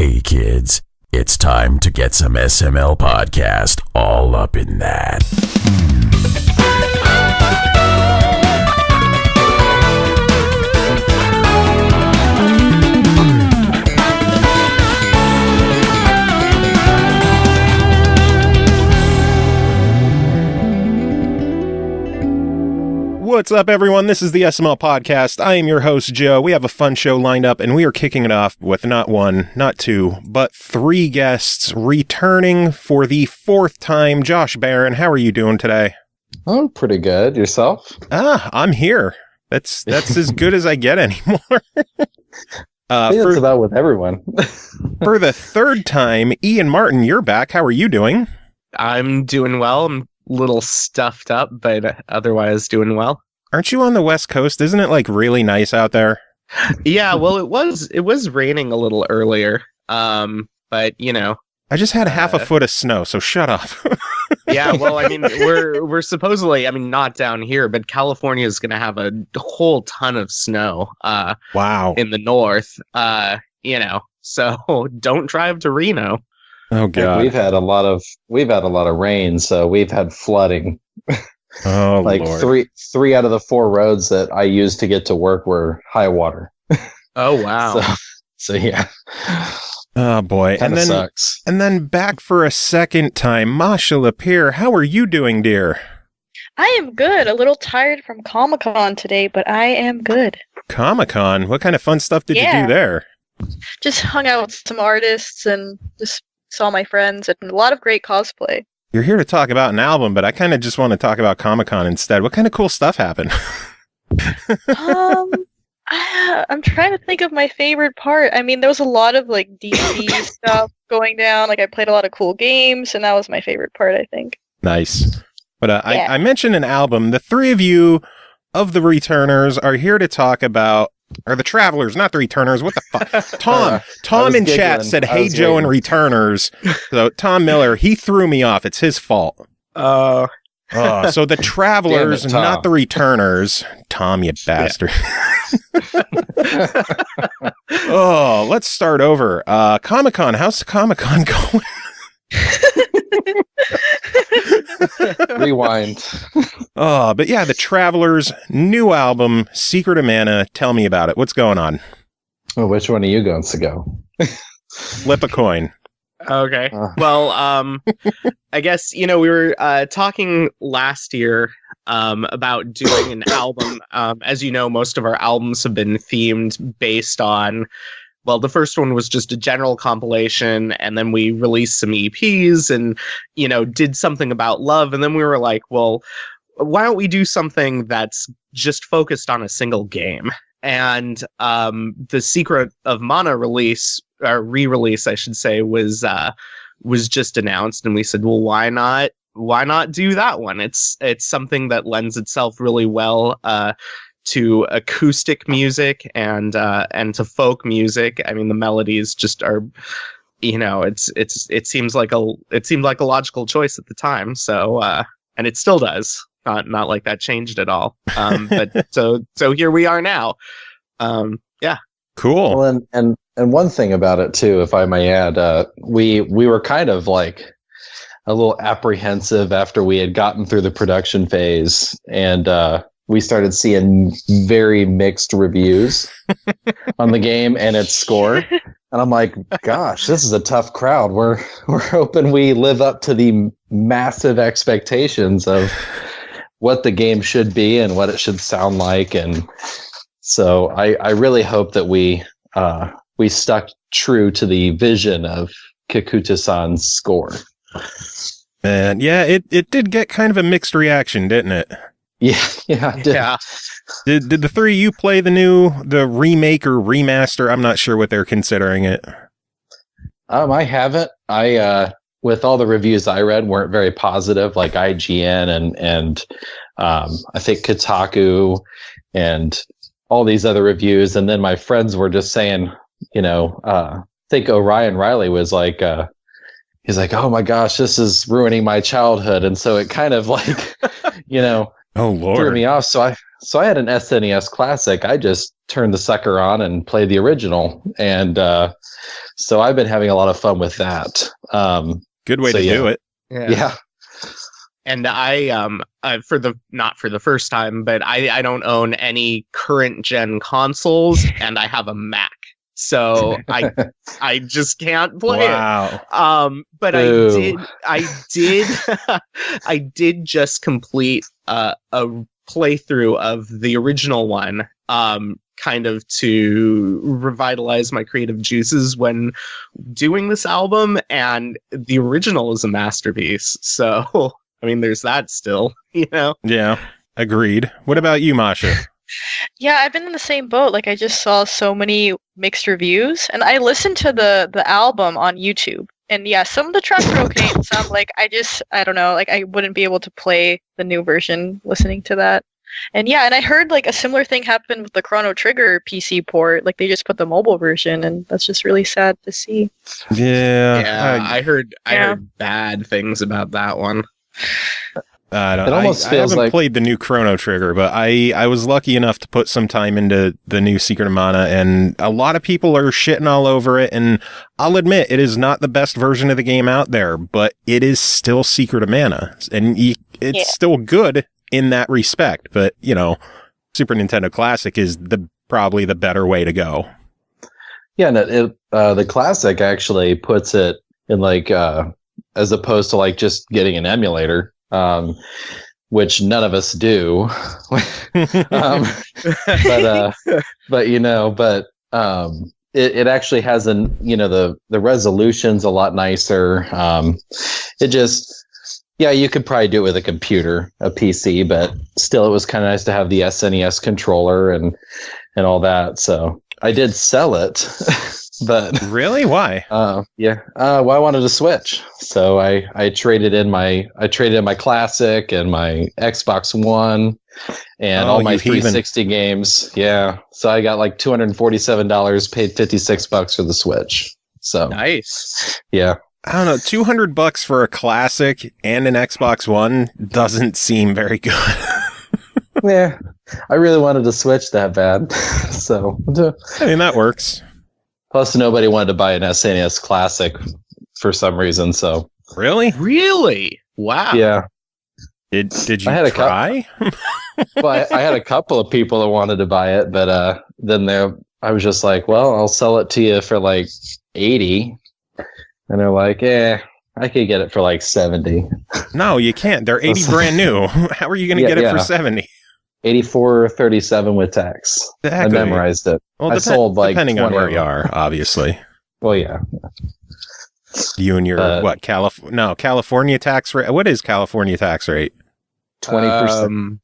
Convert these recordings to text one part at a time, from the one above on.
Hey kids, it's time to get some SML podcast all up in that. What's up, everyone? This is the SML Podcast. I am your host, Joe. We have a fun show lined up, and we are kicking it off with not one, not two, but three guests returning for the fourth time. Josh Barron, how are you doing today? I'm pretty good. Yourself? I'm here. That's as good as I get anymore. It's about with everyone. For the third time, Ian Martyn, you're back. How are you doing? I'm doing well. I'm a little stuffed up, but otherwise doing well. Aren't you on the West Coast? Isn't it like really nice out there? Yeah, well, it was raining a little earlier. But you know, I just had half a foot of snow, so shut up. Yeah, well, I mean, we're supposedly, I mean, not down here, but California is going to have a whole ton of snow. Wow. In the north. You know, so don't drive to Reno. Oh God. We've had a lot of rain, so we've had flooding. Oh, like Lord. three out of the 4 roads that I used to get to work were high water. Oh wow. So yeah. Oh boy. Kinda sucks. And then back for a second time, Masha Lepire, how are you doing, dear? I am good. A little tired from Comic-Con today, but I am good. Comic-Con? What kind of fun stuff did you do there? Just hung out with some artists and just saw my friends and a lot of great cosplay. You're here to talk about an album, but I kind of just want to talk about Comic-Con instead. What kind of cool stuff happened? I'm trying to think of my favorite part. I mean, there was a lot of like DC stuff going down. Like I played a lot of cool games, and that was my favorite part, I think. Nice. But Yeah. I mentioned an album. The three of you of the returners are here to talk about, or the travelers, not the returners. What the fuck? Tom in chat said, "Hey Joe and returners." So Tom Miller, he threw me off. It's his fault. So the travelers, Damn it, Tom. not the returners. Tom, you bastard. Oh, let's start over. Comic-Con, how's Comic-Con going? Rewind. Oh, but yeah, the Travelers' new album, Secret of Mana. Tell me about it. What's going on? Well, which one are you going to go? Flip a coin. Okay. Well, I guess, you know, we were talking last year about doing an album. As you know, most of our albums have been themed based on, well, the first one was just a general compilation, and then we released some EPs and, you know, did something about love. And then we were like, well, why don't we do something that's just focused on a single game? And the Secret of Mana release, or re-release, I should say, was just announced, and we said, well, why not do that one? It's something that lends itself really well to acoustic music and to folk music. I mean, the melodies just are, you know, it seems like a logical choice at the time. So and it still does. Not like that changed at all. But so here we are now. Yeah. Cool. Well, and one thing about it too, if I may add, we were kind of like a little apprehensive after we had gotten through the production phase, and we started seeing very mixed reviews on the game and its score. And I'm like, gosh, this is a tough crowd. We're hoping we live up to the massive expectations of what the game should be and what it should sound like. And so I really hope that we stuck true to the vision of Kikuta-san's score. And yeah, it did get kind of a mixed reaction, didn't it? Yeah, it did. Yeah. Did the three of you play the remake or remaster? I'm not sure what they're considering it. I haven't. With all the reviews I read weren't very positive, like IGN and I think Kotaku and all these other reviews. And then my friends were just saying, you know, I think Orion Riley was like, he's like, oh my gosh, this is ruining my childhood. And so it kind of like, you know, Oh Lord, threw me off. So I had an SNES Classic. I just turned the sucker on and played the original. And so I've been having a lot of fun with that. Good way to do it. Yeah. And I not for the first time, but I don't own any current gen consoles, and I have a Mac, so I just can't play it. But Boo. I did I did just complete a playthrough of the original one, kind of to revitalize my creative juices when doing this album, and the original is a masterpiece. So I mean, there's that still, you know? Yeah, agreed. What about you, Masha? Yeah, I've been in the same boat. Like, I just saw so many mixed reviews, and I listened to the album on YouTube. And yeah, some of the tracks are okay, and some, like, I don't know, like, I wouldn't be able to play the new version listening to that. And yeah, and I heard, like, a similar thing happened with the Chrono Trigger PC port. Like, they just put the mobile version, and that's just really sad to see. Yeah. I heard bad things about that one. I feels haven't like played the new Chrono Trigger, but I was lucky enough to put some time into the new Secret of Mana, and a lot of people are shitting all over it, and I'll admit it is not the best version of the game out there, but it is still Secret of Mana, and it's still good in that respect, but, you know, Super Nintendo Classic is probably the better way to go. Yeah, and the Classic actually puts it in, like, as opposed to, like, just getting an emulator, which none of us do. It actually has the resolution's a lot nicer. You could probably do it with a computer, a PC, but still, it was kind of nice to have the SNES controller and all that. So I did sell it. But really, why? Well, I wanted to switch, so I traded in my Classic and my Xbox One and all my 360 games. Yeah, so I got like $247, paid $56 for the Switch. So nice. Yeah, I don't know, $200 for a Classic and an Xbox One doesn't seem very good. Yeah, I really wanted to switch that bad, so I mean that works. Plus, nobody wanted to buy an SNES Classic for some reason. So really, wow. Yeah. Did you I had try? Well, I had a couple of people that wanted to buy it, but then I was just like, well, I'll sell it to you for like $80, and they're like, I could get it for like $70. No, you can't. They're $80 brand new. How are you going to get it for $70? $84.37 with tax. Exactly. I memorized it. Well, I sold like depending 20 on where you are, obviously. Well, yeah. You and your California tax rate? What is California tax rate? 20%.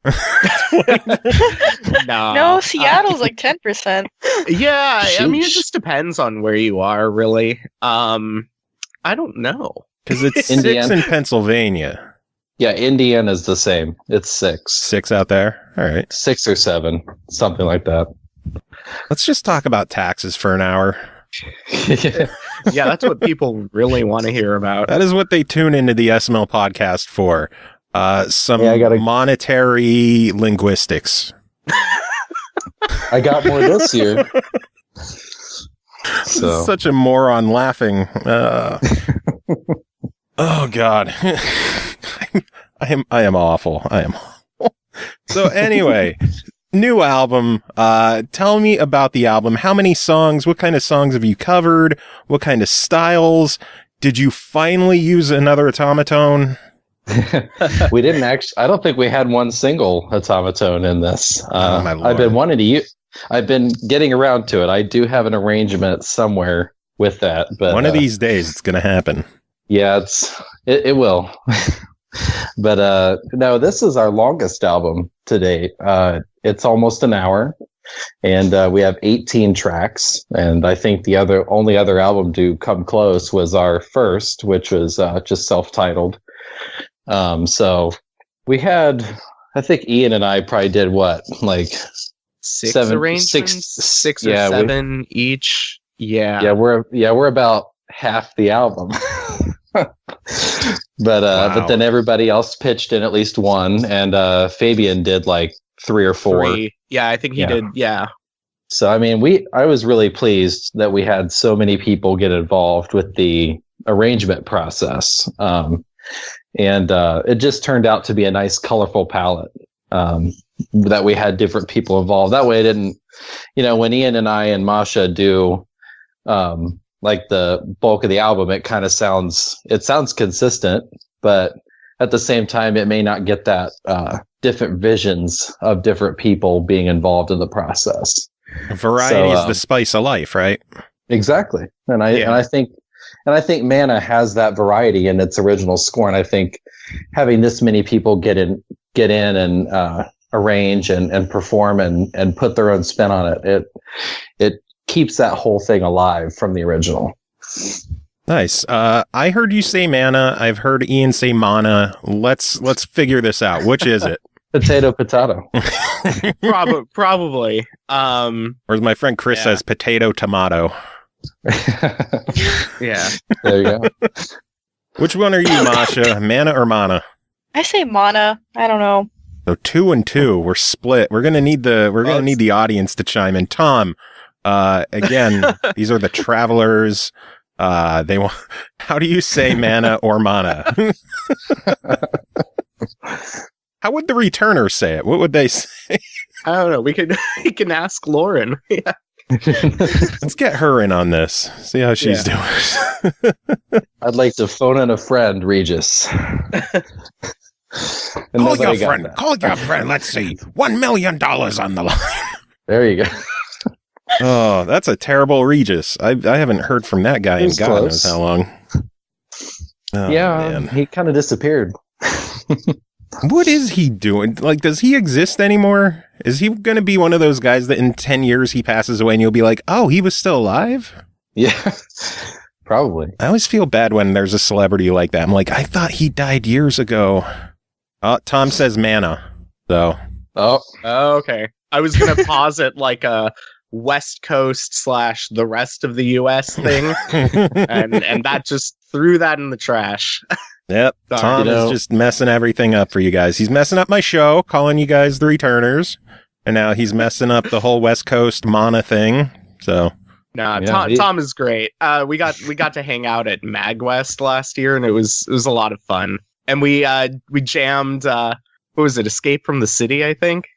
No, Seattle's like 10%. Yeah, Sheesh. I mean, it just depends on where you are, really. I don't know. Because it's 6 in Pennsylvania. Yeah, Indiana's the same. It's 6. 6 out there? All right. 6 or 7, something like that. Let's just talk about taxes for an hour. Yeah, that's what people really want to hear about. That is what they tune into the SML podcast for. Monetary linguistics. I got more this year. So. Such a moron laughing. Oh God. I am awful. I am awful. So anyway, new album. Tell me about the album. How many songs? What kind of songs have you covered? What kind of styles? Did you finally use another automaton? We didn't actually. I don't think we had one single automaton in this. My Lord. I've been wanting to use. I've been getting around to it. I do have an arrangement somewhere with that, but one of these days it's going to happen. Yeah, it will. But no, this is our longest album to date. It's almost an hour, and we have 18 tracks. And I think the only other album to come close was our first, which was just self-titled. So we had, I think Ian and I probably did what, like six arrangements, 6 or 7 each. Yeah, we're about half the album. But then everybody else pitched in at least one, and Fabian did like 3 or 4. 3. Yeah, I think he did. Yeah. So, I mean, I was really pleased that we had so many people get involved with the arrangement process. And it just turned out to be a nice, colorful palette, that we had different people involved. That way it didn't, when Ian and I and Masha do, like the bulk of the album, it kind of sounds consistent, but at the same time, it may not get that, different visions of different people being involved in the process. Variety is the spice of life, right? Exactly. And I think Mana has that variety in its original score. And I think having this many people get in and arrange and perform and put their own spin on it keeps that whole thing alive from the original. Nice. I heard you say Mana. I've heard Ian say Mana. Let's figure this out. Which is it? Potato. Probably. Whereas my friend Chris says potato tomato. Yeah. There you go. Which one are you, Masha? Mana or Mana? I say Mana. I don't know. So 2 and 2. We're split. We're gonna need the audience to chime in. Tom, again, these are the travelers. They want. How do you say Mana or Mana? How would the returners say it? What would they say? I don't know. We can ask Lauren. Yeah. Let's get her in on this. See how she's doing. I'd like to phone in a friend, Regis. Call your friend. Call your friend. Let's see. $1 million on the line. There you go. Oh, that's a terrible Regis. I haven't heard from that guy in God knows how long. Oh, yeah, man. He kind of disappeared. What is he doing? Like, does he exist anymore? Is he going to be one of those guys that in 10 years he passes away and you'll be like, oh, he was still alive? Yeah, probably. I always feel bad when there's a celebrity like that. I'm like, I thought he died years ago. Tom says Mana, though. Oh, okay. I was going to posit like a West Coast / the rest of the U.S. thing, and that just threw that in the trash. Yep, Tom is just messing everything up for you guys. He's messing up my show, calling you guys the returners, and now he's messing up the whole West Coast Mana thing. So, Tom is great. We got to hang out at MagWest last year, and it was a lot of fun. And we jammed. What was it? Escape from the City, I think.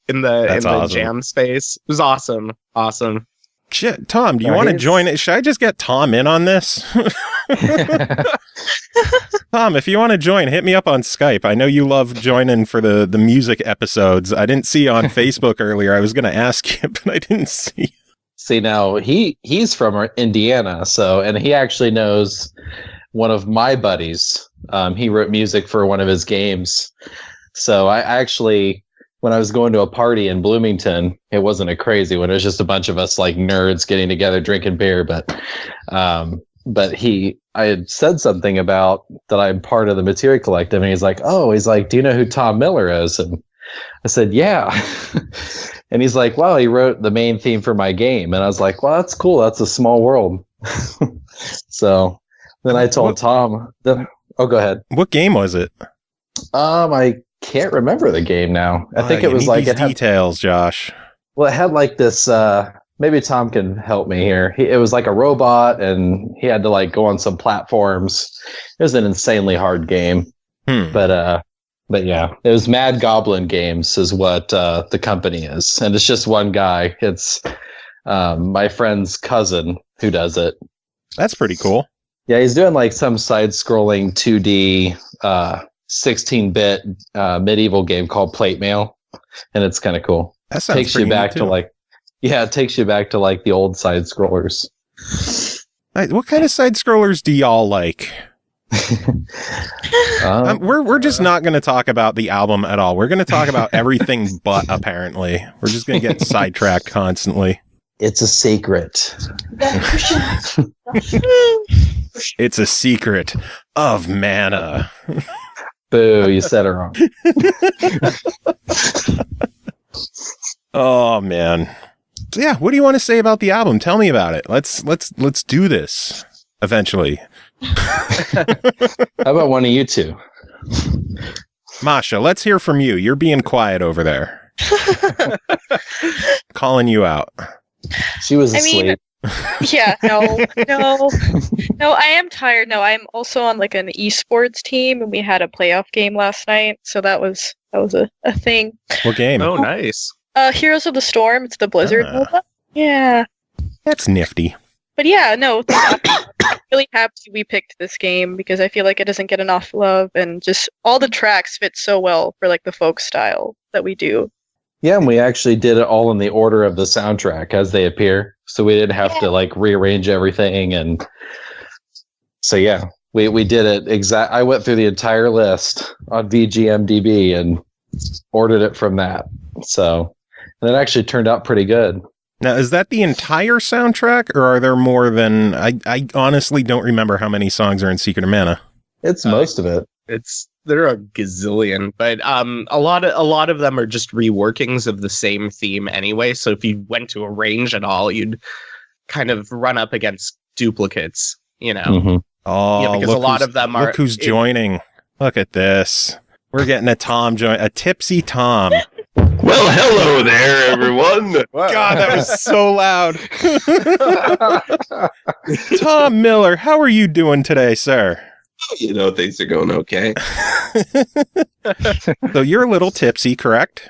in the jam space. It was awesome. Shit, Tom, do you want to join it? Should I just get Tom in on this? Tom, if you want to join, hit me up on Skype. I know you love joining for the music episodes. I didn't see you on Facebook earlier. I was going to ask you, but I didn't see. See, now he's from Indiana, and he actually knows one of my buddies. He wrote music for one of his games. So I actually, when I was going to a party in Bloomington, it wasn't a crazy one. It was just a bunch of us like nerds getting together, drinking beer. But I had said something about that I'm part of the Materia Collective, and he's like, do you know who Tom Miller is? And I said, yeah. And he's like, well, he wrote the main theme for my game. And I was like, well, that's cool. That's a small world. So then I told Tom that, go ahead. What game was it? I can't remember the game now. I think it was like it had details, Josh. Well, it had like this. Maybe Tom can help me here. It was like a robot, and he had to like go on some platforms. It was an insanely hard game. But yeah, it was Mad Goblin Games is what the company is, and it's just one guy. It's my friend's cousin who does it. That's pretty cool. Yeah, he's doing like some side-scrolling 2D 16-bit medieval game called Plate Mail, and it's kind of cool. That sounds takes you back to like, it takes you back to like the old side scrollers. What kind of side scrollers do y'all like? We're just not going to talk about the album at all. We're going to talk about everything but apparently. We're just going to get sidetracked constantly. It's a secret. It's a secret of Mana. Boo, you said it wrong. Oh man. So yeah, what do you want to say about the album? Tell me about it. Let's do this eventually. How about one of you two? Masha, let's hear from you. You're being quiet over there. Calling you out. She was asleep. Yeah, no. I am tired. No, I'm also on like an esports team, and we had a playoff game last night, so that was a thing. What game? Oh, nice. Heroes of the Storm. It's the Blizzard MOBA. Yeah. That's nifty. But yeah, no, I'm really happy we picked this game because I feel like it doesn't get enough love, and just all the tracks fit so well for like the folk style that we do. Yeah, and we actually did it all in the order of the soundtrack as they appear, so we didn't have to like rearrange everything. And so yeah, we did it I went through the entire list on VGMDB and ordered it from that. So and it actually turned out pretty good. Now, is that the entire soundtrack, or are there more than... I honestly don't remember how many songs are in Secret of Mana. It's most of it. There are a gazillion, but a lot of them are just reworkings of the same theme anyway. So if you went to arrange it all, you'd kind of run up against duplicates, you know. Mm-hmm. Oh, yeah, because a lot of them are... Look who's joining. Look at this. We're getting a Tom join, a tipsy Tom. Well, hello there, everyone. God, that was so loud. Tom Miller, how are you doing today, sir? You know, things are going okay. So you're a little tipsy, correct?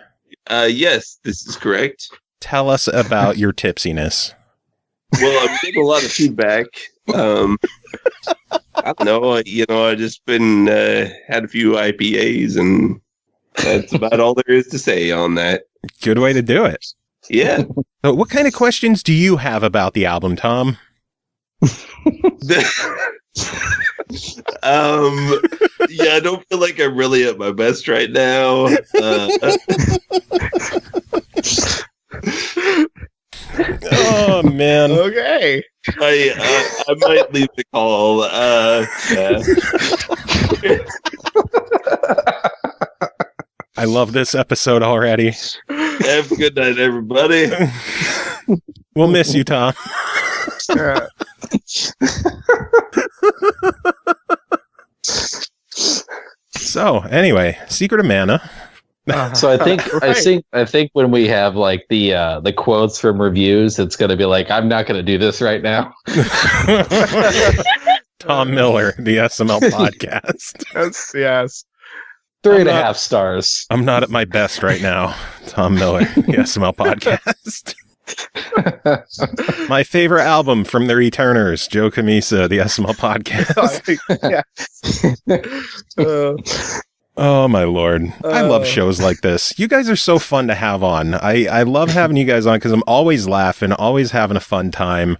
Yes, this is correct. Tell us about your tipsiness. Well, I'm getting a lot of feedback. I don't know. You know, I just been had a few IPAs, and that's about all there is to say on that. Good way to do it. Yeah. So what kind of questions do you have about the album, Tom? Yeah, I don't feel like I'm really at my best right now. Oh man. Okay. I might leave the call. I love this episode already. Have a good night, everybody. We'll miss you, Tom. So, anyway, Secret of Mana. So I think when we have like the quotes from reviews, it's going to be like, I'm not going to do this right now. Tom Miller, the SML podcast. Yes. 3.5 stars. I'm not at my best right now. Tom Miller, the SML podcast. My favorite album from the Returners, Joe Camisa, the SML podcast. Oh my lord. I love shows like this. You guys are so fun to have on. I love having you guys on because I'm always laughing, always having a fun time.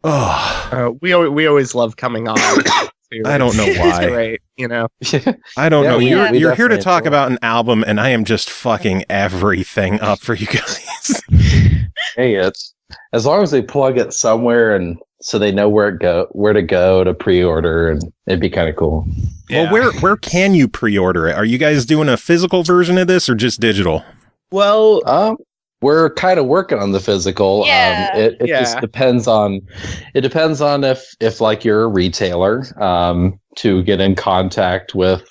Oh, we always love coming on. I don't know why. Right, you know. I don't know. You're here to talk enjoy about an album, and I am just fucking everything up for you guys. Hey, it's as long as they plug it somewhere, and so they know where to go to pre-order, and it'd be kind of cool. Yeah. Well, where can you pre-order it? Are you guys doing a physical version of this or just digital? Well, we're kind of working on the physical. Yeah. It just depends on if like you're a retailer to get in contact with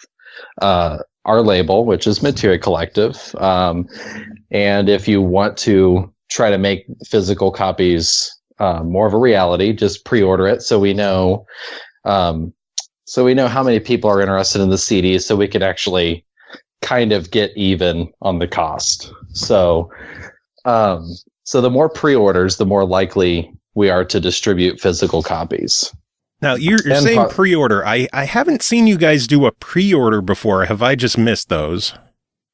our label, which is Materia Collective, and if you want to try to make physical copies more of a reality, just pre-order it so we know how many people are interested in the CD, so we can actually kind of get even on the cost. So the more pre-orders, the more likely we are to distribute physical copies. Now, you're saying pre-order. I haven't seen you guys do a pre-order before. Have I just missed those?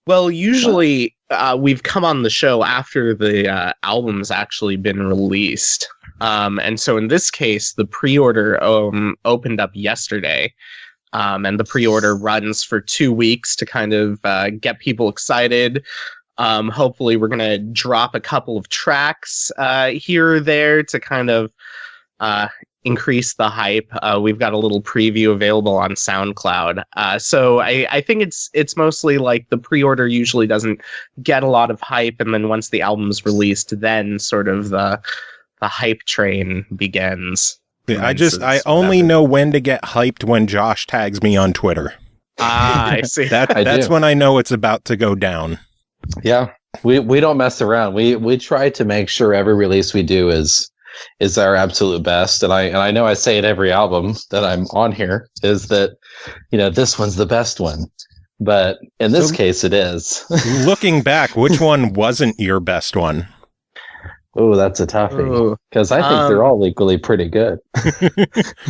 Well, usually we've come on the show after the album's actually been released. And so in this case, the pre-order opened up yesterday. And the pre-order runs for 2 weeks to kind of get people excited. Hopefully we're going to drop a couple of tracks here or there to kind of increase the hype. We've got a little preview available on SoundCloud. So I think it's mostly like the pre-order usually doesn't get a lot of hype, and then once the album's released, then sort of the hype train begins. Yeah, I only know when to get hyped when Josh tags me on Twitter. I see. That's when I know it's about to go down. Yeah. We don't mess around. We try to make sure every release we do is our absolute best. And I know I say it every album that I'm on here, is that, this one's the best one. But in this case, it is. Looking back, which one wasn't your best one? Oh, that's a toughie. Because I think they're all equally pretty good.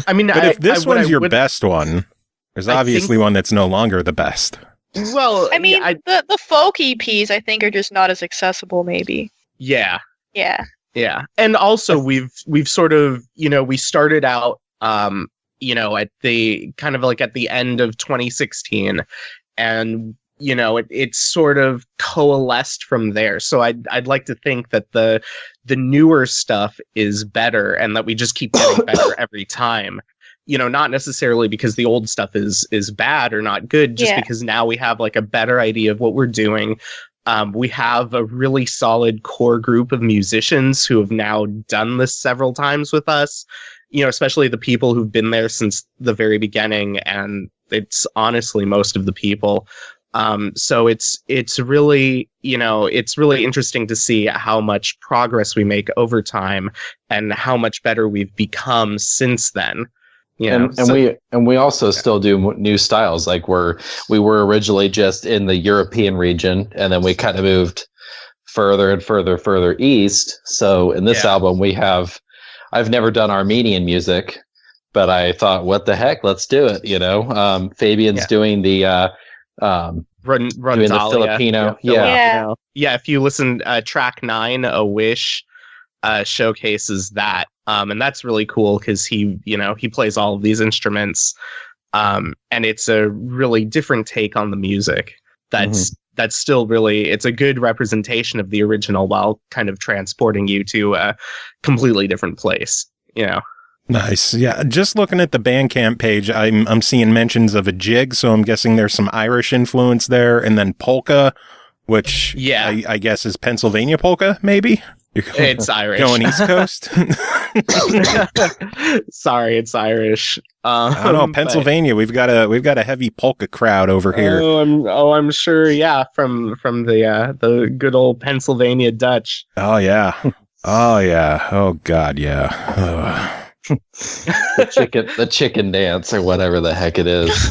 I mean, but if this one's your best one, there's obviously one that's no longer the best. Well, I mean, the folk EPs, I think, are just not as accessible, maybe. Yeah. Yeah. Yeah. And also, we've sort of, we started out, at the kind of like at the end of 2016. And, it's sort of coalesced from there. So I'd like to think that the newer stuff is better and that we just keep getting better every time. Not necessarily because the old stuff is bad or not good, just because now we have like a better idea of what we're doing. We have a really solid core group of musicians who have now done this several times with us, especially the people who've been there since the very beginning. And it's honestly most of the people. So it's really, it's really interesting to see how much progress we make over time and how much better we've become since then. We also still do new styles. Like we were originally just in the European region, and then we kind of moved further and further east. So in this album, I've never done Armenian music, but I thought, what the heck, let's do it. Fabian's doing the doing the Filipino. Yeah. If you listen, track 9, A Wish, showcases that. And that's really cool because he plays all of these instruments. And it's a really different take on the music. That's still really, it's a good representation of the original while kind of transporting you to a completely different place, Nice. Yeah. Just looking at the Bandcamp page, I'm seeing mentions of a jig. So I'm guessing there's some Irish influence there, and then polka, which I guess is Pennsylvania polka, maybe. It's Irish. Going East Coast? Sorry, it's Irish. I don't know, Pennsylvania. We've got a heavy polka crowd over here. I'm sure. Yeah, from the good old Pennsylvania Dutch. Oh yeah. Oh God, yeah. the chicken dance or whatever the heck it is.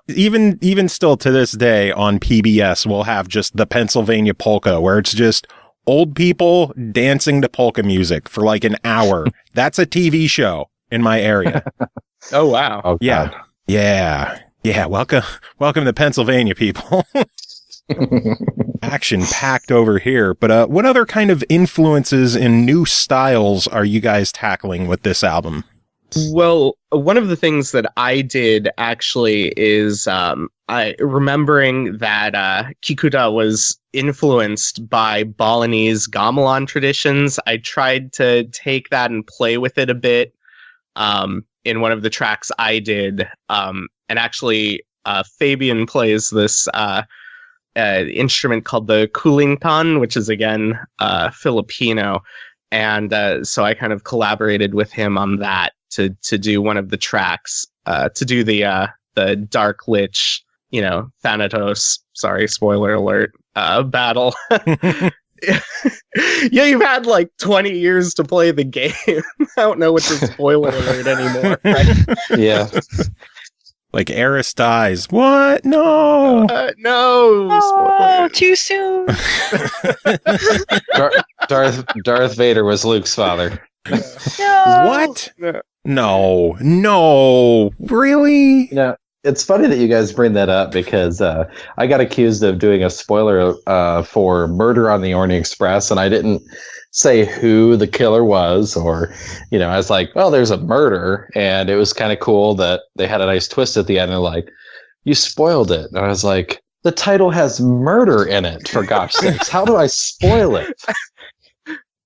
Even still to this day on PBS, we'll have just the Pennsylvania polka, where it's just old people dancing to polka music for like an hour. That's a TV show in my area. Oh wow! Oh, yeah. Welcome to Pennsylvania, people. Action packed over here. But what other kind of influences and new styles are you guys tackling with this album? Well, one of the things that I did actually is remembering that Kikuta was influenced by Balinese gamelan traditions. I tried to take that and play with it a bit in one of the tracks I did. And actually, Fabian plays this instrument called the kulingpan, which is again Filipino. And so I kind of collaborated with him on that to do one of the tracks, to do the Dark Lich, Thanatos, sorry, spoiler alert, battle. Yeah, you've had like 20 years to play the game. I don't know what's a spoiler alert anymore, right? Yeah. Like Eris dies. What? No. No. Oh, too soon. Darth Vader was Luke's father. No. What? No. Really? Yeah. It's funny that you guys bring that up because I got accused of doing a spoiler for Murder on the Orient Express, and I didn't say who the killer was, or, I was like, well, there's a murder, and it was kind of cool that they had a nice twist at the end, and like, you spoiled it. And I was like, the title has murder in it, for gosh sakes. How do I spoil it?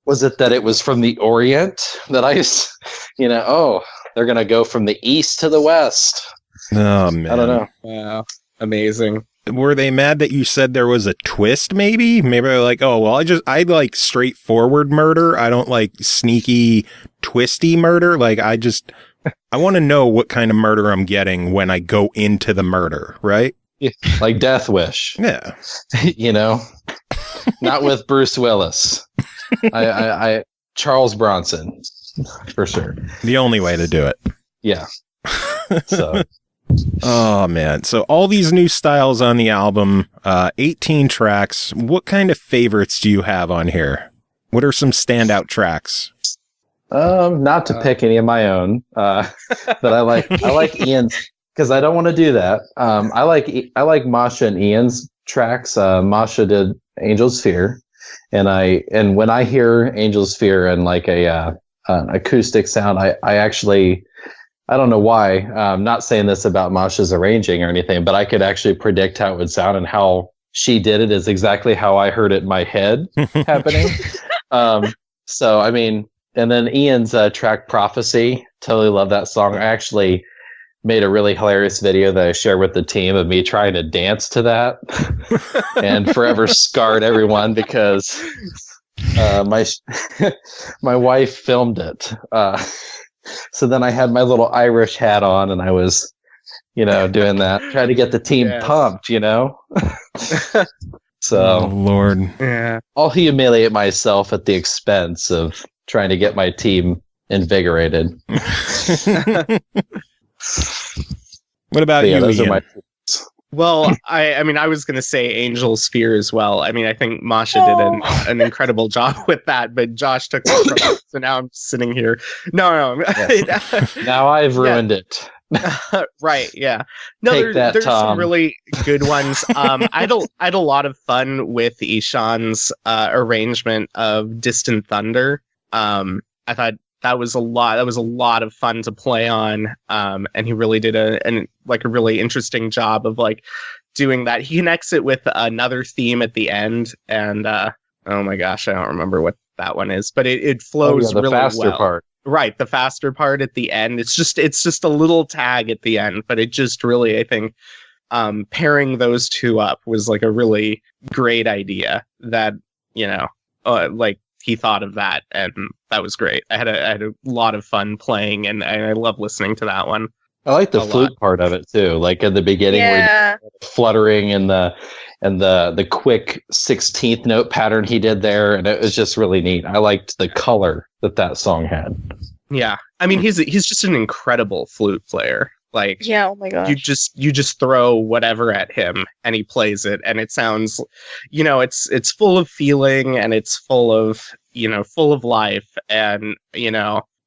Was it that it was from the Orient that they're going to go from the east to the west? Oh, man. I don't know. Wow. Amazing. Were they mad that you said there was a twist, maybe? Maybe they're like, oh, well, I like straightforward murder. I don't like sneaky, twisty murder. Like, I want to know what kind of murder I'm getting when I go into the murder, right? like Death Wish. Yeah. Not with Bruce Willis. I Charles Bronson, for sure. The only way to do it. Yeah. So. Oh, man. So all these new styles on the album, 18 tracks. What kind of favorites do you have on here? What are some standout tracks? Not to pick any of my own, but I like Ian's, because I don't want to do that. I like Masha and Ian's tracks. Masha did Angel's Fear, and when I hear Angel's Fear and like an acoustic sound, I actually, I don't know why. I'm not saying this about Masha's arranging or anything, but I could actually predict how it would sound, and how she did it is exactly how I heard it in my head happening. So, I mean, and then Ian's track Prophecy, totally love that song. I actually made a really hilarious video that I shared with the team of me trying to dance to that and forever scarred everyone because my wife filmed it. So then I had my little Irish hat on and I was, doing that, trying to get the team pumped, So, oh, Lord. Yeah. I'll humiliate myself at the expense of trying to get my team invigorated. What about you, those Ian? are my Well, I mean, I was going to say Angel's Fear as well. I mean, I think Masha did an incredible job with that, but Josh took it from me, so now I'm sitting here. No. Yes. Now I've ruined it. Right, yeah. No, there's some really good ones. I had a lot of fun with Ishan's arrangement of Distant Thunder. I thought that was a lot of fun to play on. And he really did a really interesting job of like doing that. He connects it with another theme at the end, and oh my gosh, I don't remember what that one is, but it flows the really faster well. part. Right, the faster part at the end. It's just a little tag at the end, but it just really, I think, pairing those two up was like a really great idea that, like he thought of that, and that was great. I had a lot of fun playing, and I love listening to that one. I like the flute part of it too, like at the beginning where fluttering and the quick 16th note pattern he did there, and it was just really neat. I liked the color that song had. Yeah, I mean he's just an incredible flute player. Like, oh my gosh, you just throw whatever at him and he plays it, and it sounds, it's full of feeling, and it's full of life, and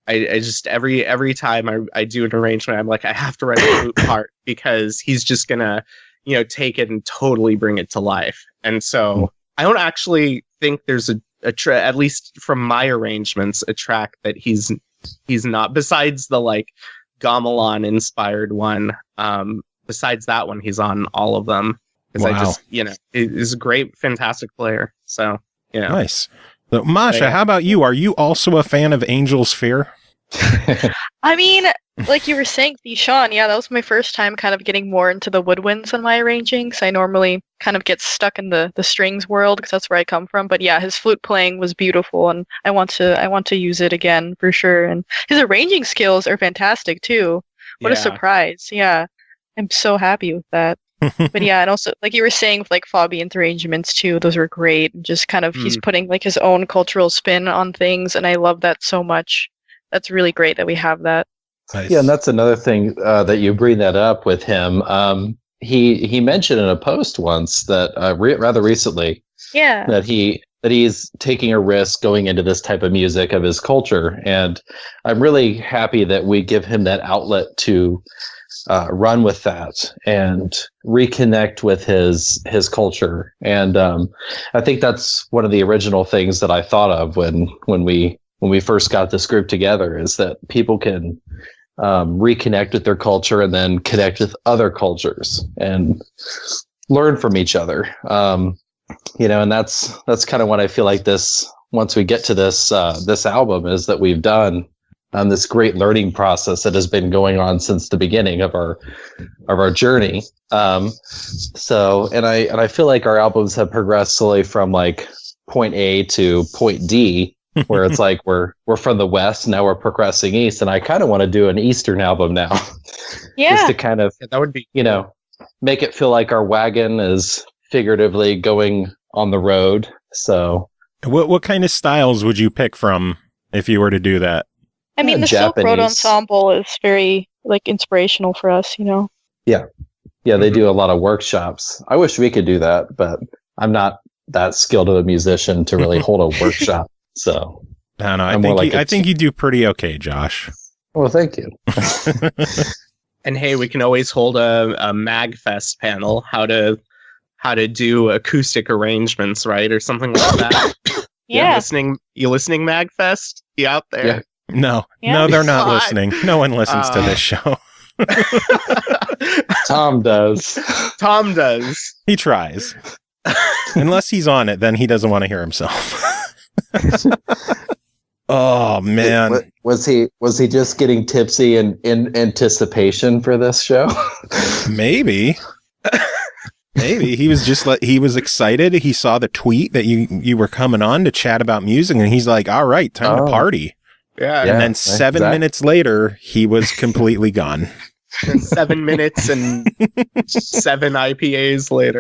I just every time I do an arrangement, I'm like, I have to write a flute part because he's just gonna take it and totally bring it to life. And so I don't actually think there's at least from my arrangements, a track that he's not, besides the like gamelan inspired one. Besides that one, he's on all of them because I just he's a great, fantastic player. So nice. So, Masha, how about you? Are you also a fan of Angel's Fear? I mean, like you were saying, Sean, that was my first time kind of getting more into the woodwinds on my arranging. So I normally kind of get stuck in the strings world because that's where I come from. But yeah, his flute playing was beautiful, and I want to use it again for sure. And his arranging skills are fantastic too. What a surprise! Yeah, I'm so happy with that. But yeah, and also like you were saying with like Fabian's arrangements too, those were great. Just kind of he's putting like his own cultural spin on things, and I love that so much. That's really great that we have that. Nice. Yeah, and that's another thing that you bring that up with him. He mentioned in a post once that rather recently, that he's taking a risk going into this type of music of his culture, and I'm really happy that we give him that outlet to run with that and reconnect with his culture. And I think that's one of the original things that I thought of when we first got this group together, is that people can reconnect with their culture and then connect with other cultures and learn from each other. And that's kind of what I feel like this, once we get to this album, is that we've done this great learning process that has been going on since the beginning of our journey. So I feel like our albums have progressed slowly from like point A to point D, where it's like we're from the West, now we're progressing east, and I kind of want to do an Eastern album now. Yeah. Just to kind of, that would be make it feel like our wagon is figuratively going on the road. So, what kind of styles would you pick from if you were to do that? I mean, the Silk Road Japanese. Ensemble is very inspirational for us, Yeah, they do a lot of workshops. I wish we could do that, but I'm not that skilled of a musician to really hold a workshop. So I don't know. I think you do pretty okay, Josh. Well, thank you. And hey, we can always hold a MagFest panel, how to do acoustic arrangements, right, or something like that. Yeah. You listening, MagFest? You out there? Yeah. No, Yeah. no, they're not listening. No one listens to this show. Tom does. Tom does. He tries. Unless he's on it, then he doesn't want to hear himself. Oh man. Was he just getting tipsy in anticipation for this show? Maybe he was just he was excited. He saw the tweet that you were coming on to chat about music, and he's like, all right, time to party. Yeah. And then 7 minutes later, he was completely gone. 7 minutes and 7 IPAs later.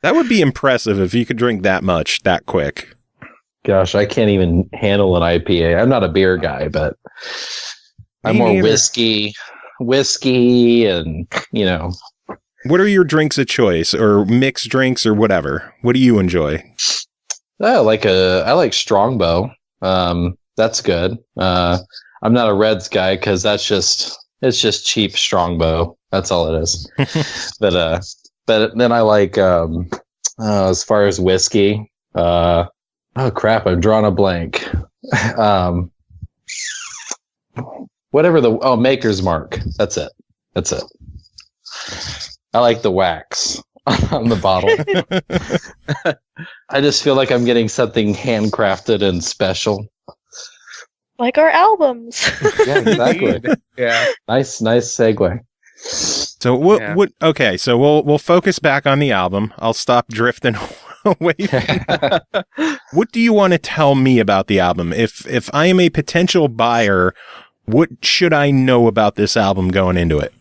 That would be impressive if you could drink that much that quick. Gosh, I can't even handle an IPA. I'm not a beer guy, but I'm Me more neither. whiskey and, What are your drinks of choice, or mixed drinks, or whatever? What do you enjoy? I like Strongbow. That's good. I'm not a Reds guy because it's just cheap Strongbow. That's all it is. But then I like as far as whiskey. Oh crap! I'm drawing a blank. Whatever Maker's Mark. That's it. I like the wax on the bottle. I just feel like I'm getting something handcrafted and special. Like our albums. Yeah, exactly. Yeah. Nice segue. So okay, so we'll focus back on the album. I'll stop drifting away from that. What do you want to tell me about the album? If I am a potential buyer, what should I know about this album going into it?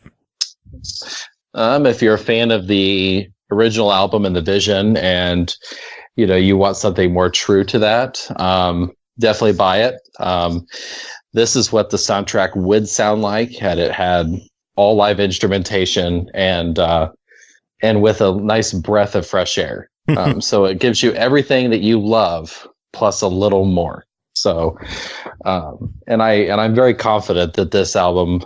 If you're a fan of the original album and the vision, and you want something more true to that, definitely buy it. This is what the soundtrack would sound like had it had all live instrumentation and with a nice breath of fresh air. So it gives you everything that you love plus a little more. So, and I'm very confident that this album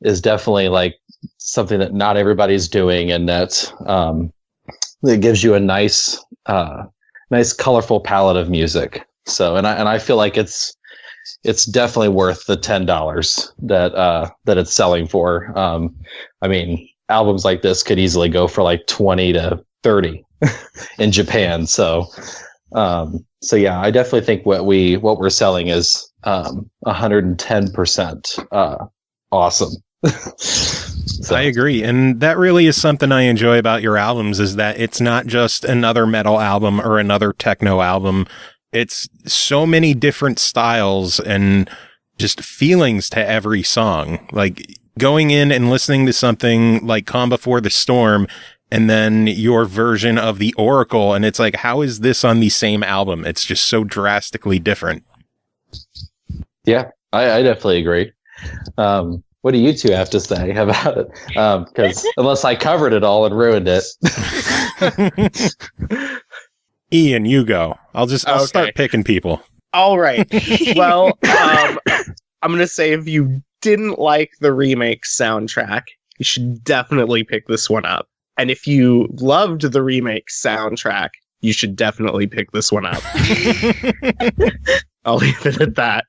is definitely something that not everybody's doing, and that it gives you a nice colorful palette of music. So, and I feel like it's definitely worth the $10 that it's selling for. I mean, albums like this could easily go for 20 to 30 in Japan. So yeah, I definitely think what we're selling is 110% awesome. So. I agree. And that really is something I enjoy about your albums, is that it's not just another metal album or another techno album. It's so many different styles and just feelings to every song. Like going in and listening to something like Calm Before the Storm, and then your version of the Oracle, and it's like, how is this on the same album? It's just so drastically different. Yeah, I definitely agree. What do you two have to say about it? Because unless I covered it all and ruined it. Ian, you go. I'll start picking people. All right. Well, I'm going to say, if you didn't like the remake soundtrack, you should definitely pick this one up. And if you loved the remake soundtrack, you should definitely pick this one up. I'll leave it at that.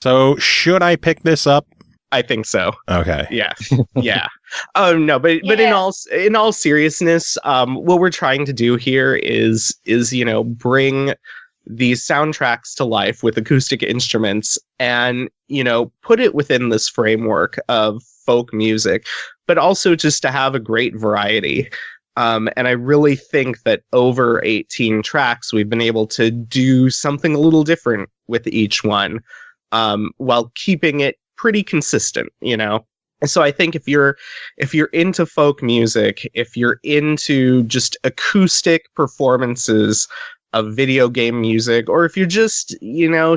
So, should I pick this up? I think so. Okay. Yeah. Yeah. Oh no, but in all seriousness, what we're trying to do here is bring these soundtracks to life with acoustic instruments, and put it within this framework of folk music, but also just to have a great variety. And I really think that over 18 tracks, we've been able to do something a little different with each one, while keeping it pretty consistent, So I think if you're into folk music, if you're into just acoustic performances of video game music, or if you're just,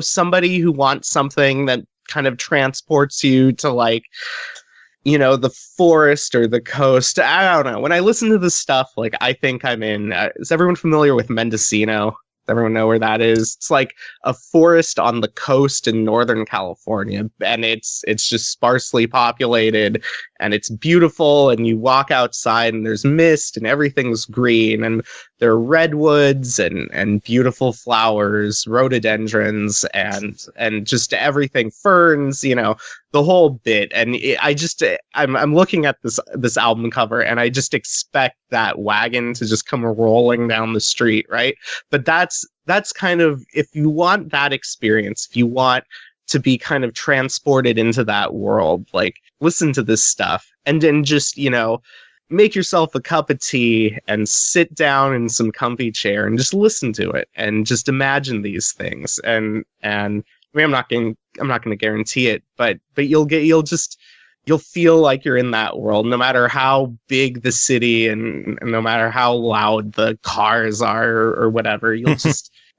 somebody who wants something that kind of transports you to like, the forest or the coast. I don't know. When I listen to this stuff, like I think I'm in, is everyone familiar with Mendocino? Does everyone know where that is? It's like a forest on the coast in Northern California, and it's just sparsely populated, and it's beautiful, and you walk outside and there's mist and everything's green, and there are redwoods and beautiful flowers, rhododendrons, and just everything, ferns, the whole bit. And I'm looking at this album cover, and I just expect that wagon to just come rolling down the street, right? But that's kind of, if you want that experience, if you want to be kind of transported into that world, like listen to this stuff, and then just, make yourself a cup of tea and sit down in some comfy chair and just listen to it and just imagine these things. And I mean, I'm not going to guarantee it, but you'll feel like you're in that world, no matter how big the city and no matter how loud the cars are or whatever.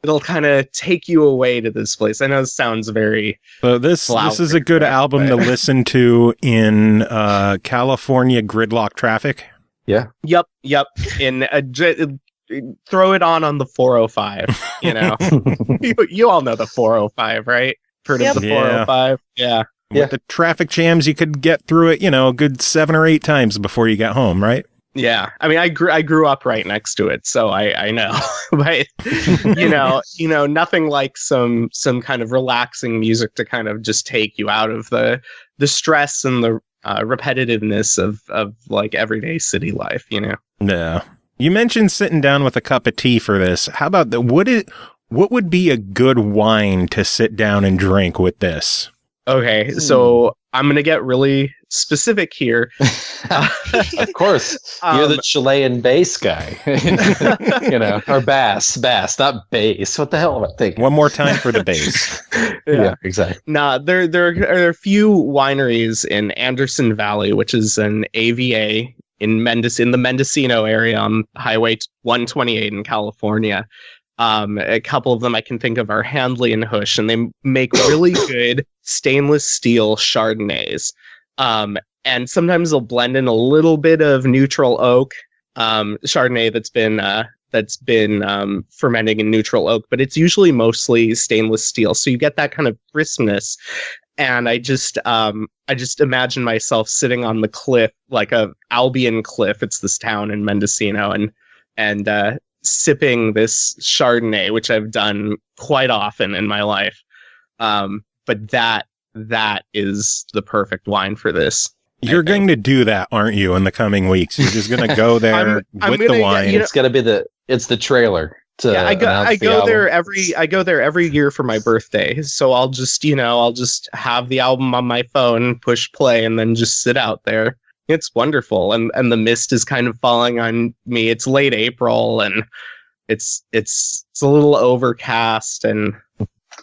It'll kind of take you away to this place. I know this sounds very. So this is a good album to listen to in California gridlock traffic. Yeah. Yep. In throw it on the 405. You all know the 405, right? Heard of the 405? Yeah. With the traffic jams, you could get through it, a good 7 or 8 times before you got home, right? Yeah, I mean, I grew up right next to it, so I know. But nothing like some kind of relaxing music to kind of just take you out of the stress and the repetitiveness of like everyday city life. Yeah. You mentioned sitting down with a cup of tea for this. How about what would be a good wine to sit down and drink with this? Okay, so I'm gonna get really specific here. Of course, you're the Chilean bass guy, or bass, not bass. What the hell am I thinking? One more time for the bass. Yeah, exactly. Nah, there are a few wineries in Anderson Valley, which is an AVA in the Mendocino area on Highway 128 in California. A couple of them I can think of are Handley and Hush, and they make really good stainless steel Chardonnays. And sometimes they'll blend in a little bit of neutral oak Chardonnay that's been fermenting in neutral oak, but it's usually mostly stainless steel. So you get that kind of crispness. And I just imagine myself sitting on the cliff, like a Albion cliff. It's this town in Mendocino, and sipping this Chardonnay, which I've done quite often in my life. But that is the perfect wine for this. You're going to do that, aren't you, in the coming weeks? You're just going to go there with the wine. It's going to be the trailer. I go there every year for my birthday. So I'll just have the album on my phone, push play, and then just sit out there. It's wonderful, and the mist is kind of falling on me. It's late April, and it's a little overcast, and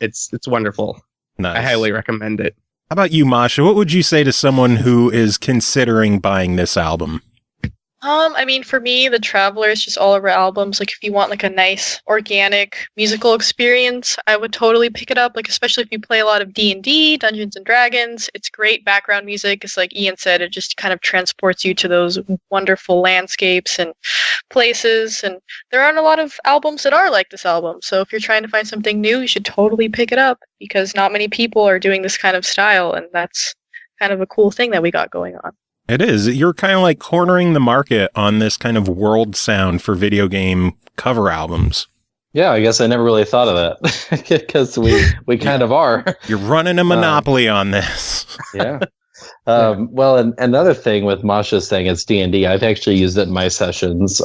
it's wonderful. Nice. I highly recommend it. How about you, Masha? What would you say to someone who is considering buying this album? I mean, for me, The Traveler is just all over albums. Like, if you want like a nice organic musical experience, I would totally pick it up. Like, especially if you play a lot of D&D, Dungeons and Dragons, it's great background music. It's like Ian said, it just kind of transports you to those wonderful landscapes and places. And there aren't a lot of albums that are like this album. So if you're trying to find something new, you should totally pick it up, because not many people are doing this kind of style, and that's kind of a cool thing that we got going on. It is. You're kind of like cornering the market on this kind of world sound for video game cover albums. Yeah, I guess I never really thought of that, because we kind of are. You're running a monopoly on this. Yeah. Well, and another thing with Masha's saying it's D&D, I've actually used it in my sessions.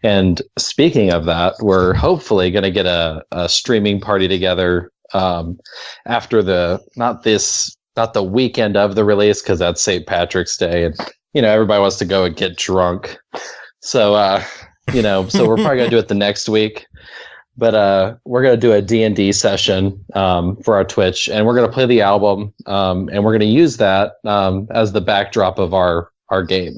And speaking of that, we're hopefully going to get a streaming party together after not the weekend of the release, because that's St. Patrick's Day, and everybody wants to go and get drunk. So so we're probably gonna do it the next week. But we're gonna do a D&D session for our Twitch, and we're gonna play the album, and we're gonna use that as the backdrop of our game.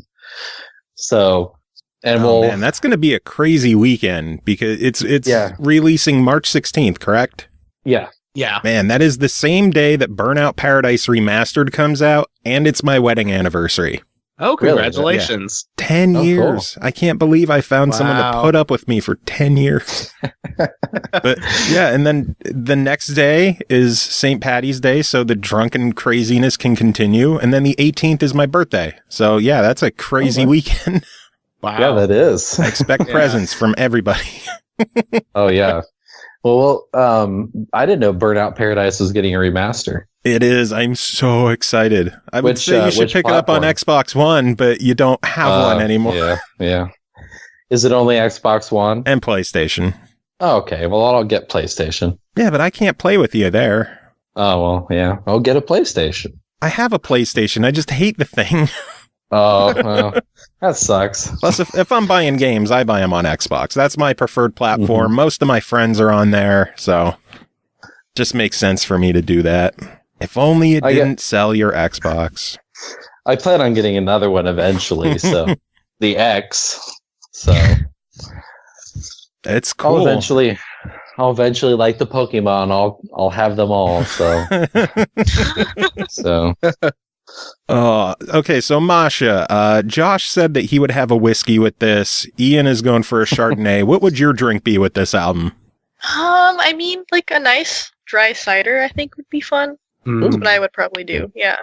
So, and man, that's gonna be a crazy weekend because it's releasing March 16th, correct? Yeah. Yeah. Man, that is the same day that Burnout Paradise Remastered comes out, and it's my wedding anniversary. Oh, congratulations. Yeah. 10 years. Cool. I can't believe I found someone to put up with me for 10 years. But yeah, and then the next day is St. Paddy's Day, so the drunken craziness can continue. And then the 18th is my birthday. So yeah, that's a crazy weekend. Wow. Yeah, that is. I expect presents from everybody. Oh, yeah. Well, I didn't know Burnout Paradise was getting a remaster. It is. I'm so excited. I would say you should pick it up on Xbox One, but you don't have one anymore. Yeah. Is it only Xbox One? And PlayStation. Oh, okay. Well, I'll get PlayStation. Yeah, but I can't play with you there. Oh, well, yeah. I'll get a PlayStation. I have a PlayStation. I just hate the thing. Oh, well, that sucks. Plus, if I'm buying games, I buy them on Xbox. That's my preferred platform. Mm-hmm. Most of my friends are on there, so just makes sense for me to do that. If only it didn't sell your Xbox. I plan on getting another one eventually, so the X. So it's cool. I'll eventually like the Pokemon. I'll have them all. So okay. So Masha, Josh said that he would have a whiskey with this. Ian is going for a Chardonnay. What would your drink be with this album? I mean, like a nice dry cider, I think would be fun. That's what I would probably do. Yeah.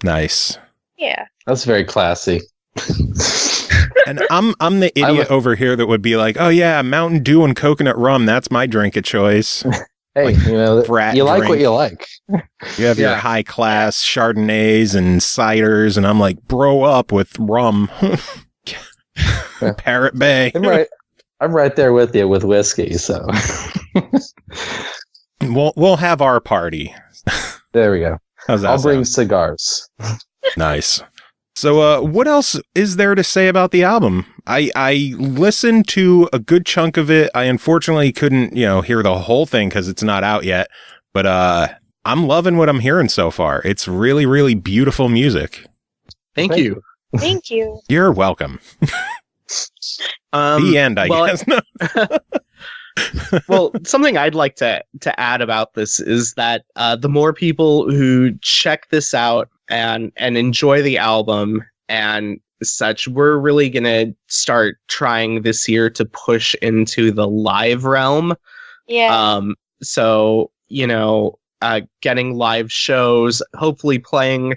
Nice. Yeah. That's very classy. And I'm the idiot over here that would be like, oh yeah, Mountain Dew and coconut rum. That's my drink of choice. Hey, like, you like what you like. You have your high class Chardonnays and ciders, and I'm like, bro up with rum. Parrot Bay. I'm right there with you with whiskey. So we'll have our party. There we go. How's that I'll bring sound? cigars. Nice. So, what else is there to say about the album? I listened to a good chunk of it. I unfortunately couldn't, hear the whole thing because it's not out yet. But I'm loving what I'm hearing so far. It's really, really beautiful music. Thank you. Thank you. You're welcome. The end, I guess. No. Well, something I'd like to add about this is that the more people who check this out and enjoy the album and such, we're really going to start trying this year to push into the live realm. Yeah. So, getting live shows, hopefully playing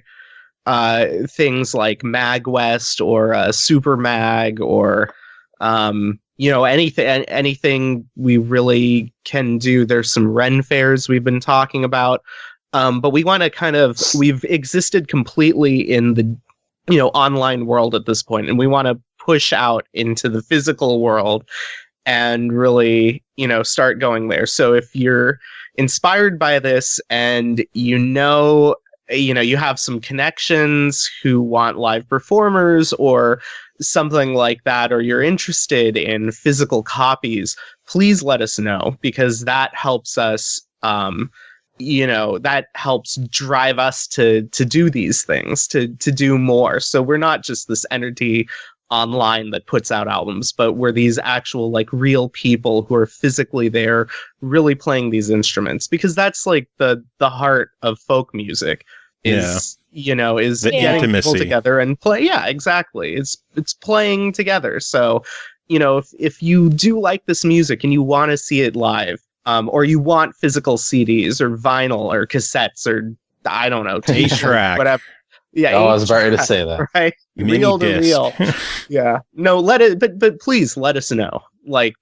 things like MagWest or Super Mag or anything we really can do. There's some Ren fairs we've been talking about. But we want to we've existed completely in the, online world at this point, and we want to push out into the physical world and really, start going there. So if you're inspired by this and you have some connections who want live performers or something like that, or you're interested in physical copies, please let us know, because that helps us, that helps drive us to do these things, to do more. So we're not just this entity online that puts out albums, but we're these actual real people who are physically there, really playing these instruments, because that's like the heart of folk music is the getting intimacy. People together and play. Yeah, exactly. It's playing together. So, if you do like this music and you want to see it live, or you want physical CDs or vinyl or cassettes or I don't know, 8-track, whatever. Yeah, I was about to say that. Right, reel to reel. Yeah, no, but please let us know,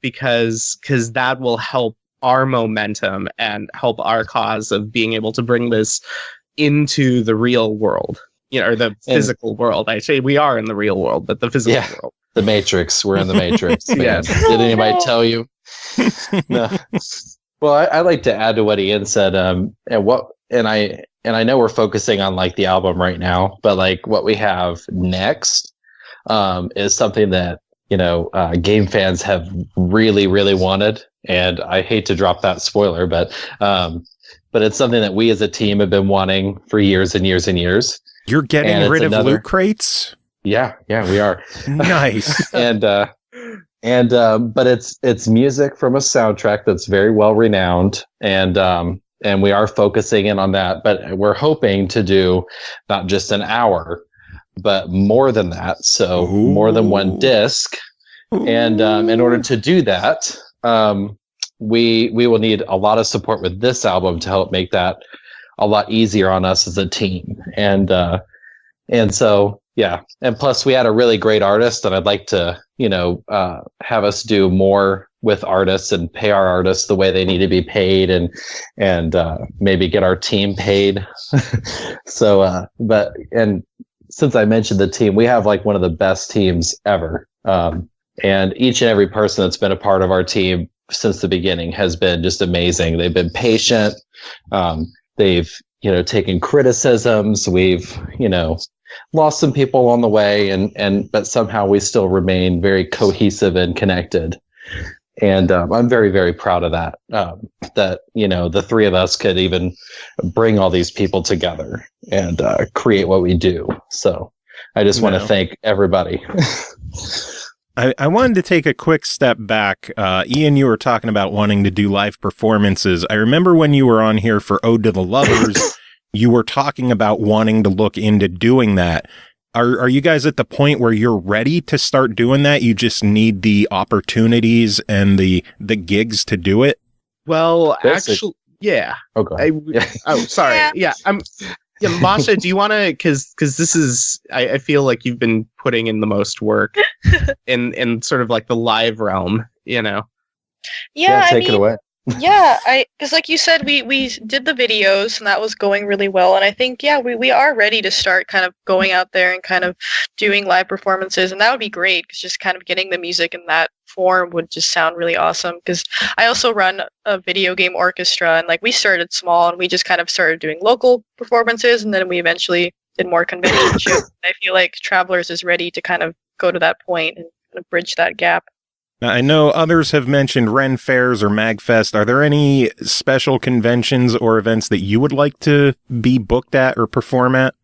because that will help our momentum and help our cause of being able to bring this into the real world, or the physical world. I say we are in the real world, but the physical world. The Matrix. We're in the Matrix. Yes. Did anybody tell you? No. Well, I like to add to what Ian said. And I know we're focusing on the album right now, but what we have next is something that game fans have really, really wanted. And I hate to drop that spoiler, but it's something that we as a team have been wanting for years and years and years. You're getting rid of loot crates? Yeah, we are. Nice. But it's music from a soundtrack that's very well renowned, and we are focusing in on that. But we're hoping to do not just an hour, but more than that. So more than one disc. And in order to do that, we will need a lot of support with this album to help make that a lot easier on us as a team. And so, yeah. And plus we had a really great artist, and I'd like to, have us do more with artists and pay our artists the way they need to be paid, and maybe get our team paid. So, and since I mentioned the team, we have like one of the best teams ever. And each and every person that's been a part of our team since the beginning has been just amazing. They've been patient. They've, taken criticisms. We've, lost some people on the way, but somehow we still remain very cohesive and connected. And I'm very, very proud of that, that, the three of us could even bring all these people together and create what we do. So I just want to thank everybody. I wanted to take a quick step back. Ian, you were talking about wanting to do live performances. I remember when you were on here for Ode to the Lovers, you were talking about wanting to look into doing that. Are you guys at the point where you're ready to start doing that? You just need the opportunities and the gigs to do it? Well, actually, yeah. Okay. Sorry. Yeah. Yeah, Masha, do you want to, because this is, I feel like you've been putting in the most work in sort of like the live realm, Yeah, take it away. Yeah, because like you said, we did the videos and that was going really well, and I think we are ready to start kind of going out there and kind of doing live performances, and that would be great because just kind of getting the music in that form would just sound really awesome. Because I also run a video game orchestra, and like we started small and we just kind of started doing local performances, and then we eventually did more convention shows. I feel like Travelers is ready to kind of go to that point and kind of bridge that gap. Now, I know others have mentioned Ren Fairs or MagFest. Are there any special conventions or events that you would like to be booked at or perform at?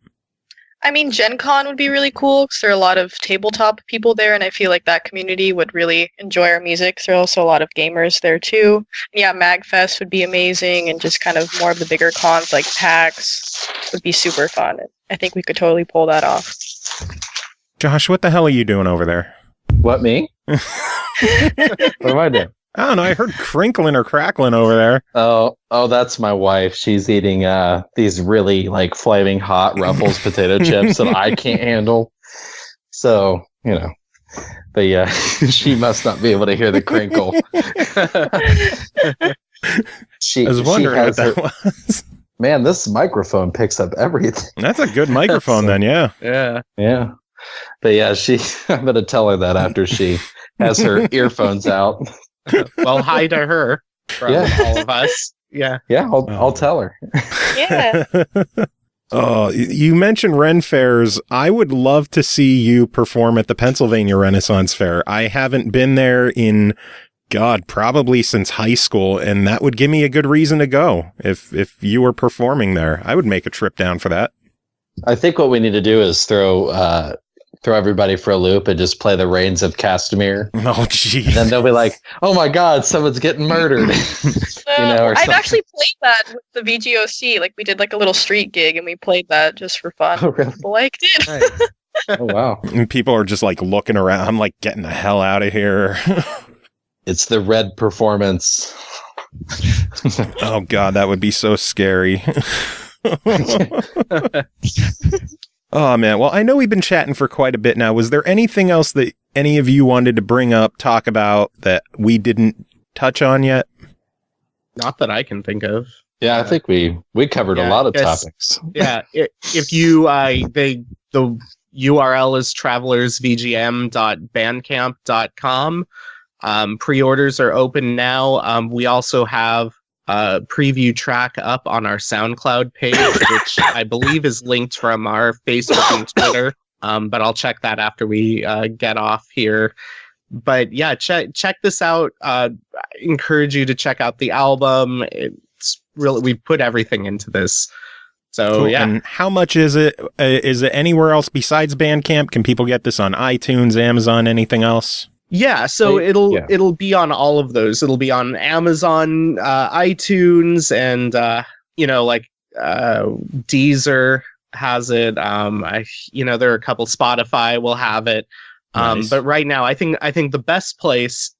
I mean, Gen Con would be really cool because there are a lot of tabletop people there, and I feel like that community would really enjoy our music. There are also a lot of gamers there, too. Yeah, MagFest would be amazing, and just kind of more of the bigger cons like PAX would be super fun. I think we could totally pull that off. Josh, what the hell are you doing over there? What, me? What am I doing? I don't know. I heard crinkling or crackling over there. Oh, that's my wife. She's eating these really like flaming hot Ruffles potato chips that I can't handle. So, but yeah, she must not be able to hear the crinkle. I was wondering what that was. Man, this microphone picks up everything. That's a good microphone then, yeah. Yeah. But yeah, I'm going to tell her that after she has her earphones out. Well, hi to her from all of us. Yeah. Yeah, I'll tell her. Yeah. Oh, you mentioned Ren Fairs. I would love to see you perform at the Pennsylvania Renaissance Fair. I haven't been there in, probably since high school, and that would give me a good reason to go. If you were performing there, I would make a trip down for that. I think what we need to do is throw everybody for a loop and just play the Reigns of Castamere. Oh, geez. Then they'll be like, "Oh my God, someone's getting murdered." I've actually played that with the VGOC. Like we did like a little street gig and we played that just for fun. Oh, really? People liked it. Nice. Oh wow! And people are just like looking around. I'm like, getting the hell out of here. It's the red performance. Oh God, that would be so scary. Oh man, well I know we've been chatting for quite a bit now. Was there anything else that any of you wanted to bring up, talk about that we didn't touch on yet? Not that I can think of. Yeah, I think we covered a lot of topics. Yeah, if you the URL is travelersvgm.bandcamp.com. Pre-orders are open now. We also have a preview track up on our SoundCloud page, which I believe is linked from our Facebook and Twitter. But I'll check that after we get off here. But yeah, check this out. I encourage you to check out the album. It's really, we've put everything into this. So Cool. yeah. And how much is it? Is it anywhere else besides Bandcamp? Can people get this on iTunes, Amazon, anything else? Yeah, so it'll be on all of those. It'll be on Amazon, iTunes, and Deezer has it. There are a couple. Spotify will have it. Nice. But right now, I think the best place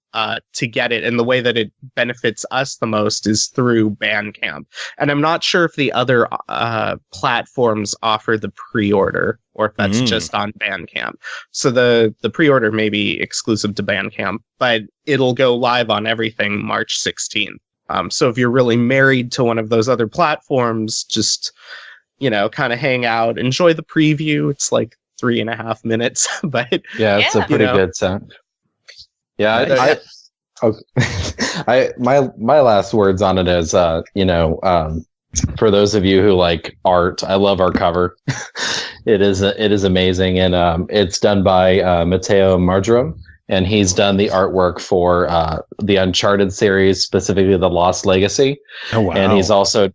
to get it, and the way that it benefits us the most, is through Bandcamp. And I'm not sure if the other platforms offer the pre-order, or if that's just on Bandcamp. So the pre-order may be exclusive to Bandcamp, but it'll go live on everything March 16th. So if you're really married to one of those other platforms, just, kind of hang out, enjoy the preview. It's like 3.5 minutes, but yeah, it's a pretty good sound. Yeah, my last words on it is, for those of you who like art, I love our cover. It is amazing, and it's done by Matteo Marjoram, and he's done the artwork for the Uncharted series, specifically the Lost Legacy. Oh wow! And he's also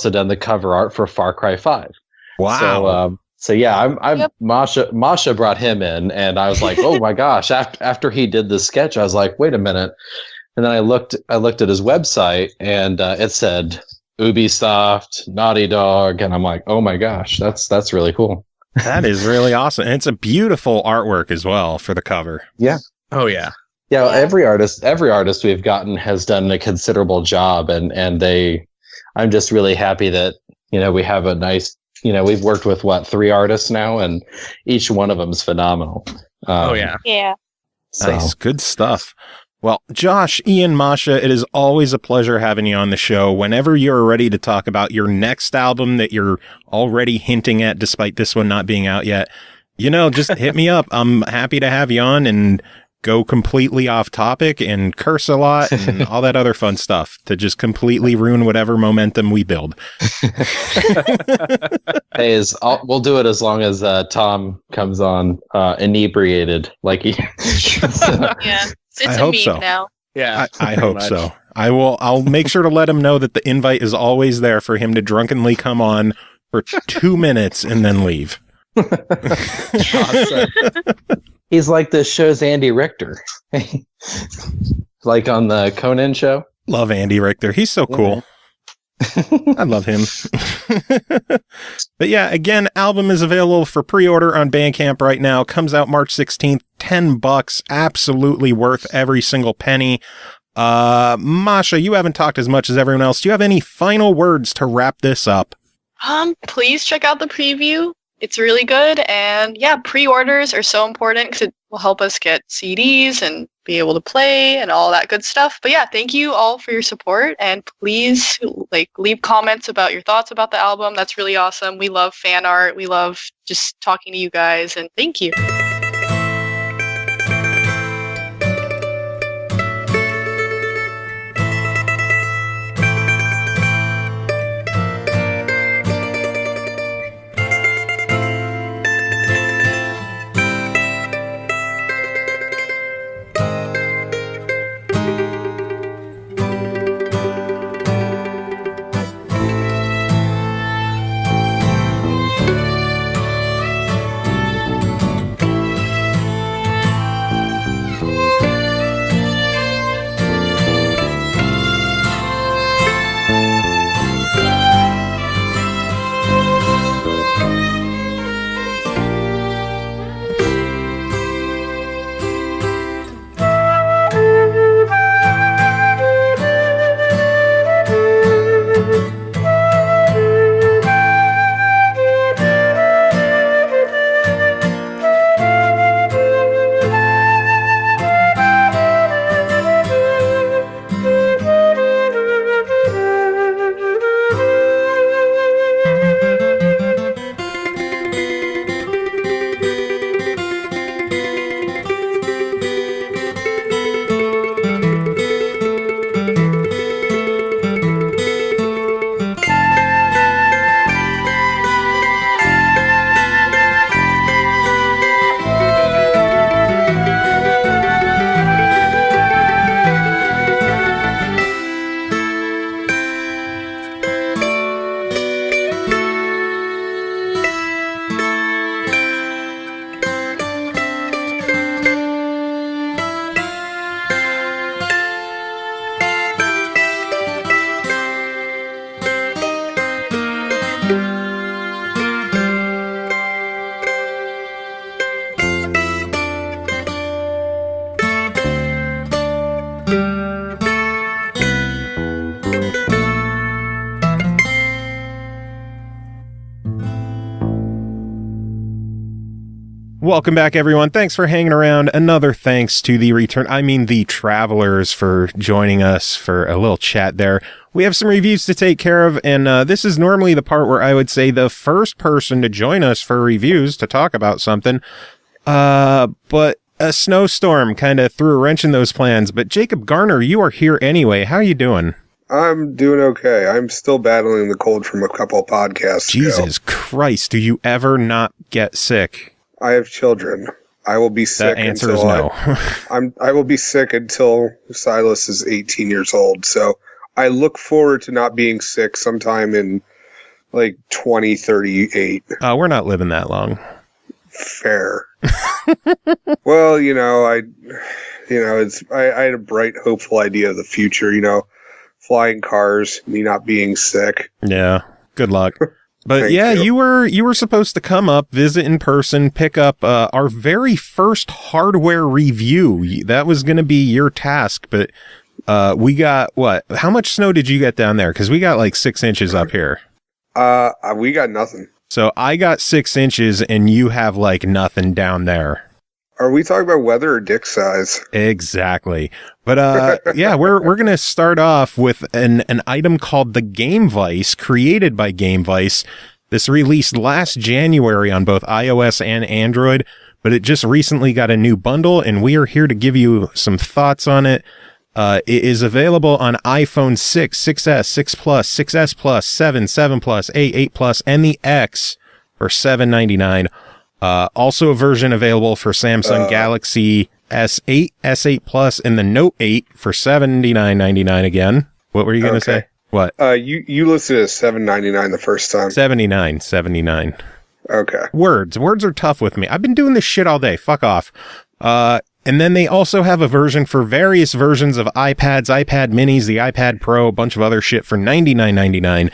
done the cover art for Far Cry 5. Wow. So yeah, Masha brought him in, and I was like, oh my gosh! After he did the sketch, I was like, wait a minute, and then I looked at his website, and it said Ubisoft, Naughty Dog, and I'm like, oh my gosh, that's really cool. That is really awesome. And it's a beautiful artwork as well for the cover. Yeah. Oh yeah. Yeah. Every artist we've gotten has done a considerable job, and I'm just really happy that we have a nice. We've worked with 3 artists now, and each one of them's phenomenal. Oh yeah. Yeah. Nice, good stuff. Well, Josh, Ian, Masha, it is always a pleasure having you on the show. Whenever you're ready to talk about your next album that you're already hinting at, despite this one not being out yet, just hit me up. I'm happy to have you on and go completely off topic and curse a lot and all that other fun stuff to just completely ruin whatever momentum we build. We'll do it as long as Tom comes on inebriated, like he. Yeah, it's I a hope meme so. now. Yeah. I hope so. I'll make sure to let him know that the invite is always there for him to drunkenly come on for 2 minutes and then leave. Awesome. He's like this show's Andy Richter. Like on the Conan show. Love Andy Richter. He's so cool. I love him. But yeah, again, album is available for pre-order on Bandcamp right now. Comes out March 16th. $10. Absolutely worth every single penny. Masha, you haven't talked as much as everyone else. Do you have any final words to wrap this up? Please check out the preview. It's really good, and yeah, pre-orders are so important because it will help us get CDs and be able to play and all that good stuff. But yeah, thank you all for your support, and please leave comments about your thoughts about the album. That's really awesome. We love fan art. We love just talking to you guys, and thank you. Welcome back, everyone. Thanks for hanging around. Another thanks to the travelers for joining us for a little chat there. We have some reviews to take care of, and this is normally the part where I would say the first person to join us for reviews to talk about something. But a snowstorm kind of threw a wrench in those plans. But Jacob Garner, you are here anyway. How are you doing? I'm doing okay. I'm still battling the cold from a couple of podcasts Jesus Christ, do you ever not get sick? I have children. I will be sick. The answer is no. I will be sick until Silas is 18 years old. So I look forward to not being sick sometime in like 2038. We're not living that long. Fair. Well, I had a bright, hopeful idea of the future. Flying cars, me not being sick. Yeah. Good luck. But yeah, you were supposed to come up, visit in person, pick up our very first hardware review. That was going to be your task, but we got what? How much snow did you get down there? Because we got like 6 inches up here. We got nothing. So I got 6 inches, and you have like nothing down there. Are we talking about weather or dick size? Exactly. But yeah, we're going to start off with an item called the Gamevice, created by Gamevice. This released last January on both iOS and Android, but it just recently got a new bundle, and we are here to give you some thoughts on it. It is available on iPhone 6, 6S, 6 Plus, 6S Plus, 7, 7 Plus, 8 Plus, and the X for $7.99. Also a version available for Samsung Galaxy S8, S8 Plus, and the Note 8 for $79.99 again. What were you going to say? What? You listed it as $7.99 the first time. $79. Okay. Words are tough with me. I've been doing this shit all day. Fuck off. And then they also have a version for various versions of iPads, iPad minis, the iPad Pro, a bunch of other shit for $99.99.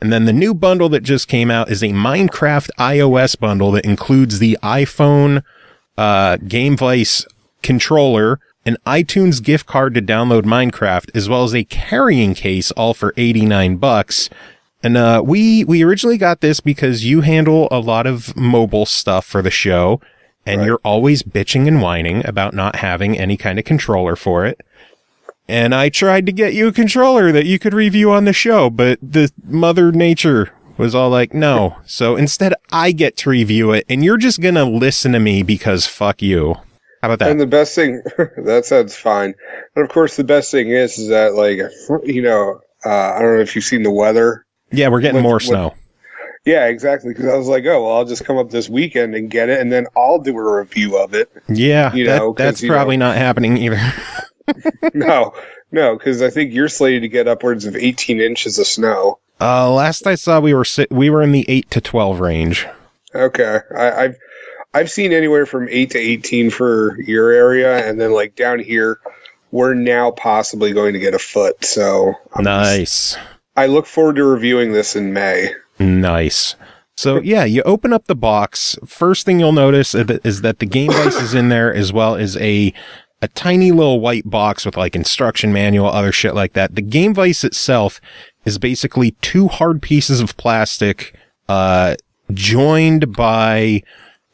And then the new bundle that just came out is a Minecraft iOS bundle that includes the iPhone Gamevice controller, an iTunes gift card to download Minecraft, as well as a carrying case, all for $89. And we originally got this because you handle a lot of mobile stuff for the show, and you're always bitching and whining about not having any kind of controller for it. And I tried to get you a controller that you could review on the show, but the Mother Nature was all like, no. So instead, I get to review it, and you're just going to listen to me because fuck you. How about that? And the best thing, that sounds fine. And of course, the best thing is that, like, I don't know if you've seen the weather. Yeah, we're getting more snow. Yeah, exactly. Because I was like, oh, well, I'll just come up this weekend and get it, and then I'll do a review of it. Yeah, that's probably not happening either. No, because I think you're slated to get upwards of 18 inches of snow. Last I saw, we were in the 8 to 12 range. Okay, I've seen anywhere from 8 to 18 for your area, and then like down here, we're now possibly going to get a foot. So nice. I look forward to reviewing this in May. Nice. So yeah, you open up the box. First thing you'll notice is that the Gamevice is in there, as well as a tiny little white box with like instruction manual, other shit like that. The Gamevice itself is basically two hard pieces of plastic, joined by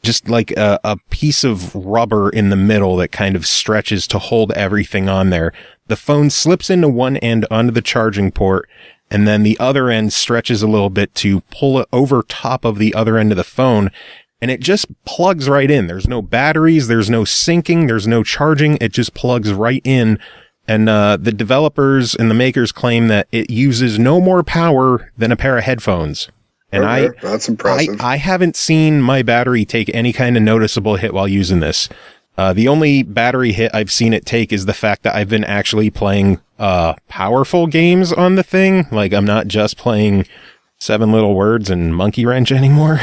just like a piece of rubber in the middle that kind of stretches to hold everything on there. The phone slips into one end onto the charging port, and then the other end stretches a little bit to pull it over top of the other end of the phone. And it just plugs right in. There's no batteries, there's no syncing, there's no charging. It just plugs right in. And the developers and the makers claim that it uses no more power than a pair of headphones. And that's impressive. I haven't seen my battery take any kind of noticeable hit while using this. The only battery hit I've seen it take is the fact that I've been actually playing powerful games on the thing. Like, I'm not just playing 7 Little Words and Monkey Wrench anymore.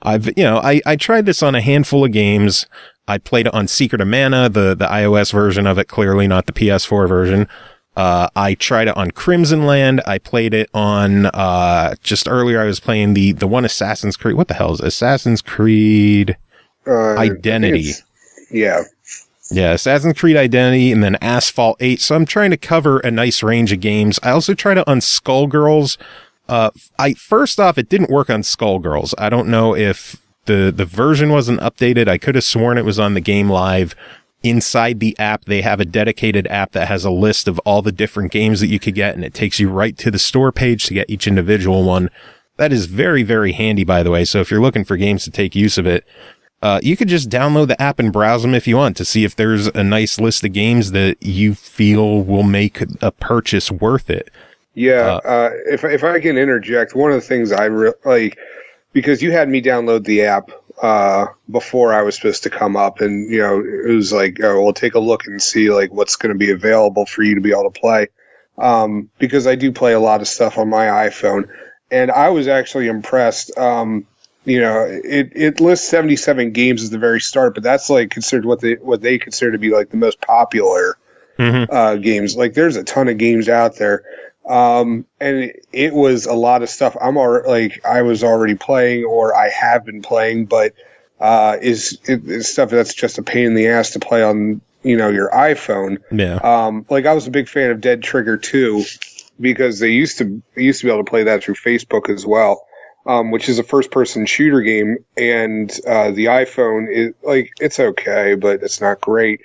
I tried this on a handful of games. I played it on Secret of Mana, the iOS version of it, clearly not the PS4 version. I tried it on Crimson Land. I played it on, just earlier I was playing the one Assassin's Creed. What the hell is Assassin's Creed Identity? Yeah, Assassin's Creed Identity, and then Asphalt 8. So I'm trying to cover a nice range of games. I also tried it on Skullgirls. First off, it didn't work on Skullgirls. I don't know if the version wasn't updated. I could have sworn it was on the Game Live. Inside the app, they have a dedicated app that has a list of all the different games that you could get, and it takes you right to the store page to get each individual one. That is very, very handy, by the way. So if you're looking for games to take use of it, you could just download the app and browse them if you want to see if there's a nice list of games that you feel will make a purchase worth it. Yeah, if I can interject, one of the things I like, because you had me download the app before I was supposed to come up, and it was like, oh, we'll take a look and see like what's going to be available for you to be able to play, because I do play a lot of stuff on my iPhone, and I was actually impressed. It lists 77 games at the very start, but that's like considered what they consider to be like the most popular games. Like there's a ton of games out there. And it was a lot of stuff I was already playing or I have been playing, but is stuff that's just a pain in the ass to play on your iPhone. Yeah. I was a big fan of Dead Trigger 2 because they used to be able to play that through Facebook as well, which is a first person shooter game, and the iPhone is it's okay, but it's not great.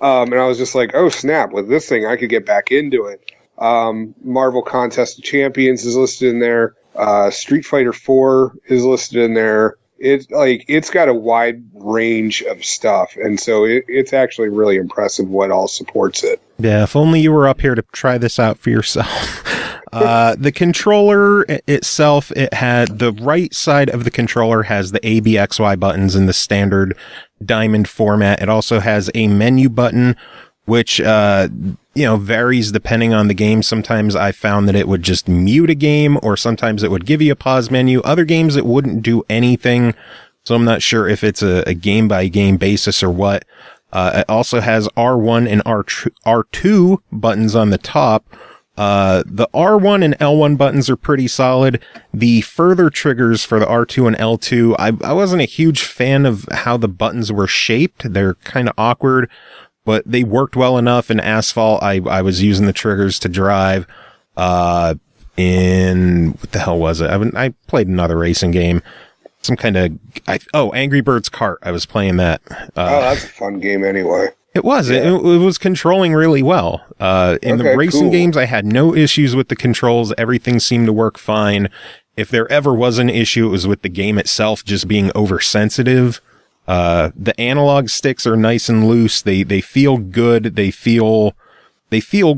And I was just like, oh snap, with this thing I could get back into it. Marvel Contest of Champions is listed in there. Street Fighter 4 is listed in there. It's got a wide range of stuff, and so it's actually really impressive what all supports it. Yeah, if only you were up here to try this out for yourself. The controller itself, it had the right side of the controller has the A, B, X, Y buttons in the standard diamond format. It also has a menu button, which varies depending on the game. Sometimes I found that it would just mute a game, or sometimes it would give you a pause menu. Other games it wouldn't do anything, so I'm not sure if it's a game by game basis or what. It also has R1 and R2 buttons on the top. The R1 and L1 buttons are pretty solid. The further triggers for the R2 and L2, I wasn't a huge fan of how the buttons were shaped. They're kind of awkward, but they worked well enough. In Asphalt, I was using the triggers to drive. In what the hell was it? I played another racing game. Some kind of Angry Birds Kart. I was playing that. That's a fun game anyway. It was. Yeah. It was controlling really well. In the racing games, I had no issues with the controls. Everything seemed to work fine. If there ever was an issue, it was with the game itself just being oversensitive. The analog sticks are nice and loose. They feel good. They feel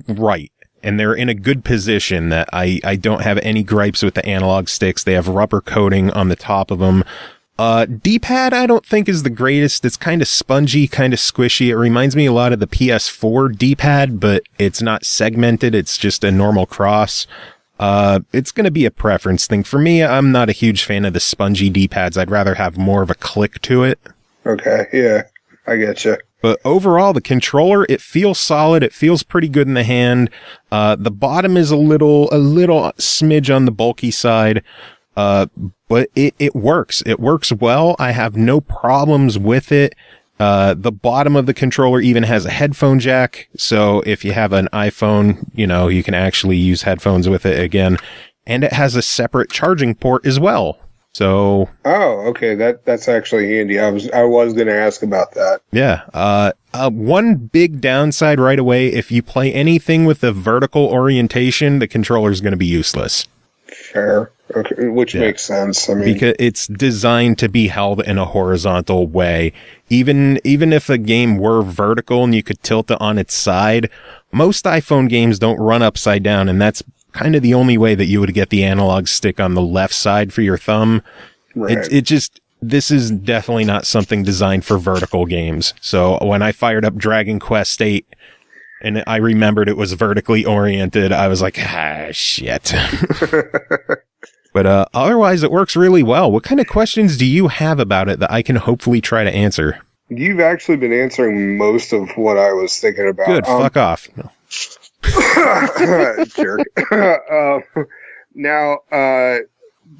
right. And they're in a good position that I don't have any gripes with the analog sticks. They have rubber coating on the top of them. D-pad I don't think is the greatest. It's kind of spongy, kind of squishy. It reminds me a lot of the PS4 D-pad, but it's not segmented. It's just a normal cross. It's going to be a preference thing. For me, I'm not a huge fan of the spongy D-pads. I'd rather have more of a click to it. Okay, yeah, I get you. But overall, the controller, it feels solid. It feels pretty good in the hand. The bottom is a little smidge on the bulky side. But it works. It works well. I have no problems with it. The bottom of the controller even has a headphone jack. So if you have an iPhone, you can actually use headphones with it again. And it has a separate charging port as well. So. Oh, okay. That's actually handy. I was going to ask about that. Yeah. One big downside right away, if you play anything with a vertical orientation, the controller is going to be useless. Fair. Okay, which makes sense. I mean, because it's designed to be held in a horizontal way. Even if a game were vertical and you could tilt it on its side, most iPhone games don't run upside down, and that's kind of the only way that you would get the analog stick on the left side for your thumb. Right. This is definitely not something designed for vertical games. So when I fired up Dragon Quest VIII and I remembered it was vertically oriented, I was like, shit. But otherwise, it works really well. What kind of questions do you have about it that I can hopefully try to answer? You've actually been answering most of what I was thinking about. Good, fuck off. No. Jerk. Now,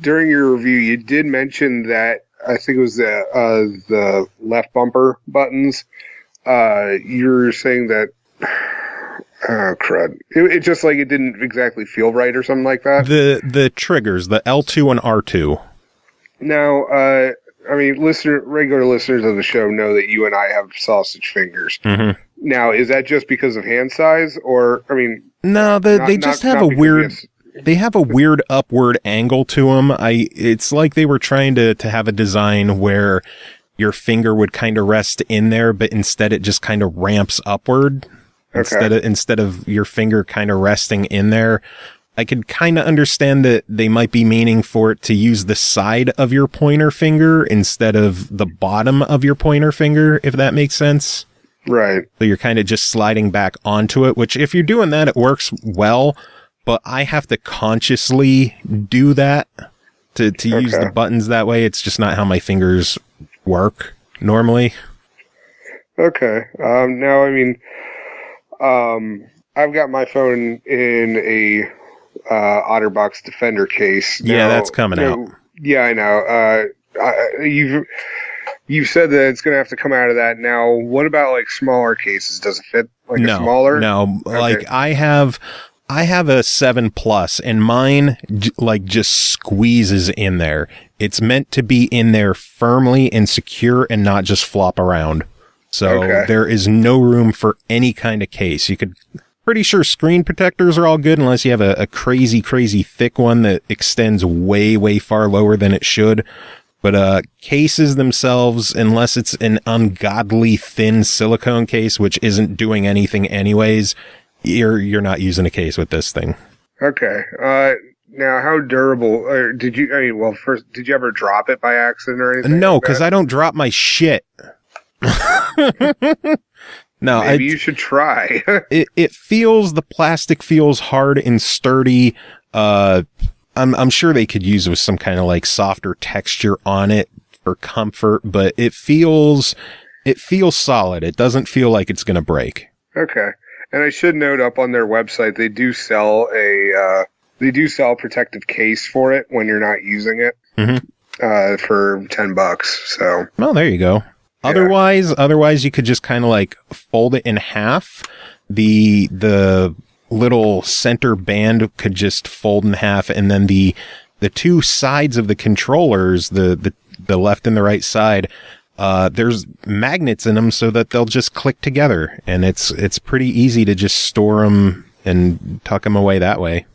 during your review, you did mention that I think it was the left bumper buttons. You're saying that. Oh, crud. It just it didn't exactly feel right or something like that? The triggers, the L2 and R2. Now, I mean, regular listeners of the show know that you and I have sausage fingers. Mm-hmm. Now, is that just because of hand size, or I mean? No, they just have a weird. They have a weird upward angle to them. It's like they were trying to have a design where your finger would kind of rest in there, but instead it just kind of ramps upward. Okay. Instead of your finger kind of resting in there. I could kind of understand that they might be meaning for it to use the side of your pointer finger instead of the bottom of your pointer finger, if that makes sense. Right. So you're kind of just sliding back onto it, which if you're doing that, it works well, but I have to consciously do that to use the buttons that way. It's just not how my fingers work normally. Okay. Now, I mean, I've got my phone in a OtterBox Defender case. Yeah, that's coming out. Yeah, I know. You've said that it's going to have to come out of that. Now, what about like smaller cases? Does it fit a smaller? No, Okay. like I have a 7 Plus, and mine just squeezes in there. It's meant to be in there firmly and secure and not just flop around. So there is no room for any kind of case. Pretty sure screen protectors are all good unless you have a crazy, crazy thick one that extends way, way far lower than it should. But cases themselves, unless it's an ungodly thin silicone case, which isn't doing anything anyways, you're not using a case with this thing. Okay. Now, how durable? Did you ever drop it by accident or anything? No, because I don't drop my shit. No, maybe you should try. the plastic feels hard and sturdy. I'm sure they could use with some kind of like softer texture on it for comfort, but it feels solid. It doesn't feel like it's going to break. Okay. And I should note up on their website, they do sell a protective case for it when you're not using it, for $10. So. Well, there you go. Yeah. Otherwise you could just kind of like fold it in half. The little center band could just fold in half, and then the two sides of the controllers, the left and the right side, there's magnets in them so that they'll just click together, and it's pretty easy to just store them and tuck them away that way.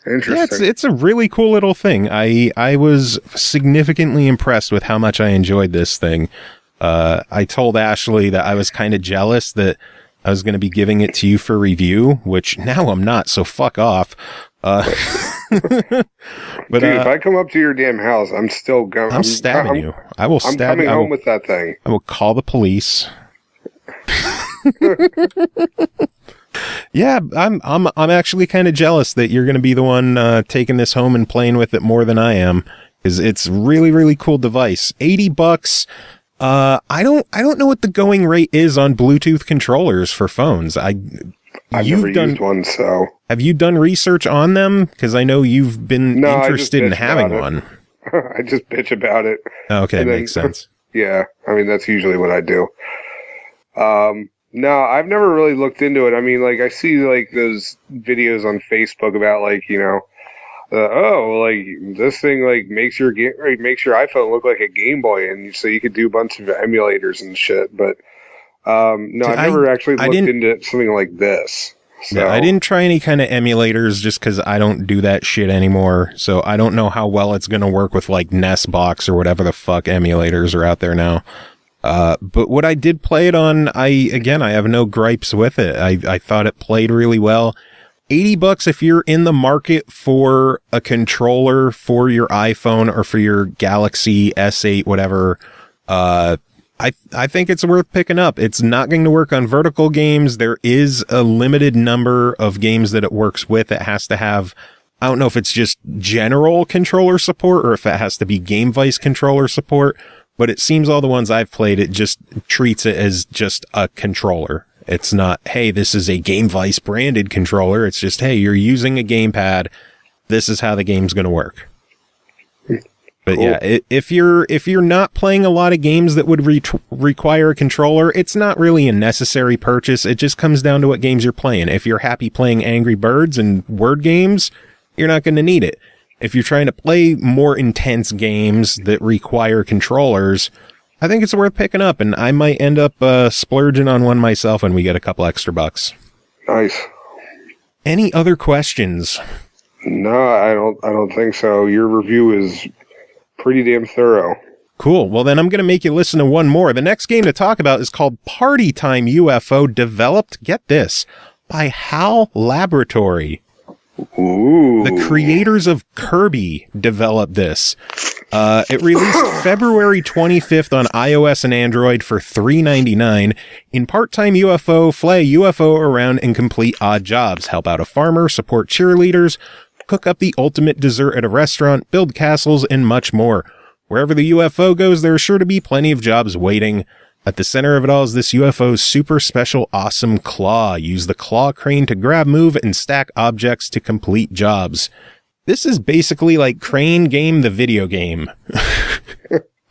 Interesting. Yeah, it's a really cool little thing. I was significantly impressed with how much I enjoyed this thing. I told Ashley that I was kind of jealous that I was going to be giving it to you for review, which now I'm not, so fuck off. But dude, if I come up to your damn house, I'm still going. I'm stabbing you. I will stab you. I'm coming home with that thing. I will call the police. Yeah, I'm actually kind of jealous that you're going to be the one taking this home and playing with it more than I am, because it's really, really cool device. $80. I don't know what the going rate is on Bluetooth controllers for phones. I've never used one, so. Have you done research on them? Because I know you've been interested in having one. I just bitch about it. Okay, makes sense. Yeah, I mean, that's usually what I do. No, I've never really looked into it. I mean, like, I see, like, those videos on Facebook about, like, you know, this thing, like, makes your iPhone look like a Game Boy, and so you could do a bunch of emulators and shit, but, no, I've never actually looked into something like this. So. Yeah, I didn't try any kind of emulators just because I don't do that shit anymore, so I don't know how well it's going to work with, like, Nestbox or whatever the fuck emulators are out there now. But what I did play it on, I have no gripes with it. I thought it played really well. $80 if you're in the market for a controller for your iPhone or for your Galaxy S8, whatever. I think it's worth picking up. It's not going to work on vertical games. There is a limited number of games that it works with. It has to have, I don't know if it's just general controller support or if it has to be Gamevice controller support. But it seems all the ones I've played, it just treats it as just a controller. It's not, hey, this is a Gamevice branded controller. It's just, hey, you're using a gamepad. This is how the game's going to work. But cool. Yeah, if you're not playing a lot of games that would require a controller, it's not really a necessary purchase. It just comes down to what games you're playing. If you're happy playing Angry Birds and word games, you're not going to need it. if you're trying to play more intense games that require controllers, I think it's worth picking up, and I might end up splurging on one myself when we get a couple extra bucks. Nice. Any other questions? No, I don't think so. Your review is pretty damn thorough. Cool. Well, then I'm going to make you listen to one more. The next game to talk about is called Time UFO, developed, get this, by HAL Laboratory. Ooh. The creators of Kirby developed this. It released February 25th on iOS and Android for $3.99. In Time UFO, fly a UFO around and complete odd jobs. Help out a farmer, support cheerleaders, cook up the ultimate dessert at a restaurant, build castles, and much more. Wherever the UFO goes, there are sure to be plenty of jobs waiting. At the center of it all is this UFO's super special awesome claw. Use the claw crane to grab, move, and stack objects to complete jobs. This is basically like Crane Game, the video game.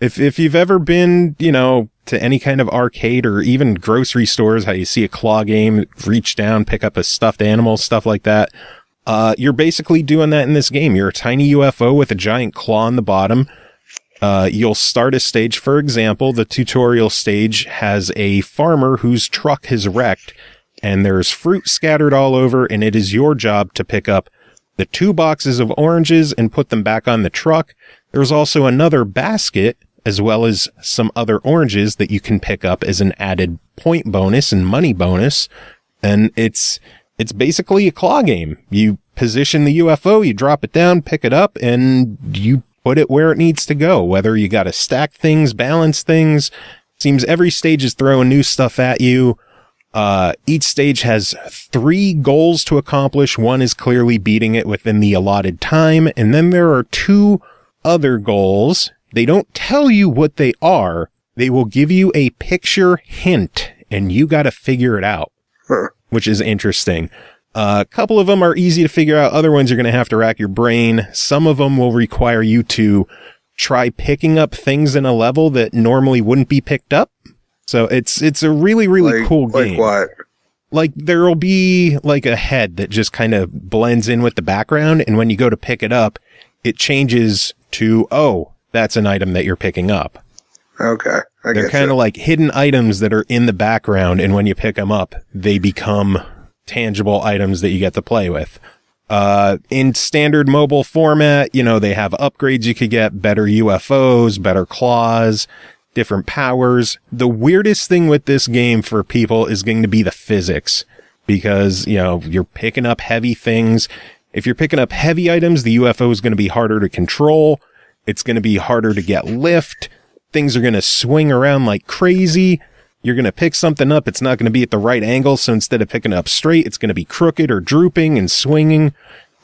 If you've ever been, to any kind of arcade or even grocery stores, how you see a claw game, reach down, pick up a stuffed animal, stuff like that. You're basically doing that in this game. You're a tiny UFO with a giant claw on the bottom. You'll start a stage. For example, the tutorial stage has a farmer whose truck has wrecked, and there's fruit scattered all over, and it is your job to pick up the 2 boxes of oranges and put them back on the truck. There's also another basket, as well as some other oranges that you can pick up as an added point bonus and money bonus. And it's basically a claw game. You position the UFO, you drop it down, pick it up, and you put it where it needs to go. Whether you got to stack things, balance things. Seems every stage is throwing new stuff at you. Each stage has 3 goals to accomplish. One is clearly beating it within the allotted time. And then there are 2 other goals. They don't tell you what they are. They will give you a picture hint, and you got to figure it out, which is interesting. A couple of them are easy to figure out. Other ones you're going to have to rack your brain. Some of them will require you to try picking up things in a level that normally wouldn't be picked up. So it's a really, really cool game. Like what? Like there'll be like a head that just kind of blends in with the background. And when you go to pick it up, it changes to, oh, that's an item that you're picking up. Okay. They're kind of like hidden items that are in the background. And when you pick them up, they become tangible items that you get to play with. In standard mobile format, they have upgrades you could get, better UFOs, better claws, different powers. The weirdest thing with this game for people is going to be the physics, because, you're picking up heavy things. If you're picking up heavy items, the UFO is going to be harder to control. It's going to be harder to get lift. Things are going to swing around like crazy. You're going to pick something up. It's not going to be at the right angle. So instead of picking it up straight, it's going to be crooked or drooping and swinging.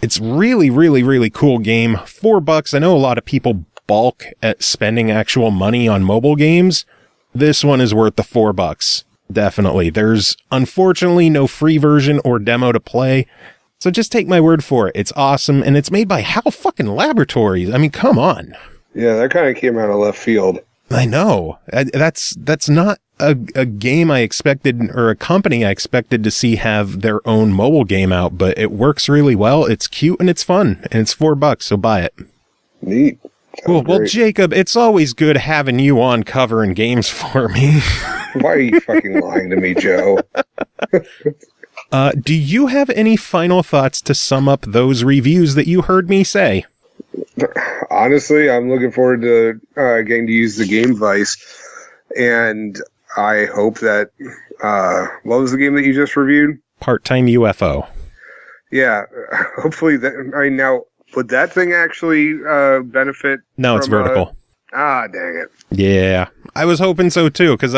It's really, really, really cool game. $4. I know a lot of people balk at spending actual money on mobile games. This one is worth the $4. Definitely. There's unfortunately no free version or demo to play. So just take my word for it. It's awesome. And it's made by HAL fucking Laboratory. I mean, come on. Yeah, that kind of came out of left field. I know. That's not a game I expected, or a company I expected to see have their own mobile game out, but it works really well. It's cute and it's fun, and it's $4, so buy it. Neat. Cool. Well, Jacob, it's always good having you on covering games for me. Why are you fucking lying to me, Joe? Do you have any final thoughts to sum up those reviews that you heard me say? Honestly, I'm looking forward to getting to use the Gamevice, and I hope that what was the game that you just reviewed? Time UFO. Yeah, hopefully that. Now, would that thing actually benefit? No, it's vertical. Dang it. Yeah, I was hoping so too, because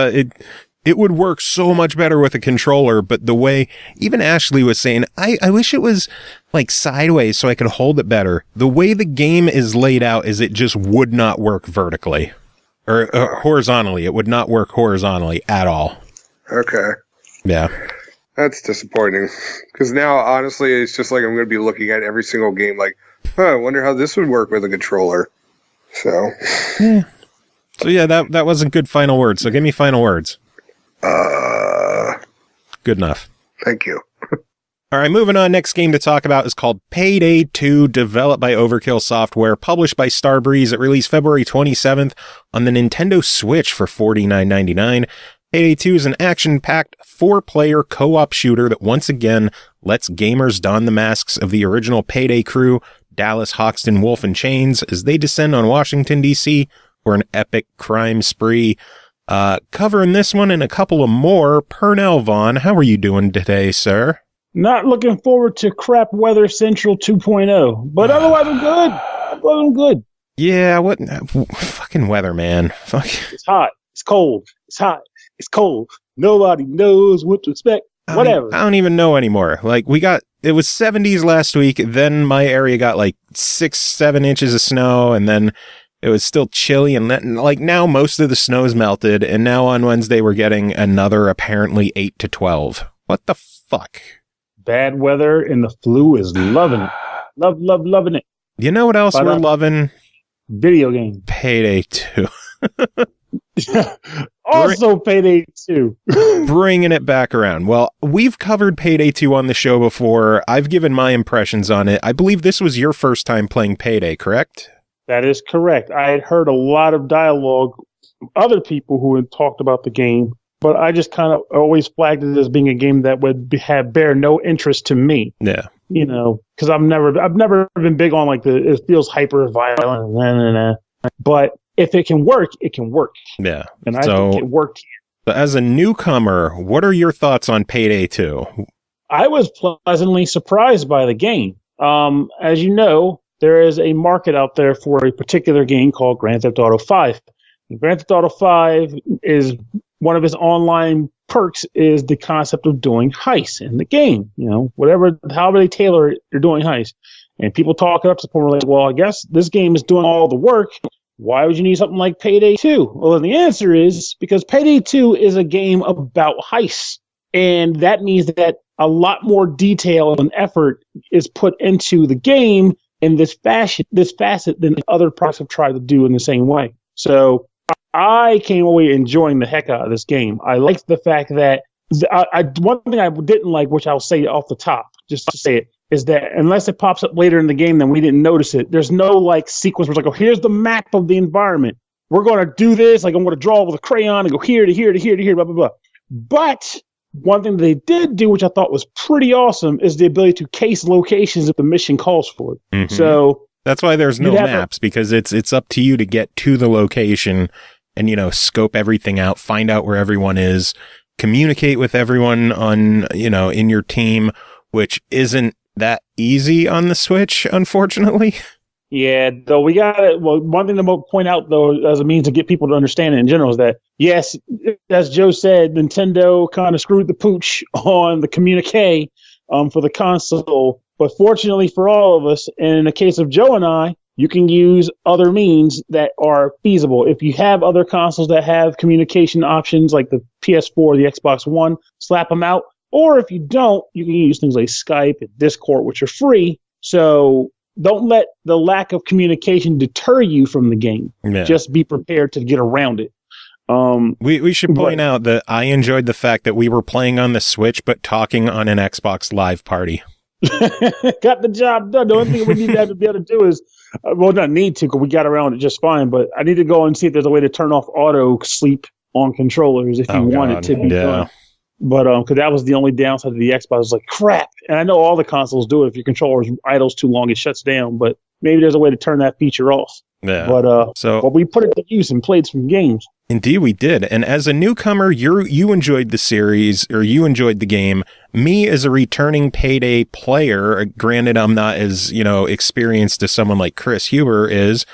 it would work so much better with a controller, but the way, even Ashley was saying, I wish it was like sideways so I could hold it better. The way the game is laid out is it just would not work vertically. Or horizontally. It would not work horizontally at all. Okay. Yeah. That's disappointing. Because now, honestly, it's just like I'm going to be looking at every single game like, I wonder how this would work with a controller. So. Yeah. So yeah, that wasn't good final words. So give me final words. Good enough. Thank you. All right, moving on. Next game to talk about is called Payday 2, developed by Overkill Software, published by Starbreeze. It released February 27th on the Nintendo Switch for $49.99. Payday 2 is an action-packed 4-player co-op shooter that once again lets gamers don the masks of the original Payday crew, Dallas, Hoxton, Wolf, and Chains, as they descend on Washington, D.C. for an epic crime spree. Covering this one and a couple of more, Pernell Vaughan, how are you doing today, sir? Not looking forward to Crap Weather Central 2.0, but otherwise I'm good. Yeah, what fucking weather, man. Fuck. It's hot. It's cold. It's hot. It's cold. Nobody knows what to expect. Whatever. I don't even know anymore. Like, it was 70s last week, then my area got like 6-7 inches of snow, and then it was still chilly, and then, like, now most of the snow's melted, and now on Wednesday we're getting another apparently 8 to 12. What the fuck? Bad weather and the flu is loving it. Loving it. You know what else we're loving? Video games. Payday 2. Also Payday 2. Bringing it back around. Well, we've covered Payday 2 on the show before. I've given my impressions on it. I believe this was your first time playing Payday, correct? That is correct. I had heard a lot of dialogue from other people who had talked about the game, but I just kind of always flagged it as being a game that would bear no interest to me. Yeah. You know, because I've never been big on like it feels hyper violent, but if it can work, it can work. Yeah. And I think it worked here. So as a newcomer, what are your thoughts on Payday 2? I was pleasantly surprised by the game. As you know, there is a market out there for a particular game called Grand Theft Auto 5. And Grand Theft Auto 5 is one of its online perks is the concept of doing heists in the game. You know, however they tailor it, you're doing heists. And people talk it up to the point where like, well, I guess this game is doing all the work. Why would you need something like Payday 2? Well, the answer is because Payday 2 is a game about heists. And that means that a lot more detail and effort is put into the game in this facet than other products have tried to do in the same way. So I came away enjoying the heck out of this game. I liked the fact that one thing I didn't like, which I'll say off the top, just to say it, is that unless it pops up later in the game, then we didn't notice it. There's no like sequence where it's like, oh, here's the map of the environment. We're going to do this. Like I'm going to draw with a crayon and go here to here to here to here, blah, blah, blah. But one thing they did do, which I thought was pretty awesome, is the ability to case locations if the mission calls for it. Mm-hmm. So that's why there's no maps, because it's up to you to get to the location and, you know, scope everything out, find out where everyone is, communicate with everyone on, you know, in your team, which isn't that easy on the Switch, unfortunately. Yeah, though one thing to point out, though, as a means to get people to understand it in general is that, yes, as Joe said, Nintendo kind of screwed the pooch on the communique for the console. But fortunately for all of us, and in the case of Joe and I, you can use other means that are feasible. If you have other consoles that have communication options like the PS4, the Xbox One, slap them out. Or if you don't, you can use things like Skype and Discord, which are free. So don't let the lack of communication deter you from the game. Yeah. Just be prepared to get around it. We should point out that I enjoyed the fact that we were playing on the Switch, but talking on an Xbox Live party. Got the job done. The only thing we need to be able to do is, not need to, because we got around it just fine, but I need to go and see if there's a way to turn off auto sleep on controllers if you want it to be done. But because that was the only downside of the Xbox. I was like, crap. And I know all the consoles do it. If your controller idles too long, it shuts down. But maybe there's a way to turn that feature off. Yeah. But we put it to use and played some games. Indeed, we did. And as a newcomer, you enjoyed the series, or you enjoyed the game. Me, as a returning Payday player, granted, I'm not as, you know, experienced as someone like Chris Huber is,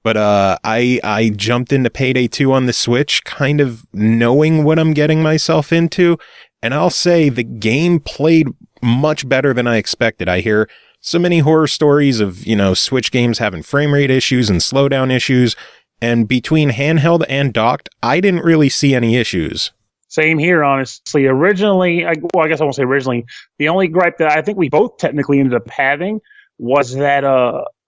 but I jumped into Payday 2 on the Switch, kind of knowing what I'm getting myself into. And I'll say the game played much better than I expected. I hear so many horror stories of, you know, Switch games having frame rate issues and slowdown issues. And between handheld and docked, I didn't really see any issues. Same here, honestly. Originally, I guess I won't say originally. The only gripe that I think we both technically ended up having was that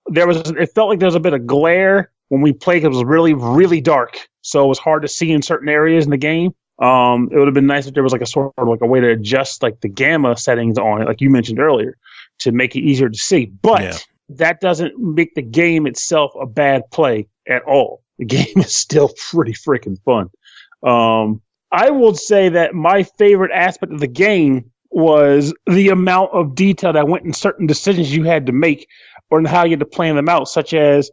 it felt like there was a bit of glare when we played. It was really, really dark, so it was hard to see in certain areas in the game. It would have been nice if there was like a sort of like a way to adjust like the gamma settings on it, like you mentioned earlier, to make it easier to see. But that doesn't make the game itself a bad play at all. The game is still pretty freaking fun. I would say that my favorite aspect of the game was the amount of detail that went in certain decisions you had to make or in how you had to plan them out, such as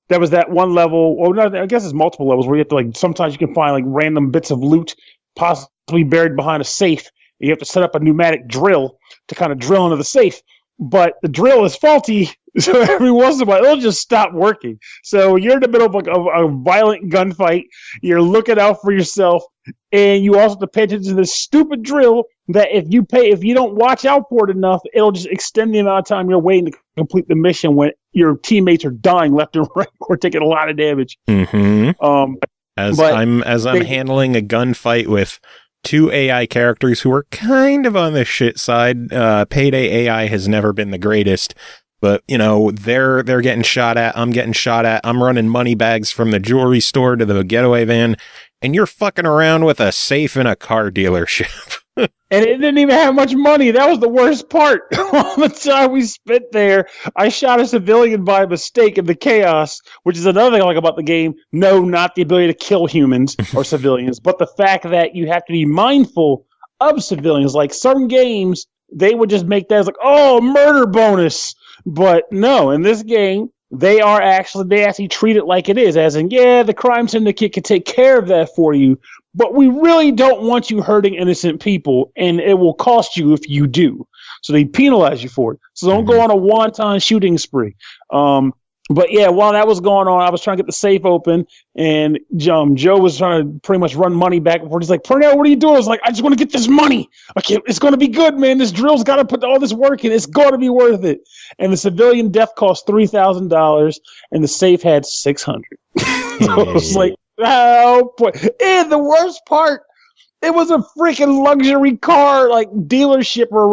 there was that one level, or not, I guess it's multiple levels, where you have to, like, sometimes you can find like random bits of loot possibly buried behind a safe. You have to set up a pneumatic drill to kind of drill into the safe, but the drill is faulty, so every once in a while it'll just stop working. So you're in the middle of like a violent gunfight, you're looking out for yourself, and you also have to pay attention to this stupid drill that if you don't watch out for it enough, it'll just extend the amount of time you're waiting to complete the mission when your teammates are dying left and right or taking a lot of damage. Mm-hmm. As I'm handling a gunfight with 2 AI characters who are kind of on the shit side. Payday AI has never been the greatest, but you know, they're getting shot at, I'm getting shot at, I'm running money bags from the jewelry store to the getaway van, and you're fucking around with a safe in a car dealership. And it didn't even have much money. That was the worst part. All the time we spent there, I shot a civilian by mistake in the chaos, which is another thing I like about the game. No, not the ability to kill humans or civilians, but the fact that you have to be mindful of civilians. Like certain games, they would just make that as like, oh, murder bonus. But no, in this game, they actually treat it like it is, as in, yeah, the crime syndicate can take care of that for you, but we really don't want you hurting innocent people, and it will cost you if you do. So they penalize you for it. So don't go on a wanton shooting spree. But yeah, while that was going on, I was trying to get the safe open, and Joe was trying to pretty much run money back and forth. He's like, Pernell, what are you doing? I was like, I just want to get this money. It's going to be good, man. This drill's got to put all this work in. It's going to be worth it. And the civilian death cost $3,000, and the safe had $600. So I was like, oh, boy. And the worst part, it was a freaking luxury car, like dealership or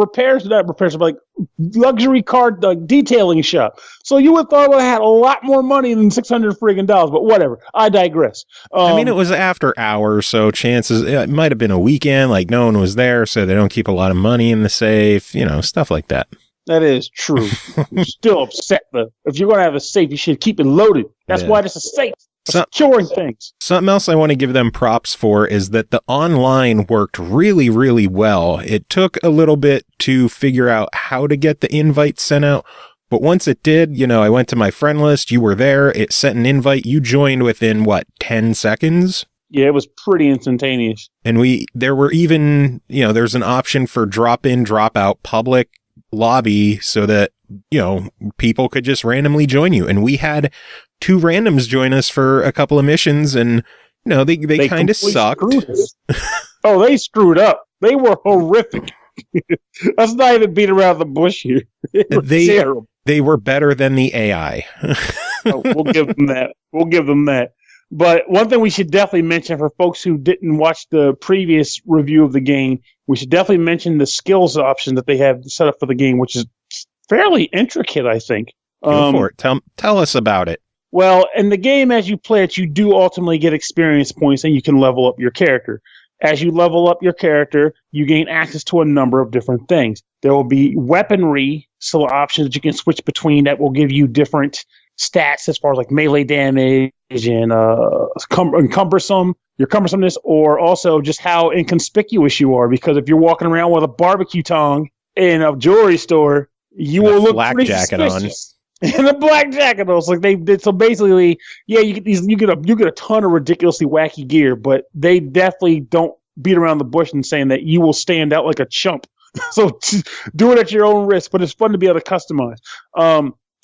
like luxury car detailing shop. So you would have thought I would have had a lot more money than $600 friggin' dollars, but whatever. I digress. I mean, it was after hours, so chances, it might have been a weekend, like no one was there, so they don't keep a lot of money in the safe, you know, stuff like that. That is true. I'm still upset, though. If you're going to have a safe, you should keep it loaded. That's why this is safe. Securing things. Something else I want to give them props for is that the online worked really, really well. It took a little bit to figure out how to get the invite sent out, but once it did, you know, I went to my friend list, you were there, it sent an invite, you joined within, 10 seconds? Yeah, it was pretty instantaneous. And there were even, you know, there's an option for drop in, drop out public lobby so that, you know, people could just randomly join you. And we had 2 randoms join us for a couple of missions, and you know, they kind of sucked. Oh, they screwed up. They were horrific. Let's not even beat around the bush here. They were better than the AI. We'll give them that. But one thing we should definitely mention for folks who didn't watch the previous review of the game, we should definitely mention the skills option that they have set up for the game, which is fairly intricate, I think. Go for it. Tell us about it. Well, in the game, as you play it, you do ultimately get experience points, and you can level up your character. As you level up your character, you gain access to a number of different things. There will be weaponry options that you can switch between that will give you different stats as far as like melee damage and your cumbersomeness, or also just how inconspicuous you are. Because if you're walking around with a barbecue tongue in a jewelry store, you will look pretty suspicious. And a black jacket, though. Like they did. So basically, yeah, you get a ton of ridiculously wacky gear, but they definitely don't beat around the bush and saying that you will stand out like a chump. So do it at your own risk, but it's fun to be able to customize.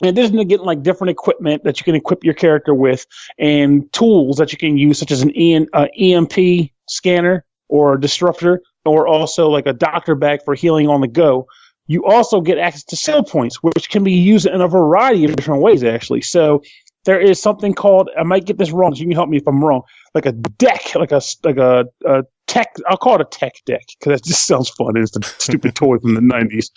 In addition to getting like different equipment that you can equip your character with, and tools that you can use, such as an EMP scanner or a disruptor, or also like a doctor bag for healing on the go. You also get access to skill points, which can be used in a variety of different ways, actually. So there is something called, I might get this wrong, so you can help me if I'm wrong, like a deck, like a tech, I'll call it a tech deck, because that just sounds fun. It's a stupid toy from the 90s.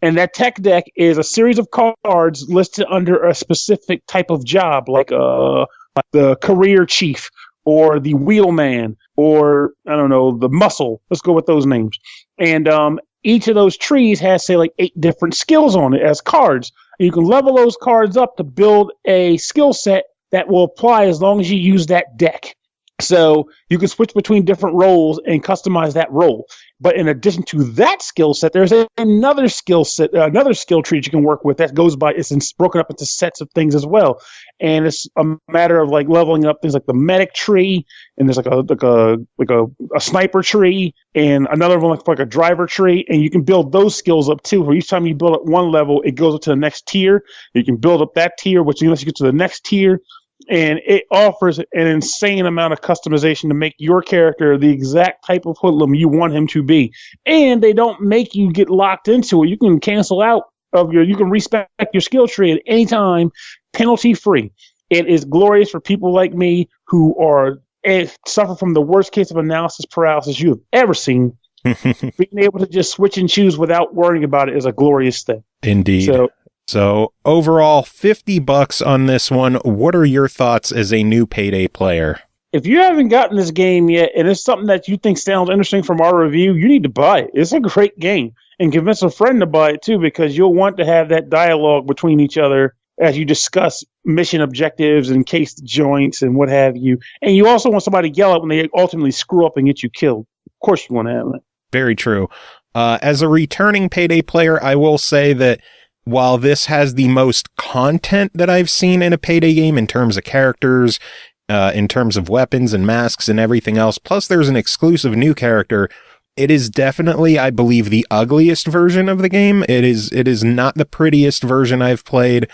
And that tech deck is a series of cards listed under a specific type of job, like the career chief, or the wheelman, or I don't know, the muscle. Let's go with those names. And each of those trees has, say, like 8 different skills on it as cards. And you can level those cards up to build a skill set that will apply as long as you use that deck. So you can switch between different roles and customize that role. But in addition to that skill set, there's another skill set, another skill tree that you can work with that goes by. It's broken up into sets of things as well, and it's a matter of like leveling up things like the medic tree, and there's like a sniper tree, and another one like a driver tree, and you can build those skills up too. For each time you build up one level, it goes up to the next tier. You can build up that tier, which unless you get to the next tier. And it offers an insane amount of customization to make your character the exact type of hoodlum you want him to be. And they don't make you get locked into it. You can cancel out you can respec your skill tree at any time, penalty free. It is glorious for people like me who suffer from the worst case of analysis paralysis you have ever seen. Being able to just switch and choose without worrying about it is a glorious thing. Indeed. So overall, $50 on this one. What are your thoughts as a new Payday player? If you haven't gotten this game yet, and it's something that you think sounds interesting from our review, you need to buy it. It's a great game. And convince a friend to buy it too, because you'll want to have that dialogue between each other as you discuss mission objectives and case joints and what have you. And you also want somebody to yell at when they ultimately screw up and get you killed. Of course you want to have that. Very true. As a returning Payday player, I will say that while this has the most content that I've seen in a Payday game in terms of characters, in terms of weapons and masks and everything else, plus there's an exclusive new character, it is definitely, I believe, the ugliest version of the game. It is not the prettiest version I've played.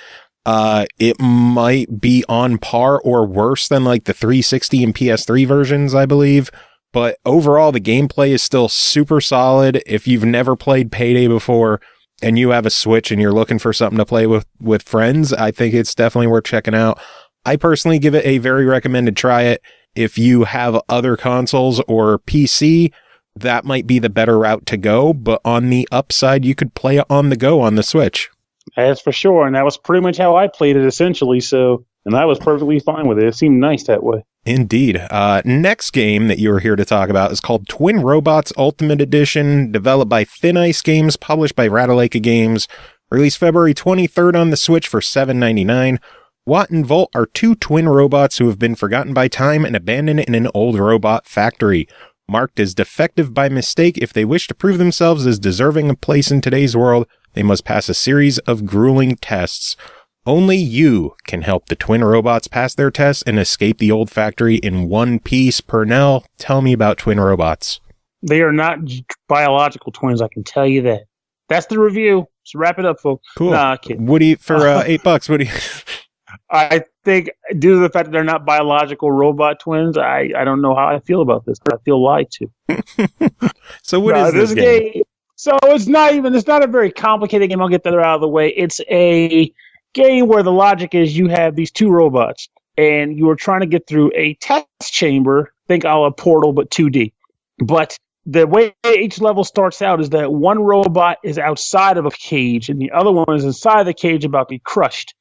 It might be on par or worse than like the 360 and PS3 versions, I believe. But overall, the gameplay is still super solid. If you've never played Payday before, and you have a Switch and you're looking for something to play with friends, I think it's definitely worth checking out. I personally give it a very recommended try it. If you have other consoles or PC, that might be the better route to go. But on the upside, you could play it on the go on the Switch. That's for sure. And that was pretty much how I played it essentially. And I was perfectly fine with it. It seemed nice that way. Indeed. Next game that you were here to talk about is called Twin Robots Ultimate Edition, developed by Thinice Games, published by Ratalaika Games, released February 23rd on the Switch for $7.99. Watt and Volt are 2 twin robots who have been forgotten by time and abandoned in an old robot factory. Marked as defective by mistake, if they wish to prove themselves as deserving a place in today's world, they must pass a series of grueling tests. Only you can help the twin robots pass their tests and escape the old factory in one piece. Pernell, tell me about twin robots. They are not biological twins, I can tell you that. That's the review. So wrap it up, folks. Cool. Nah, kidding. What do you, for $8, what do you... I think due to the fact that they're not biological robot twins, I don't know how I feel about this. I feel lied to. So what is this game? So it's not a very complicated game. I'll get that out of the way. It's a game where the logic is you have these 2 robots and you are trying to get through a test chamber, think a la Portal, but 2D. But the way each level starts out is that one robot is outside of a cage and the other one is inside the cage about to be crushed.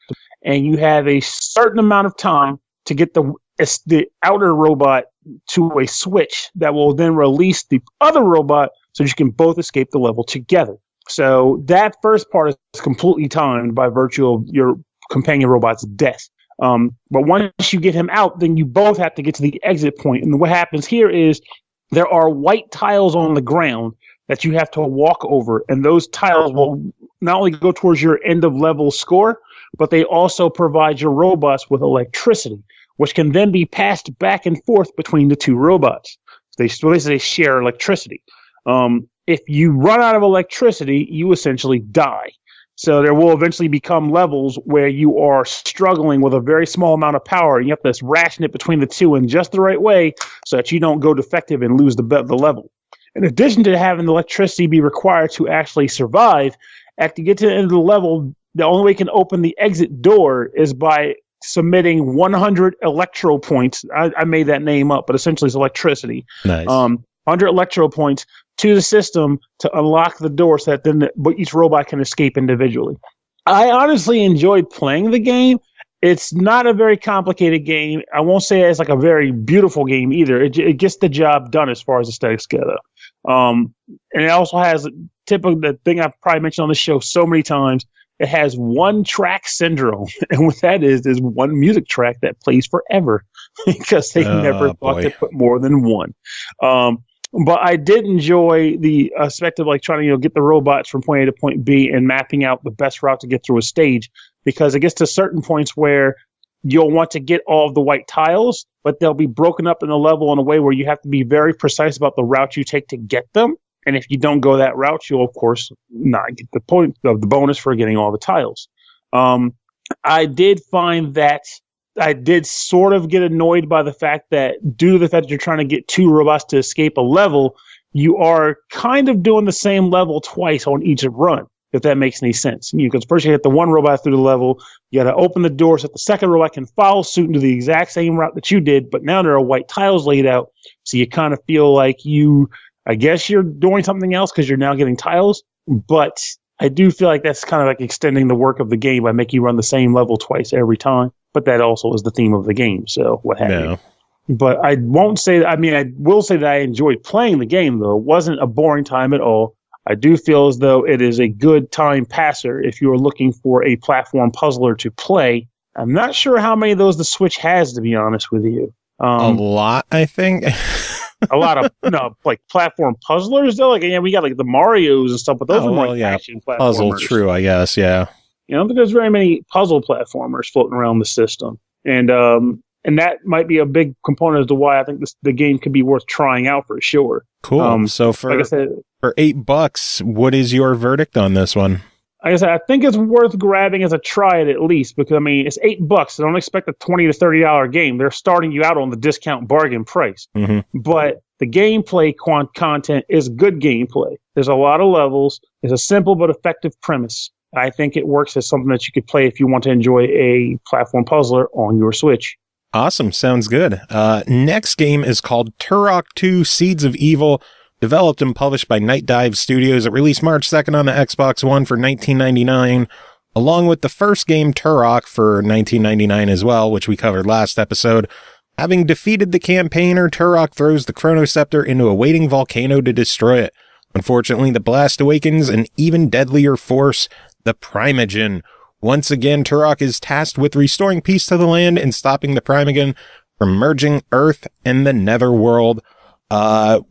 And you have a certain amount of time to get the outer robot to a switch that will then release the other robot so you can both escape the level together. So that first part is completely timed by virtue of your companion robot's death. But once you get him out, then you both have to get to the exit point. And what happens here is there are white tiles on the ground that you have to walk over. And those tiles will not only go towards your end of level score, but they also provide your robots with electricity, which can then be passed back and forth between the 2 robots. They share electricity. If you run out of electricity, you essentially die. So there will eventually become levels where you are struggling with a very small amount of power. And you have to ration it between the 2 in just the right way so that you don't go defective and lose the level. In addition to having the electricity be required to actually survive, after you get to the end of the level, the only way you can open the exit door is by submitting 100 electro points. I made that name up, but essentially it's electricity. Nice. 100 electro points to the system to unlock the door so that then each robot can escape individually. I honestly enjoyed playing the game, It's not a very complicated game. I won't say it's like a very beautiful game either. It gets the job done as far as aesthetics go, though. And it also has typical the thing I've probably mentioned on the show so many times. It has one track syndrome, and what that is one music track that plays forever because they never thought to put more than one. But I did enjoy the aspect of like trying to get the robots from point A to point B and mapping out the best route to get through a stage, because it gets to certain points where you'll want to get all of the white tiles, but they'll be broken up in the level in a way where you have to be very precise about the route you take to get them. And if you don't go that route, you'll, of course, not get the point of the bonus for getting all the tiles. I did find that I did sort of get annoyed by the fact that due to the fact that you're trying to get two robots to escape a level, you are kind of doing the same level twice on each run, if that makes any sense. Because first you hit the one robot through the level, you got to open the door so that the second robot can follow suit and do the exact same route that you did, but now there are white tiles laid out, so you kind of feel like I guess you're doing something else because you're now getting tiles, but I do feel like that's kind of like extending the work of the game by making you run the same level twice every time. But that also is the theme of the game, so what have you. But I won't say, I will say that I enjoyed playing the game, though. It wasn't a boring time at all. I do feel as though it is a good time passer if you are looking for a platform puzzler to play. I'm not sure how many of those the Switch has, to be honest with you. A lot, I think. A lot of like platform puzzlers though. Like we got like the Marios and stuff, but those are more action platformers. Puzzle, true, I guess, yeah. I don't think there's very many puzzle platformers floating around the system, and that might be a big component as to why I think the game could be worth trying out for sure. Cool. So for like I said, for $8, what is your verdict on this one? Like I said, I think it's worth grabbing as a try at least because it's $8. So don't expect a $20 to $30 game. They're starting you out on the discount bargain price. Mm-hmm. But the gameplay content is good gameplay. There's a lot of levels. There's a simple but effective premise. I think it works as something that you could play if you want to enjoy a platform puzzler on your Switch. Awesome. Sounds good. Next game is called Turok 2 Seeds of Evil. Developed and published by Night Dive Studios. It released March 2nd on the Xbox One for $19.99, along with the first game, Turok, for $19.99 as well, which we covered last episode. Having defeated the campaigner, Turok throws the Chrono Scepter into a waiting volcano to destroy it. Unfortunately, the blast awakens an even deadlier force, the Primogen. Once again, Turok is tasked with restoring peace to the land and stopping the Primogen from merging Earth and the Netherworld.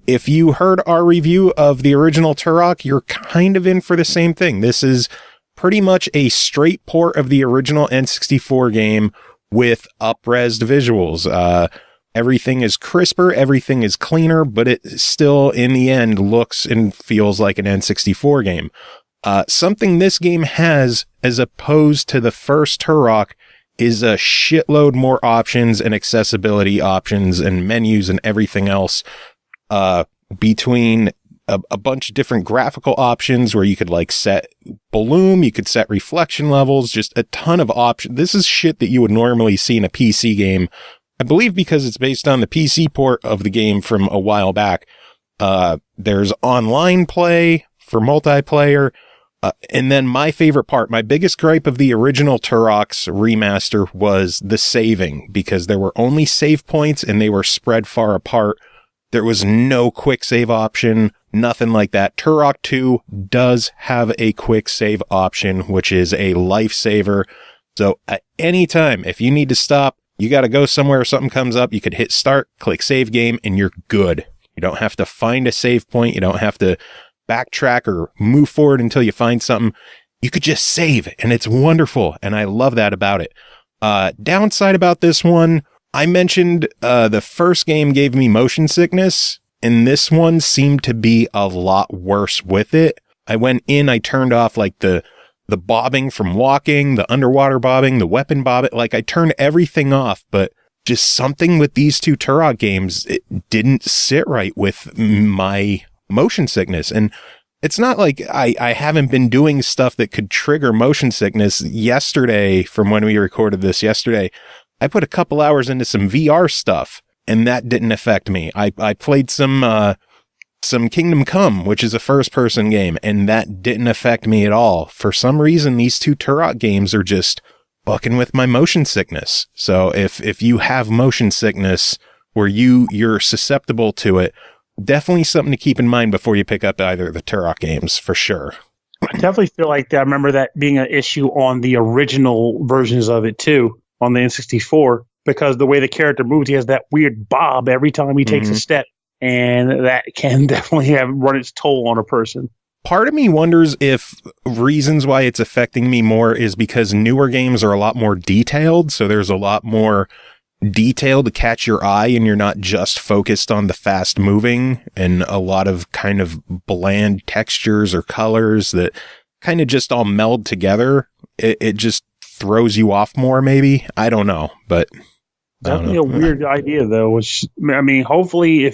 If you heard our review of the original Turok, you're kind of in for the same thing. This is pretty much a straight port of the original N64 game with up-resed visuals. Everything is crisper, everything is cleaner, but it still, in the end, looks and feels like an N64 game. Something this game has, as opposed to the first Turok, is a shitload more options and accessibility options and menus and everything else, between a bunch of different graphical options where you could like set bloom, you could set reflection levels, just a ton of options. This is shit that you would normally see in a PC game, I believe, because it's based on the PC port of the game from a while back. There's online play for multiplayer. And then my favorite part, my biggest gripe of the original Turok's remaster was the saving, because there were only save points and they were spread far apart. There was no quick save option, nothing like that. Turok 2 does have a quick save option, which is a lifesaver. So at any time, if you need to stop, you got to go somewhere, something comes up, you could hit start, click save game, and you're good. You don't have to find a save point. You don't have to backtrack or move forward until you find something. You could just save, and it's wonderful, and I love that about it. Downside about this one, I mentioned the first game gave me motion sickness, and this one seemed to be a lot worse with it. I went in, I turned off like the bobbing from walking, the underwater bobbing, the weapon bobbing, like I turned everything off, but just something with these two Turok games, it didn't sit right with my motion sickness. And it's not like I haven't been doing stuff that could trigger motion sickness. Yesterday, from when we recorded this yesterday, I put a couple hours into some VR stuff, and that didn't affect me. I played some Kingdom Come, which is a first-person game, and that didn't affect me at all. For some reason, these two Turok games are just fucking with my motion sickness. So if you have motion sickness or you're susceptible to it, definitely something to keep in mind before you pick up either of the Tarak games, for sure. I definitely feel like that. I remember that being an issue on the original versions of it too, on the N64, because the way the character moves, he has that weird bob every time he takes a step, and that can definitely have run its toll on a person. Part of me wonders if reasons why it's affecting me more is because newer games are a lot more detailed, so there's a lot more detail to catch your eye, and you're not just focused on the fast moving and a lot of kind of bland textures or colors that kind of just all meld together. It just throws you off more, maybe. I don't know, but definitely a weird idea, though. Which, I mean, hopefully,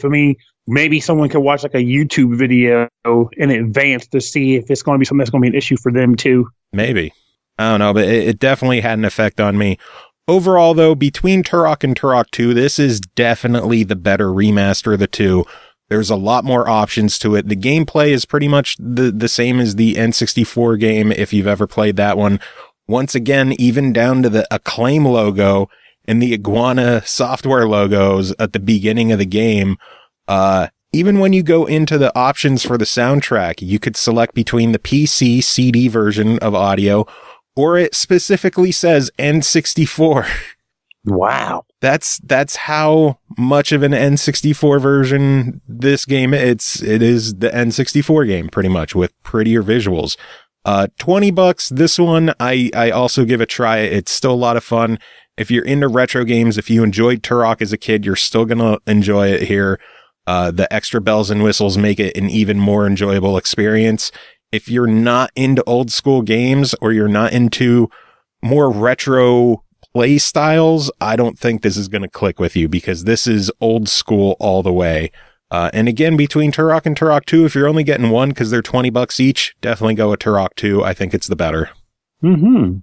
maybe someone could watch like a YouTube video in advance to see if it's going to be something that's going to be an issue for them too. Maybe. I don't know, but it definitely had an effect on me. Overall, though, between Tarak and Tarak 2, this is definitely the better remaster of the two. There's a lot more options to it. The gameplay is pretty much the same as the N64 game, if you've ever played that one. Once again, even down to the Acclaim logo and the Iguana software logos at the beginning of the game. Even when you go into the options for the soundtrack, you could select between the PC CD version of audio, or it specifically says N64. Wow. That's how much of an N64 version this game it is the N64 game, pretty much, with prettier visuals. $20 this one, I also give a try. It's still a lot of fun. If you're into retro games, if you enjoyed Tarak as a kid, you're still gonna enjoy it here. The extra bells and whistles make it an even more enjoyable experience. If you're not into old school games or you're not into more retro play styles, I don't think this is going to click with you, because this is old school all the way. And again, between Tarak and Tarak 2, if you're only getting one because they're $20 each, definitely go with Tarak 2. I think it's the better. Well,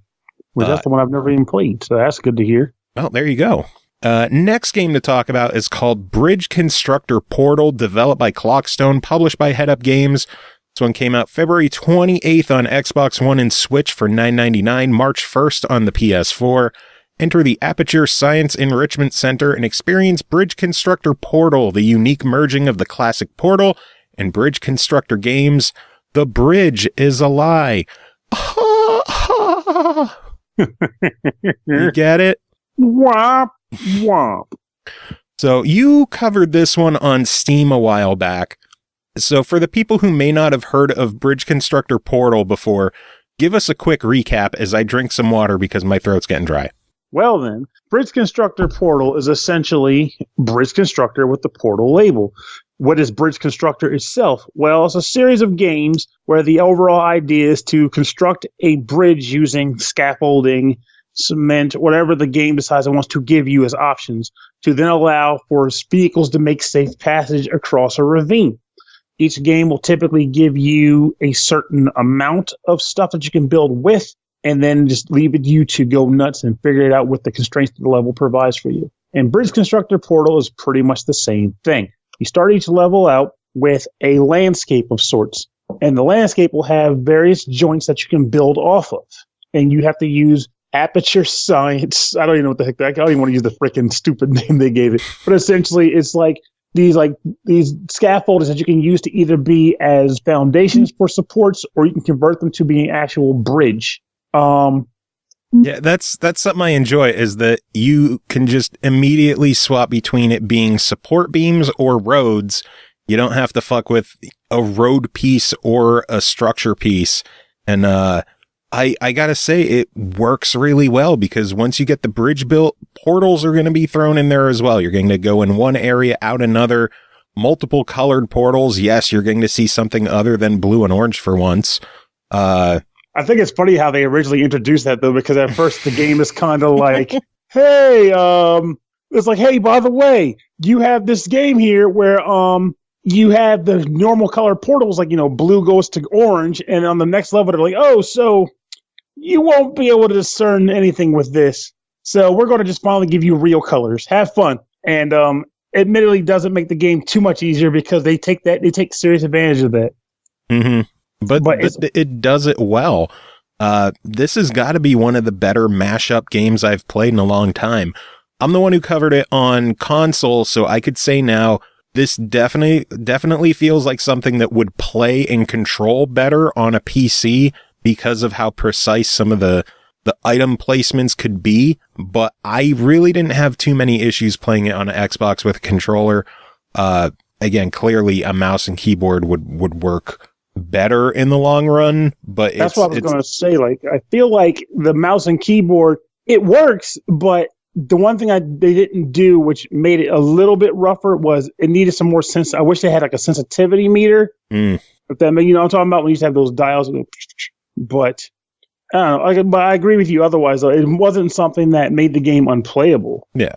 that's the one I've never even played, so that's good to hear. Well, there you go. Next game to talk about is called Bridge Constructor Portal, developed by Clockstone, published by Head Up Games. This one came out February 28th on Xbox One and Switch for $9.99, March 1st on the PS4. Enter the Aperture Science Enrichment Center and experience Bridge Constructor Portal, the unique merging of the classic Portal and Bridge Constructor games. The bridge is a lie. You get it? Womp, womp. So you covered this one on Steam a while back. So for the people who may not have heard of Bridge Constructor Portal before, give us a quick recap as I drink some water because my throat's getting dry. Well then, Bridge Constructor Portal is essentially Bridge Constructor with the Portal label. What is Bridge Constructor itself? Well, it's a series of games where the overall idea is to construct a bridge using scaffolding, cement, whatever the game decides it wants to give you as options, to then allow for vehicles to make safe passage across a ravine. Each game will typically give you a certain amount of stuff that you can build with, and then just leave it to you to go nuts and figure it out with the constraints that the level provides for you. And Bridge Constructor Portal is pretty much the same thing. You start each level out with a landscape of sorts, and the landscape will have various joints that you can build off of. And you have to use Aperture Science. I don't even know what the heck I don't even want to use the freaking stupid name they gave it. But essentially, it's like these scaffolders that you can use to either be as foundations for supports, or you can convert them to being an actual bridge. Yeah, that's something I enjoy, is that you can just immediately swap between it being support beams or roads. You don't have to fuck with a road piece or a structure piece. And I gotta say, it works really well, because once you get the bridge built, portals are going to be thrown in there as well. You're going to go in one area, out another, multiple colored portals. Yes, you're going to see something other than blue and orange for once. I think it's funny how they originally introduced that, though, because at first the game is kind of like, hey, it's like, hey, by the way, you have this game here where you have the normal color portals, like, blue goes to orange, and on the next level they're like, oh, so you won't be able to discern anything with this, so we're going to just finally give you real colors. Have fun. And admittedly doesn't make the game too much easier, because they take serious advantage of that. Mm-hmm. But it does it well. This has got to be one of the better mashup games I've played in a long time. I'm the one who covered it on console, so I could say now this definitely feels like something that would play and control better on a PC because of how precise some of the item placements could be. But I really didn't have too many issues playing it on an Xbox with a controller. Again, clearly a mouse and keyboard would work better in the long run, but that's what I was going to say. Like, I feel like the mouse and keyboard, it works, but the one thing they didn't do, which made it a little bit rougher, was it needed some more sense. I wish they had like a sensitivity meter. If that, you know what I'm talking about, when you used to have those dials. But I don't know. But I agree with you. Otherwise, though, it wasn't something that made the game unplayable. Yeah.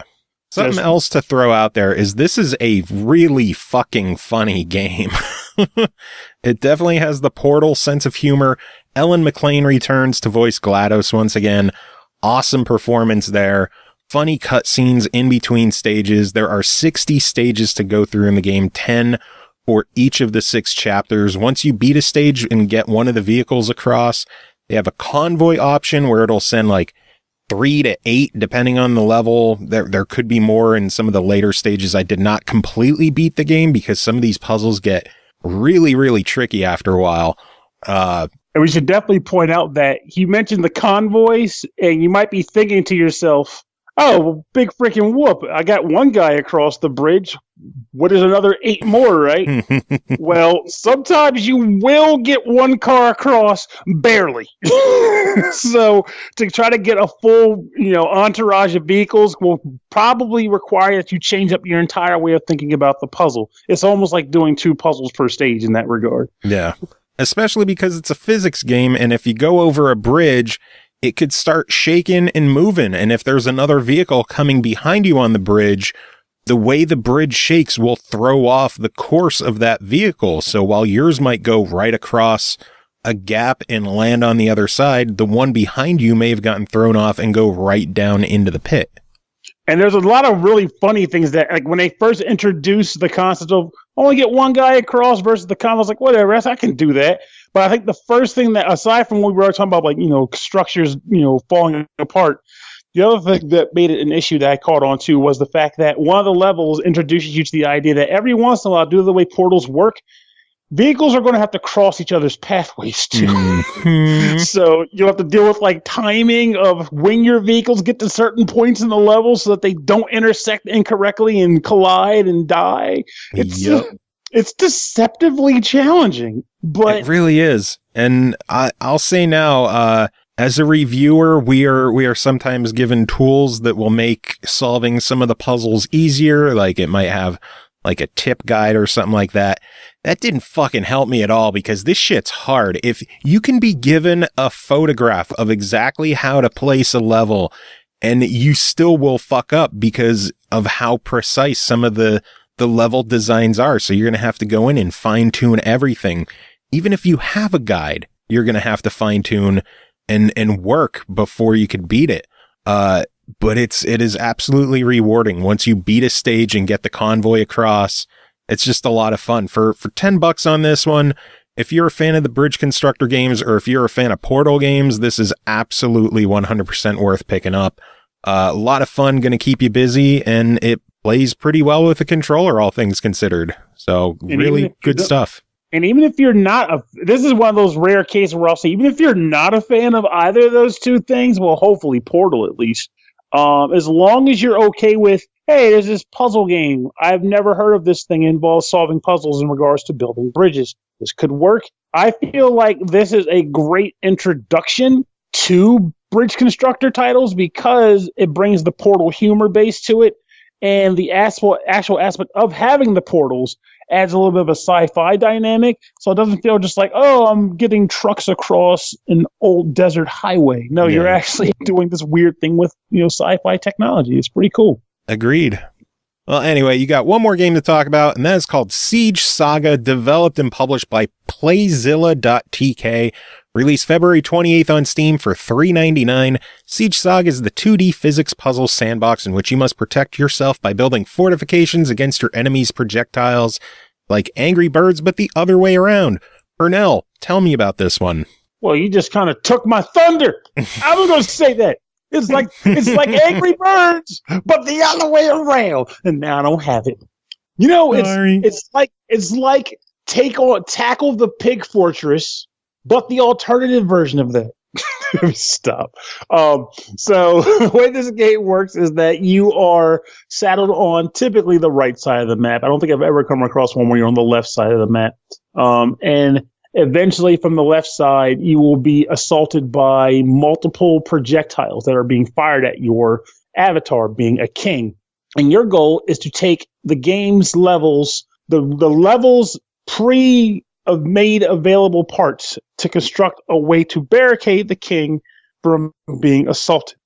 Something else to throw out there is this is a really fucking funny game. It definitely has the Portal sense of humor. Ellen McLean returns to voice GLaDOS once again. Awesome performance there. Funny cutscenes in between stages. There are 60 stages to go through in the game, 10 for each of the 6 chapters. Once you beat a stage and get one of the vehicles across, they have a convoy option where it'll send like 3 to 8, depending on the level. There could be more in some of the later stages. I did not completely beat the game because some of these puzzles get really, really tricky after a while. And we should definitely point out that you mentioned the convoys, and you might be thinking to yourself, oh, well, big freaking whoop. I got one guy across the bridge. What is another 8 more, right? Well, sometimes you will get one car across barely. So to try to get a full, entourage of vehicles will probably require that you change up your entire way of thinking about the puzzle. It's almost like doing 2 puzzles per stage in that regard. Yeah, especially because it's a physics game, and if you go over a bridge, it could start shaking and moving. And if there's another vehicle coming behind you on the bridge, the way the bridge shakes will throw off the course of that vehicle. So while yours might go right across a gap and land on the other side, the one behind you may have gotten thrown off and go right down into the pit. And there's a lot of really funny things that, like, when they first introduced the concept of only get one guy across versus the convoy, I was like, whatever, I can do that. But I think the first thing that, aside from what we were talking about, like, structures, falling apart, the other thing that made it an issue that I caught on to was the fact that one of the levels introduces you to the idea that every once in a while, due to the way portals work, vehicles are going to have to cross each other's pathways too. Mm-hmm. So you'll have to deal with like timing of when your vehicles get to certain points in the level so that they don't intersect incorrectly and collide and die. It's deceptively challenging, but it really is. And I'll say now, as a reviewer, we are sometimes given tools that will make solving some of the puzzles easier. Like it might have like a tip guide or something like that. That didn't fucking help me at all because this shit's hard. If you can be given a photograph of exactly how to place a level and you still will fuck up because of how precise some of the level designs are. So you're going to have to go in and fine tune everything. Even if you have a guide, you're going to have to fine tune and work before you could beat it. But it is absolutely rewarding once you beat a stage and get the convoy across. It's just a lot of fun. For $10 on this one, if you're a fan of the Bridge Constructor games or if you're a fan of Portal games, this is absolutely 100% worth picking up. A lot of fun, going to keep you busy, and it plays pretty well with the controller, all things considered. So really good stuff. And even if you're not, this is one of those rare cases where I'll say, even if you're not a fan of either of those two things, well, hopefully Portal at least, as long as you're okay with, hey, there's this puzzle game. I've never heard of this thing. It involves solving puzzles in regards to building bridges. This could work. I feel like this is a great introduction to Bridge Constructor titles because it brings the Portal humor base to it. And the actual aspect of having the portals adds a little bit of a sci-fi dynamic. So it doesn't feel just like, oh, I'm getting trucks across an old desert highway. No, You're actually doing this weird thing with, sci-fi technology. It's pretty cool. Agreed. Well, anyway, you got one more game to talk about, and that is called Siege Saga, developed and published by Playzilla.tk. Released February 28th on Steam for $3.99. Siege Saga is the 2D physics puzzle sandbox in which you must protect yourself by building fortifications against your enemies' projectiles, like Angry Birds, but the other way around. Pernell, tell me about this one. Well, you just kind of took my thunder. I was going to say that. It's like Angry Birds, but the other way around. And now I don't have it. You know, it's like tackle the Pig Fortress, but the alternative version of that. Stop. So the way this game works is that you are saddled on typically the right side of the map. I don't think I've ever come across one where you're on the left side of the map. And eventually from the left side, you will be assaulted by multiple projectiles that are being fired at your avatar, being a king. And your goal is to take the game's levels, the levels made available parts to construct a way to barricade the king from being assaulted.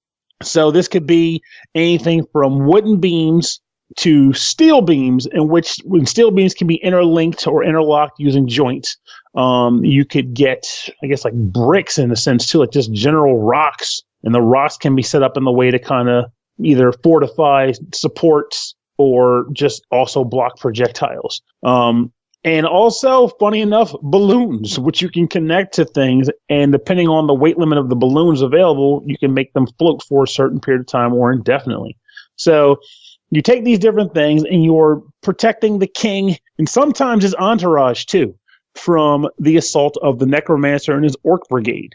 So this could be anything from wooden beams to steel beams, when steel beams can be interlinked or interlocked using joints. You could get, I guess, like bricks in a sense too, like just general rocks, and the rocks can be set up in the way to kind of either fortify supports or just also block projectiles. And also, funny enough, balloons, which you can connect to things, and depending on the weight limit of the balloons available, you can make them float for a certain period of time or indefinitely. So you take these different things, and you're protecting the king, and sometimes his entourage, too, from the assault of the necromancer and his orc brigade.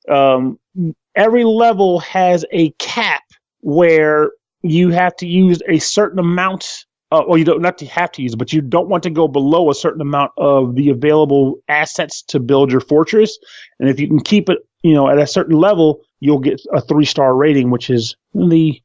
Every level has a cap where you have to use a certain amount. You don't not to have to use it, but you don't want to go below a certain amount of the available assets to build your fortress. And if you can keep it, at a certain level, you'll get a 3-star rating, which is the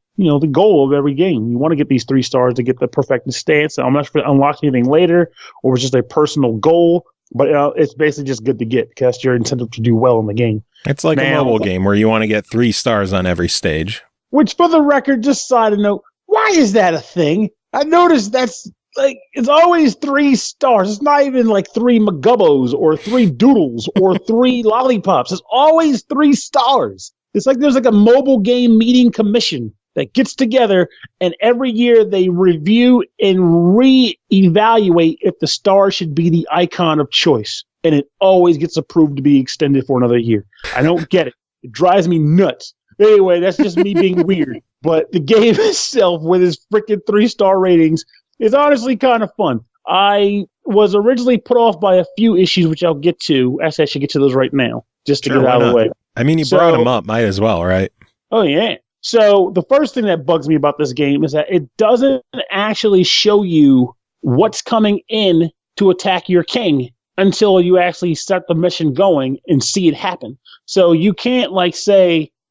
goal of every game. You want to get these 3 stars to get the perfected stance. I'm not sure if it unlocks anything later or it's just a personal goal, but it's basically just good to get because that's your incentive to do well in the game. It's like a mobile game where you want to get 3 stars on every stage. Which, for the record, just side note, why is that a thing? I noticed that's it's always 3 stars. It's not even like 3 Magubbos or 3 Doodles or 3 Lollipops. It's always 3 stars. It's like there's like a mobile game meeting commission that gets together, and every year they review and re-evaluate if the star should be the icon of choice. And it always gets approved to be extended for another year. I don't get it. It drives me nuts. Anyway, that's just me being weird. But the game itself, with its freaking 3-star ratings, is honestly kind of fun. I was originally put off by a few issues, which I'll get to. Actually, I should get to those right now, just to get out of the way. I mean, you brought them up. Might as well, right? Oh, yeah. So the first thing that bugs me about this game is that it doesn't actually show you what's coming in to attack your king until you actually set the mission going and see it happen. So you can't,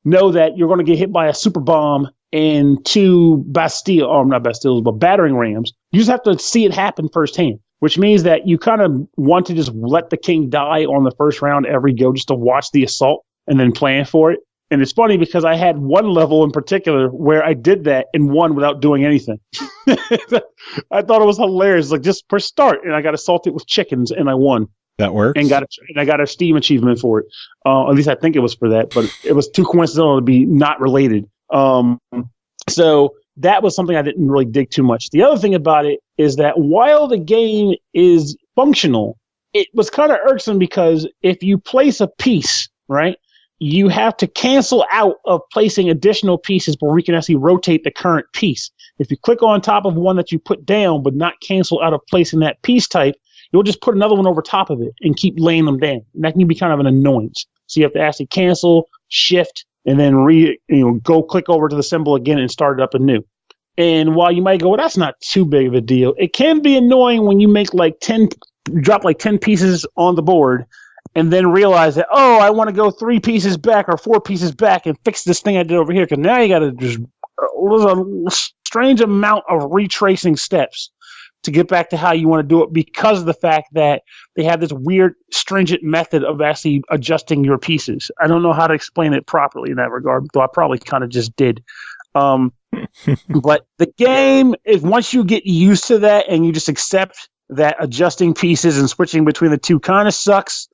know that you're going to get hit by a super bomb and 2 battering rams. You just have to see it happen firsthand, which means that you kind of want to just let the king die on the first round every go just to watch the assault and then plan for it. And it's funny because I had one level in particular where I did that and won without doing anything. I thought it was hilarious. Just press start, and I got assaulted with chickens, and I won. That works. And I got a Steam achievement for it. At least I think it was for that, but it was too coincidental to be not related. So that was something I didn't really dig too much. The other thing about it is that while the game is functional, it was kind of irksome because if you place a piece, right, you have to cancel out of placing additional pieces where we can actually rotate the current piece. If you click on top of one that you put down but not cancel out of placing that piece type, you'll just put another one over top of it and keep laying them down. And that can be kind of an annoyance. So you have to actually cancel, shift, and then go click over to the symbol again and start it up anew. And while you might go, well, that's not too big of a deal, it can be annoying when you make drop 10 pieces on the board and then realize that, I want to go 3 pieces back or 4 pieces back and fix this thing I did over here. Because now you got to there's a strange amount of retracing steps to get back to how you want to do it because of the fact that they have this weird, stringent method of actually adjusting your pieces. I don't know how to explain it properly in that regard, though I probably kind of just did. But the game is, once you get used to that and you just accept that adjusting pieces and switching between the two kind of sucks,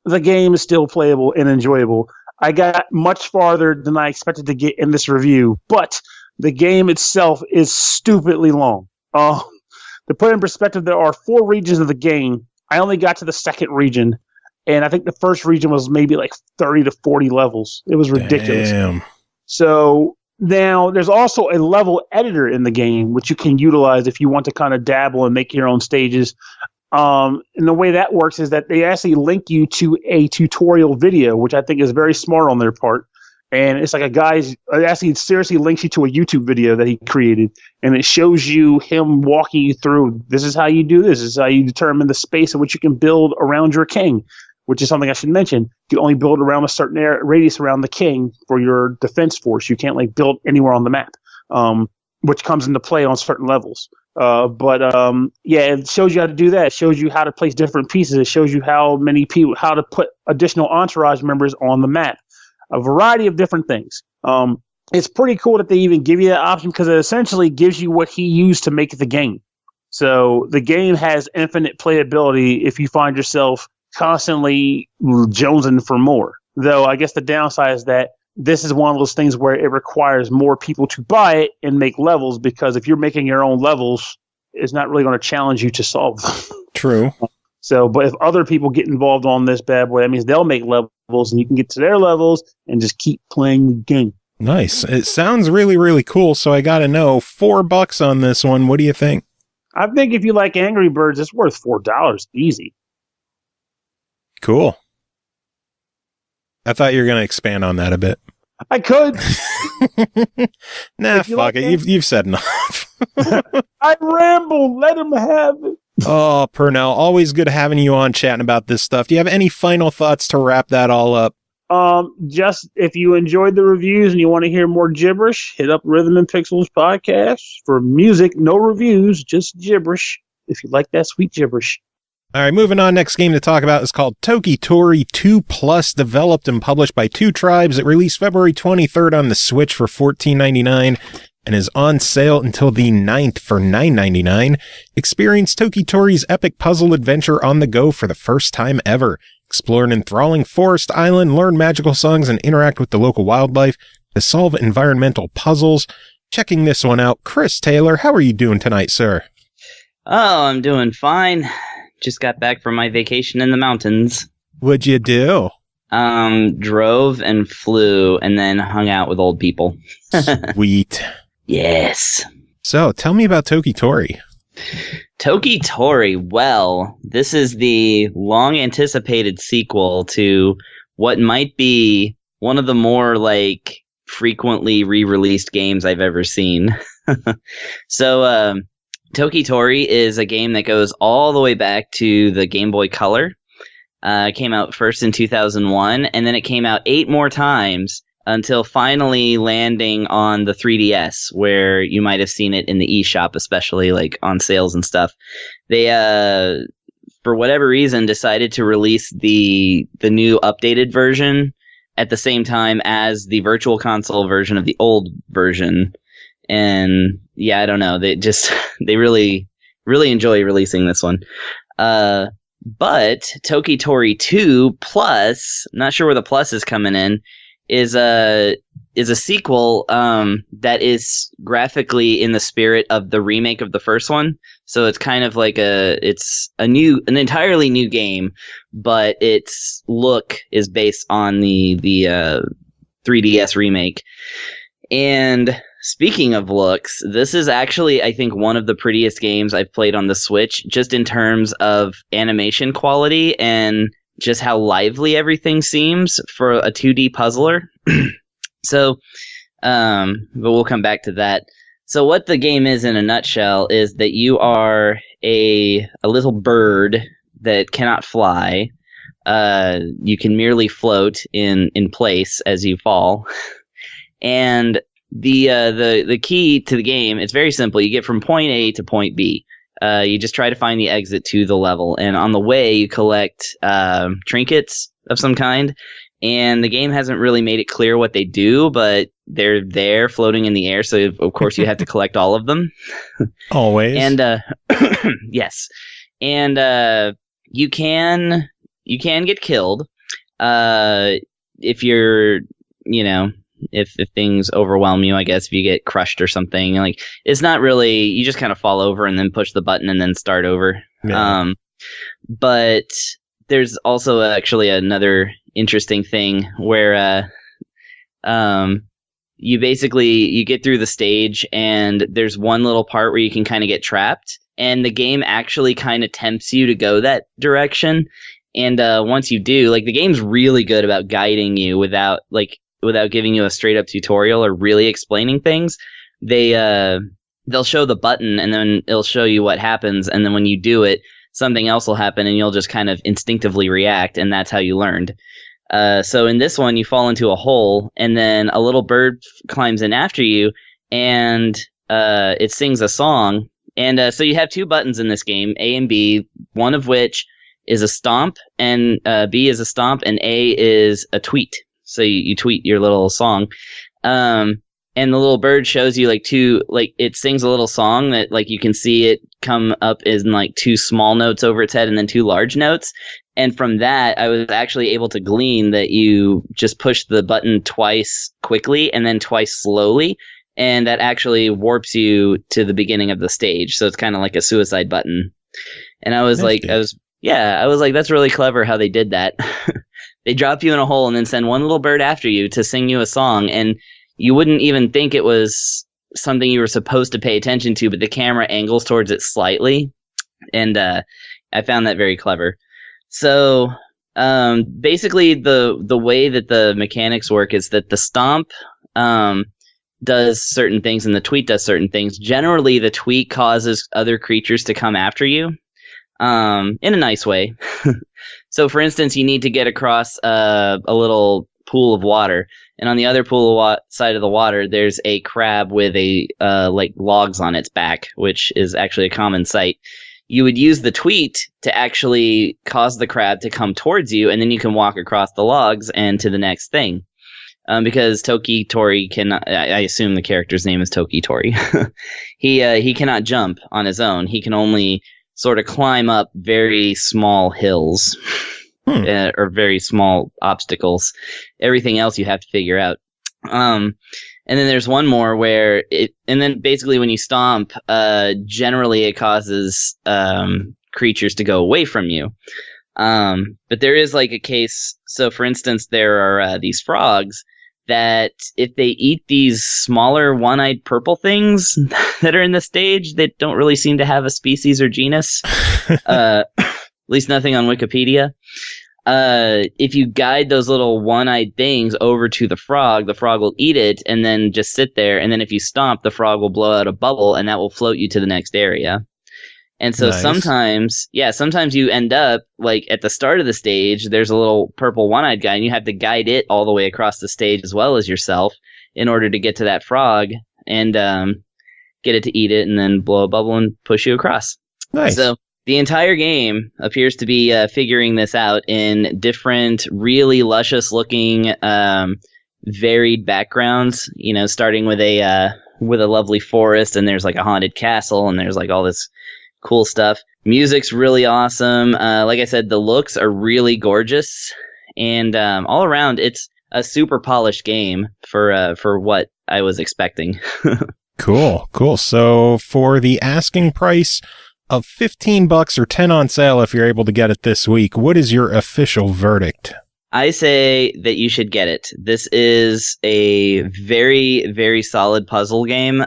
the game is still playable and enjoyable. I got much farther than I expected to get in this review, but the game itself is stupidly long. To put in perspective, there are 4 regions of the game. I only got to the second region, And I think the first region was maybe like 30 to 40 levels. It was ridiculous. Damn. So now there's also a level editor in the game, which you can utilize if you want to kind of dabble and make your own stages. And the way that works is that they actually link you to a tutorial video, which I think is very smart on their part. And it's like it actually seriously links you to a YouTube video that he created. And it shows you him walking you through, this is how you do this. This is how you determine the space in which you can build around your king, which is something I should mention. You can only build around a certain radius around the king for your defense force. You can't build anywhere on the map, which comes into play on certain levels. It shows you how to do that. It shows you how to place different pieces. It shows you how to put additional entourage members on the map. A variety of different things. It's pretty cool that they even give you that option because it essentially gives you what he used to make the game. So the game has infinite playability if you find yourself constantly jonesing for more. Though I guess the downside is that this is one of those things where it requires more people to buy it and make levels, because if you're making your own levels, it's not really going to challenge you to solve them. True. So, but if other people get involved on this bad boy, that means they'll make levels and you can get to their levels and just keep playing the game. Nice. It sounds really, really cool. So I got to know, $4 on this one. What do you think? I think if you like Angry Birds, it's worth $4 easy. Cool. I thought you were going to expand on that a bit. I could. Nah, fuck it. You've said enough. I ramble. Let him have it. Oh, Pernell, always good having you on chatting about this stuff. Do you have any final thoughts to wrap that all up? Just if you enjoyed the reviews and you want to hear more gibberish, hit up Rhythm and Pixels podcast for music, no reviews, just gibberish. If you like that sweet gibberish. All right, moving on. Next game to talk about is called Toki Tori 2+, developed and published by Two Tribes. It released February 23rd on the Switch for $14.99 and is on sale until the 9th for $9.99. Experience Toki Tori's epic puzzle adventure on the go for the first time ever. Explore an enthralling forest island, learn magical songs, and interact with the local wildlife to solve environmental puzzles. Checking this one out, Chris Taylor, how are you doing tonight, sir? Oh, I'm doing fine. Just got back from my vacation in the mountains. What'd you do? Drove and flew and then hung out with old people. Sweet. Yes. So, tell me about Toki Tori. Toki Tori, well, this is the long-anticipated sequel to what might be one of the more, frequently re-released games I've ever seen. So, Toki Tori is a game that goes all the way back to the Game Boy Color. It came out first in 2001, and then it came out 8 more times until finally landing on the 3DS, where you might have seen it in the eShop, especially on sales and stuff. They, for whatever reason, decided to release the new updated version at the same time as the Virtual Console version of the old version. And yeah, I don't know. They really enjoy releasing this one. But Toki Tori 2 Plus, not sure where the plus is coming in, is a sequel that is graphically in the spirit of the remake of the first one. So it's kind of like an entirely new game, but its look is based on the 3DS remake. And speaking of looks, this is actually, I think, one of the prettiest games I've played on the Switch, just in terms of animation quality and just how lively everything seems for a 2D puzzler. So, but we'll come back to that. So what the game is in a nutshell is that you are a little bird that cannot fly. You can merely float in place as you fall. And the key to the game, it's very simple. You get from point A to point B. You just try to find the exit to the level, and on the way you collect trinkets of some kind. And the game hasn't really made it clear what they do, but they're there floating in the air, so of course you have to collect all of them. Always. And yes. And you can get killed if you're, if things overwhelm you, I guess, if you get crushed or something. It's not really, you just kind of fall over and then push the button and then start over. Yeah. But there's also actually another interesting thing where you get through the stage and there's one little part where you can kind of get trapped, and the game actually kind of tempts you to go that direction. And once you do, like, the game's really good about guiding you without giving you a straight up tutorial or really explaining things. They'll show the button and then it'll show you what happens, and then when you do it, something else will happen and you'll just kind of instinctively react, and that's how you learned. So in this one, you fall into a hole, and then a little bird climbs in after you, and it sings a song. And so you have two buttons in this game, A and B, one of which is a stomp, and B is a stomp, and A is a tweet. So you tweet your little song. And the little bird shows you it sings a little song that, like, you can see it come up in like two small notes over its head and then two large notes. And from that, I was actually able to glean that you just push the button twice quickly and then twice slowly. And that actually warps you to the beginning of the stage. So it's kind of like a suicide button. And I was like, that's really clever how they did that. They drop you in a hole and then send one little bird after you to sing you a song. And you wouldn't even think it was something you were supposed to pay attention to, but the camera angles towards it slightly. And I found that very clever. So basically the way that the mechanics work is that the stomp does certain things and the tweet does certain things. Generally, the tweet causes other creatures to come after you in a nice way. So, for instance, you need to get across a little pool of water, and on the other side of the water, there's a crab with logs on its back, which is actually a common sight. You would use the tweet to actually cause the crab to come towards you, and then you can walk across the logs and to the next thing. Because Toki Tori cannot, I assume the character's name is Toki Tori. He cannot jump on his own. He can only sort of climb up very small hills or very small obstacles. Everything else you have to figure out. And then there's one more where and then basically when you stomp, generally it causes creatures to go away from you. But there is like a case. So for instance, there are these frogs that if they eat these smaller one-eyed purple things that are in the stage that don't really seem to have a species or genus, at least nothing on Wikipedia. If you guide those little one-eyed things over to the frog will eat it and then just sit there. And then if you stomp, the frog will blow out a bubble and that will float you to the next area. And so sometimes you end up, like, at the start of the stage, there's a little purple one-eyed guy, and you have to guide it all the way across the stage as well as yourself in order to get to that frog and get it to eat it and then blow a bubble and push you across. Nice. So the entire game appears to be figuring this out in different, really luscious-looking, varied backgrounds, you know, starting with a lovely forest, and there's, like, a haunted castle, and there's, like, all this cool stuff. Music's really awesome. Like I said, the looks are really gorgeous, and all around, it's a super polished game for what I was expecting. Cool. So for the asking price of $15 or $10 on sale, if you're able to get it this week, what is your official verdict? I say that you should get it. This is a very, very solid puzzle game.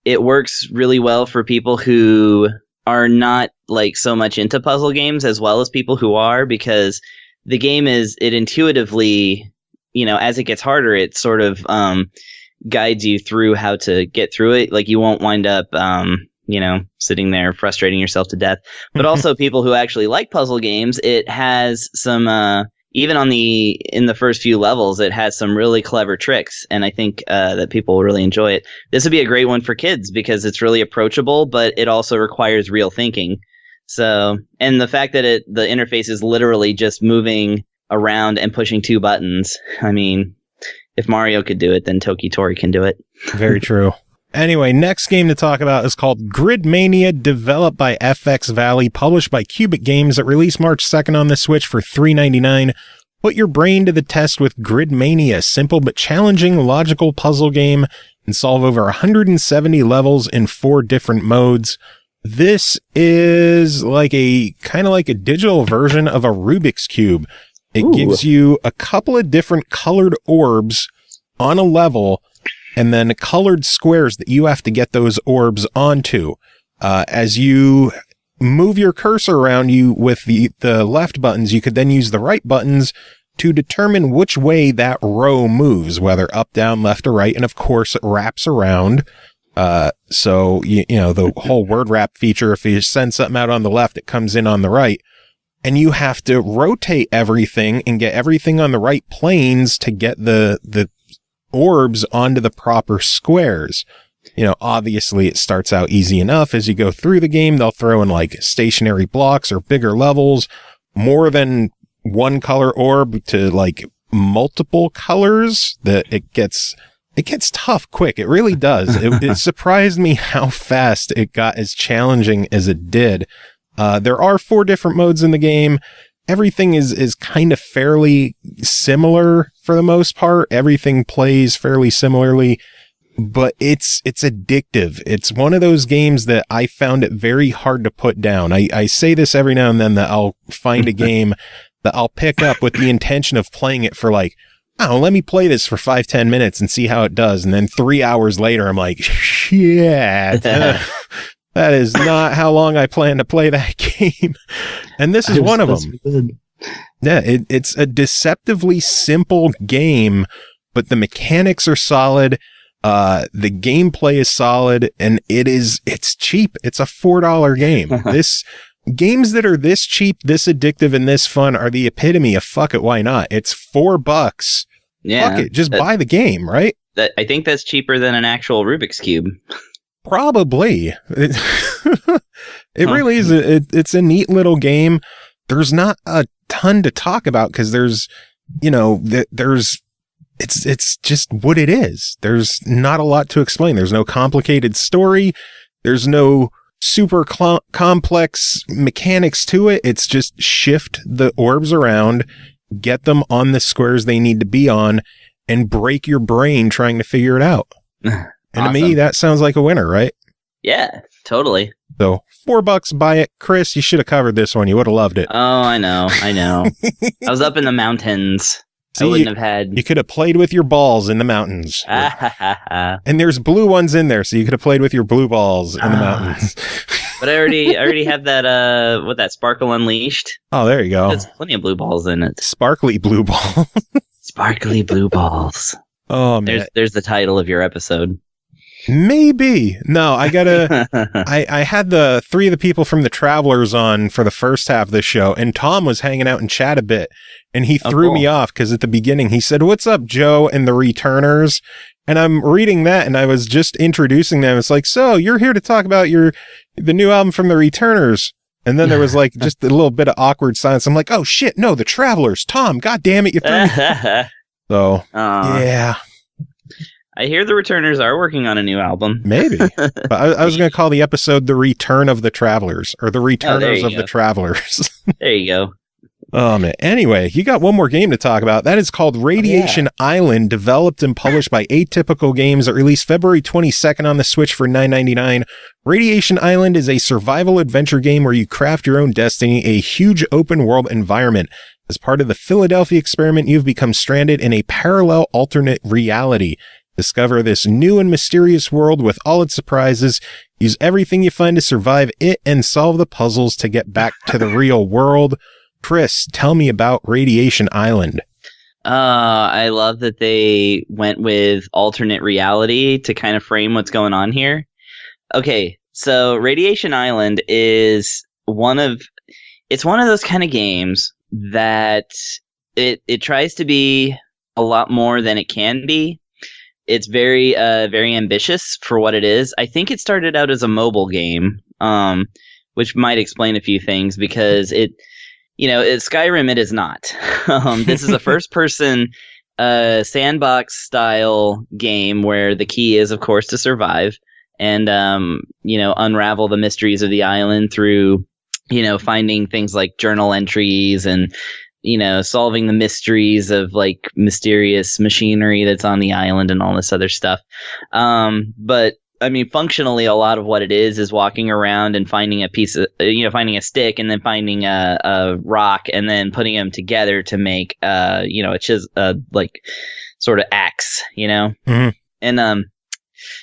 It works really well for people who are not like so much into puzzle games as well as people who are, because the game it intuitively, you know, as it gets harder, it sort of guides you through how to get through it. Like, you won't wind up, you know, sitting there frustrating yourself to death. But also people who actually like puzzle games, it has some, even in the first few levels, it has some really clever tricks, and I think that people will really enjoy it. This would be a great one for kids because it's really approachable, but it also requires real thinking. So, and the fact that the interface is literally just moving around and pushing two buttons. I mean, if Mario could do it, then Toki Tori can do it. Very true. Anyway, next game to talk about is called Gridmania, developed by FX Valley, published by Cubic Games. It released March 2nd on the Switch for $3.99. Put your brain to the test with Gridmania, simple but challenging logical puzzle game, and solve over 170 levels in 4 different modes. This is like a kind of like a digital version of a Rubik's Cube. It gives you a couple of different colored orbs on a level, and then colored squares that you have to get those orbs onto. As you move your cursor around you with the left buttons, you could then use the right buttons to determine which way that row moves, whether up, down, left, or right. And of course, it wraps around. So, you know, the whole word wrap feature, if you send something out on the left, it comes in on the right. And you have to rotate everything and get everything on the right planes to get the orbs onto the proper squares. You know, obviously it starts out easy enough. As you go through the game, they'll throw in like stationary blocks or bigger levels, more than one color orb to like multiple colors, that it gets tough quick. It really does. It surprised me how fast it got as challenging as it did. There are 4 different modes in the game. Everything is kind of fairly similar for the most part. Everything plays fairly similarly, but it's addictive. It's one of those games that I found it very hard to put down. I say this every now and then, that I'll find a game that I'll pick up with the intention of playing it for like, oh, let me play this for 5-10 minutes and see how it does. And then 3 hours later, I'm like, shit. That is not how long I plan to play that game. And this is one of them. Yeah, it's a deceptively simple game, but the mechanics are solid. The gameplay is solid, and it's cheap. It's a $4 game. Games that are this cheap, this addictive, and this fun are the epitome of fuck it, why not? It's $4. Yeah. Fuck it, just buy the game, right? I think that's cheaper than an actual Rubik's Cube. Probably. It really is. It's a neat little game. There's not a ton to talk about because it's just what it is. There's not a lot to explain. There's no complicated story. There's no super complex mechanics to it. It's just shift the orbs around, get them on the squares they need to be on, and break your brain trying to figure it out. And Awesome. to me, that sounds like a winner, right? Yeah, totally. So $4, buy it. Chris, you should have covered this one. You would have loved it. Oh, I know. I was up in the mountains. See, I wouldn't have had. You could have played with your balls in the mountains. And there's blue ones in there, so you could have played with your blue balls in the mountains. But I already have that that Sparkle Unleashed. Oh, there you go. There's plenty of blue balls in it. Sparkly blue ball. Sparkly blue balls. Oh man. There's the title of your episode. Maybe. No, I gotta. I had the 3 of the people from the Travelers on for the first half of the show, and Tom was hanging out in chat a bit, and he threw me off because at the beginning he said, "What's up, Joe and the Returners?" And I'm reading that, and I was just introducing them. It's like, so you're here to talk about the new album from the Returners. And then there was like just a little bit of awkward silence. I'm like, oh shit, no, the Travelers. Tom, God damn it, you threw me. So, yeah. I hear the Returners are working on a new album. Maybe. But I was going to call the episode The Return of the Travelers, or The Returners of the Travelers. There you go. Oh, man. Anyway, you got one more game to talk about. That is called Radiation Island, developed and published by Atypical Games, that released February 22nd on the Switch for $9.99. Radiation Island is a survival adventure game where you craft your own destiny, a huge open world environment. As part of the Philadelphia experiment, you've become stranded in a parallel alternate reality. Discover this new and mysterious world with all its surprises. Use everything you find to survive it and solve the puzzles to get back to the real world. Chris, tell me about Radiation Island. I love that they went with alternate reality to kind of frame what's going on here. Okay, so Radiation Island is one of those kind of games that it tries to be a lot more than it can be. It's very ambitious for what it is. I think it started out as a mobile game, which might explain a few things because Skyrim it is not. This is a first-person sandbox-style game where the key is, of course, to survive and unravel the mysteries of the island through finding things like journal entries and solving the mysteries of like mysterious machinery that's on the island and all this other stuff. But functionally, a lot of what it is walking around and finding a piece of, finding a stick and then finding a rock and then putting them together to make, a sort of axe, Mm-hmm. And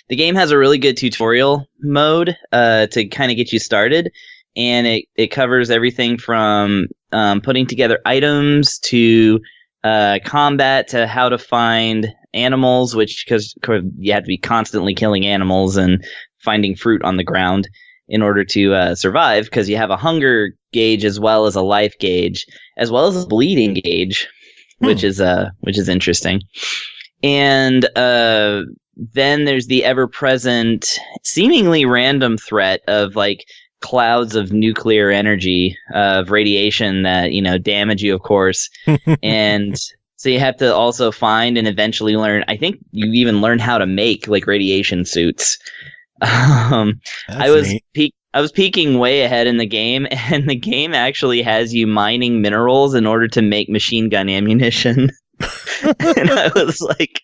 the game has a really good tutorial mode to kind of get you started, and it covers everything from putting together items to combat to how to find animals, because you have to be constantly killing animals and finding fruit on the ground in order to survive, because you have a hunger gauge as well as a life gauge as well as a bleeding gauge, which is interesting. And then there's the ever-present, seemingly random threat of like clouds of nuclear energy, of radiation that damage you, of course. And so you have to also find and eventually learn. I think you even learn how to make like radiation suits. I was peeking way ahead in the game, and the game actually has you mining minerals in order to make machine gun ammunition. And I was like,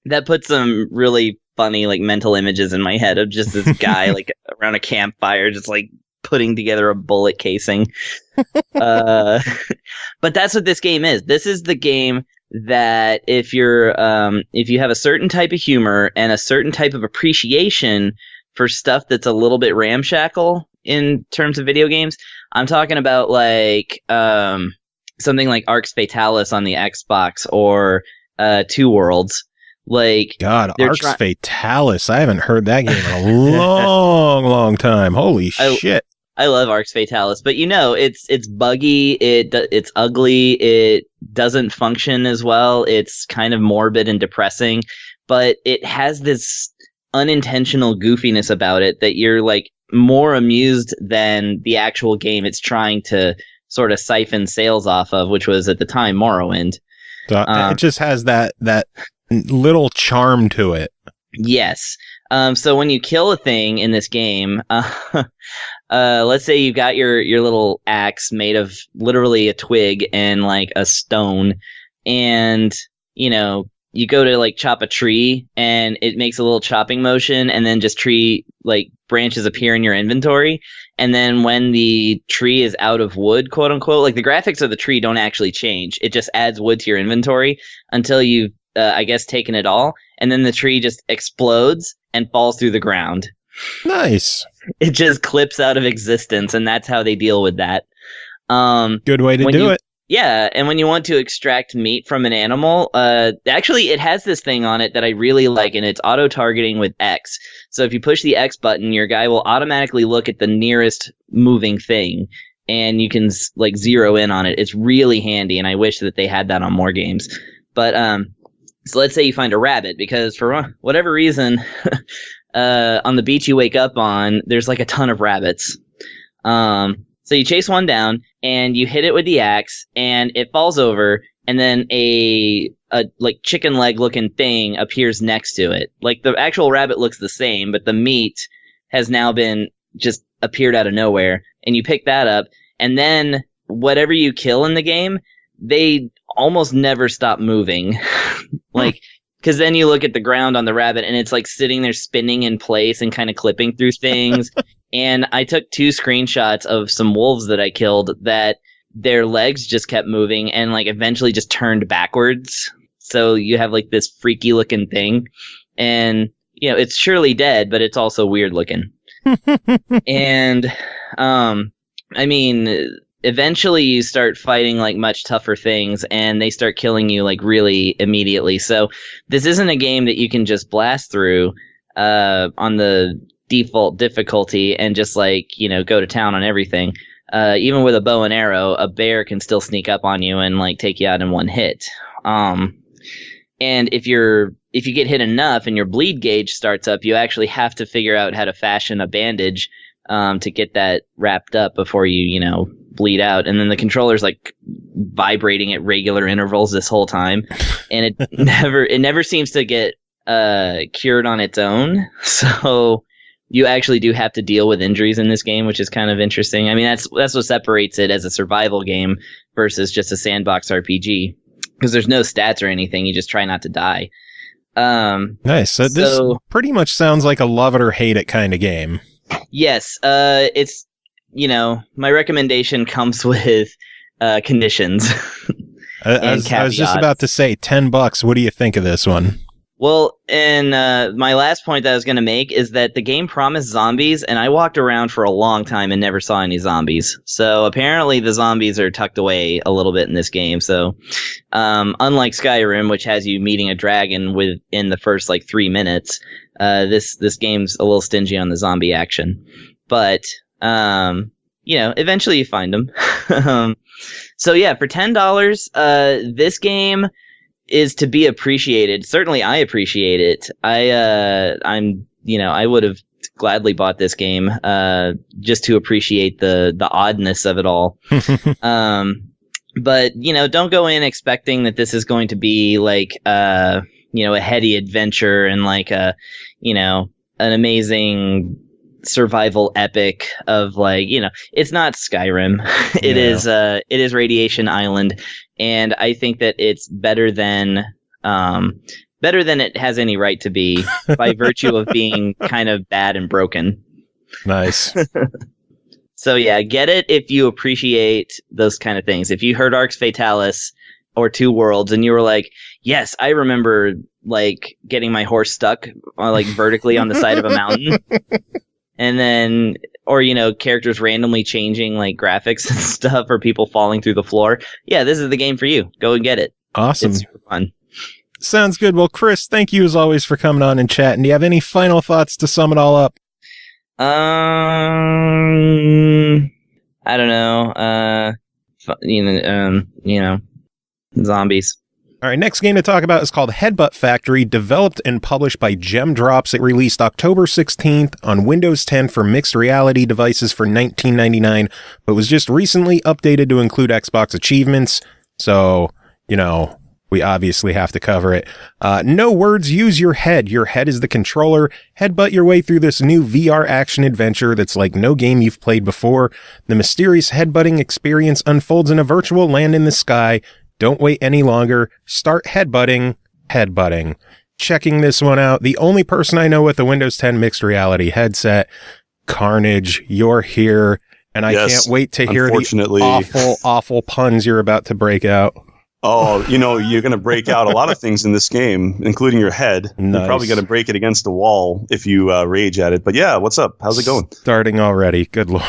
that put some really funny like mental images in my head of just this guy like around a campfire just like putting together a bullet casing. But that's what this game is. This is the game that if you have a certain type of humor and a certain type of appreciation for stuff that's a little bit ramshackle in terms of video games, I'm talking about like something like Arx Fatalis on the Xbox or Two Worlds. Like, God, Arx Fatalis. I haven't heard that game in a long time. Holy shit. I love Arx Fatalis, but it's buggy, it's ugly, it doesn't function as well, it's kind of morbid and depressing, but it has this unintentional goofiness about it that you're like more amused than the actual game it's trying to sort of siphon sales off of, which was at the time Morrowind. So it just has that little charm to it. Yes. So when you kill a thing in this game, let's say you got your little axe made of literally a twig and like a stone, and you go to like chop a tree and it makes a little chopping motion, and then just tree like branches appear in your inventory. And then when the tree is out of wood, quote unquote, like the graphics of the tree don't actually change. It just adds wood to your inventory until you've, I guess, taken it all. And then the tree just explodes and falls through the ground. Nice. It just clips out of existence, and that's how they deal with that. Good way to do it. Yeah, and when you want to extract meat from an animal, actually it has this thing on it that I really like, and it's auto-targeting with X. So if you push the X button, your guy will automatically look at the nearest moving thing, and you can like zero in on it. It's really handy, and I wish that they had that on more games. But so let's say you find a rabbit, because for whatever reason, on the beach you wake up on, there's like a ton of rabbits. So you chase one down and you hit it with the axe and it falls over, and then a like chicken leg looking thing appears next to it. Like the actual rabbit looks the same, but the meat has now been just appeared out of nowhere, and you pick that up, and then whatever you kill in the game, they almost never stop moving. Like, because then you look at the ground on the rabbit and it's like sitting there spinning in place and kind of clipping through things. And I took 2 screenshots of some wolves that I killed that their legs just kept moving and like eventually just turned backwards. So you have like this freaky looking thing, and it's surely dead, but it's also weird looking. And I mean, eventually you start fighting like much tougher things, and they start killing you like really immediately. So this isn't a game that you can just blast through on the default difficulty and just like go to town on everything. Even with a bow and arrow, a bear can still sneak up on you and like take you out in one hit. And if you get hit enough and your bleed gauge starts up, you actually have to figure out how to fashion a bandage to get that wrapped up before you bleed out. And then the controller's like vibrating at regular intervals this whole time, and it never seems to get cured on its own. So you actually do have to deal with injuries in this game, which is kind of interesting. I mean, that's what separates it as a survival game versus just a sandbox RPG, because there's no stats or anything. You just try not to die. Nice. So this pretty much sounds like a love it or hate it kind of game. Yes. It's, my recommendation comes with conditions. I was just about to say $10. What do you think of this one? Well, and my last point that I was going to make is that the game promised zombies, and I walked around for a long time and never saw any zombies. So apparently the zombies are tucked away a little bit in this game. So unlike Skyrim, which has you meeting a dragon within the first 3 minutes, this game's a little stingy on the zombie action. But eventually you find them. So yeah, for $10, this game is to be appreciated. Certainly I appreciate it. I would have gladly bought this game just to appreciate the oddness of it all. But don't go in expecting that this is going to be a heady adventure and an amazing survival epic of it's not Skyrim. It is Radiation Island, and I think that it's better than it has any right to be by virtue of being kind of bad and broken. Nice. So yeah, get it if you appreciate those kind of things. If you heard Arx Fatalis or Two Worlds and you were like, yes, I remember getting my horse stuck vertically on the side of a mountain. And then, or, characters randomly changing graphics and stuff, or people falling through the floor. Yeah, this is the game for you. Go and get it. Awesome. It's super fun. Sounds good. Well, Chris, thank you as always for coming on and chatting. Do you have any final thoughts to sum it all up? I don't know. Zombies. All right, next game to talk about is called Headbutt Factory, developed and published by Gem Drops. It released October 16th on Windows 10 for mixed reality devices for $19.99, but was just recently updated to include Xbox achievements. So, we obviously have to cover it. No words, use your head. Your head is the controller. Headbutt your way through this new VR action adventure that's like no game you've played before. The mysterious headbutting experience unfolds in a virtual land in the sky. Don't wait any longer. Start headbutting. Checking this one out. The only person I know with a Windows 10 mixed reality headset, Carnage, you're here. And I can't wait to hear the awful puns you're about to break out. Oh, you're going to break out a lot of things in this game, including your head. Nice. You're probably going to break it against the wall if you rage at it. But yeah, what's up? How's it going? Starting already. Good Lord.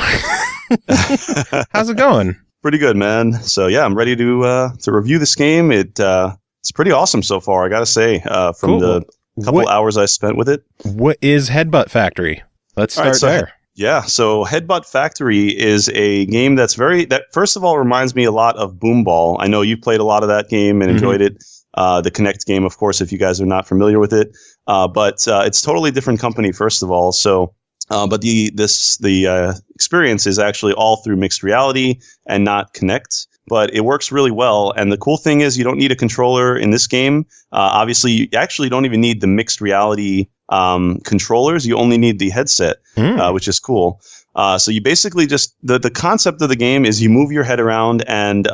How's it going? Pretty good, man. So yeah, I'm ready to review this game. It's pretty awesome so far, I gotta say. From the couple hours I spent with it. What is Headbutt Factory? Let's start there. Yeah, so Headbutt Factory is a game that first of all reminds me a lot of Boom Ball. I know you've played a lot of that game and enjoyed it. The Kinect game, of course, if you guys are not familiar with it. But it's totally different company, first of all. So. But the experience is actually all through mixed reality and not Kinect, but it works really well. And the cool thing is you don't need a controller in this game. Obviously, you actually don't even need the mixed reality controllers. You only need the headset, which is cool. So you basically just the concept of the game is you move your head around and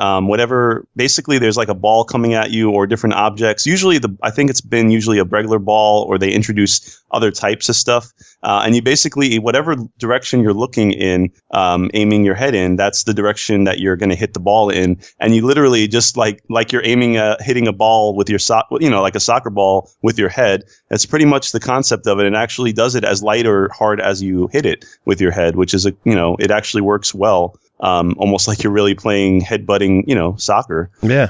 basically there's a ball coming at you or different objects. Usually I think it's been usually a regular ball, or they introduce other types of stuff. And you basically, whatever direction you're looking in, aiming your head in, that's the direction that you're going to hit the ball in. And you literally just like you're hitting a ball with your like a soccer ball with your head. That's pretty much the concept of it, and actually does it as light or hard as you hit it with your head, which is it actually works well. Almost like you're really playing headbutting, soccer. Yeah.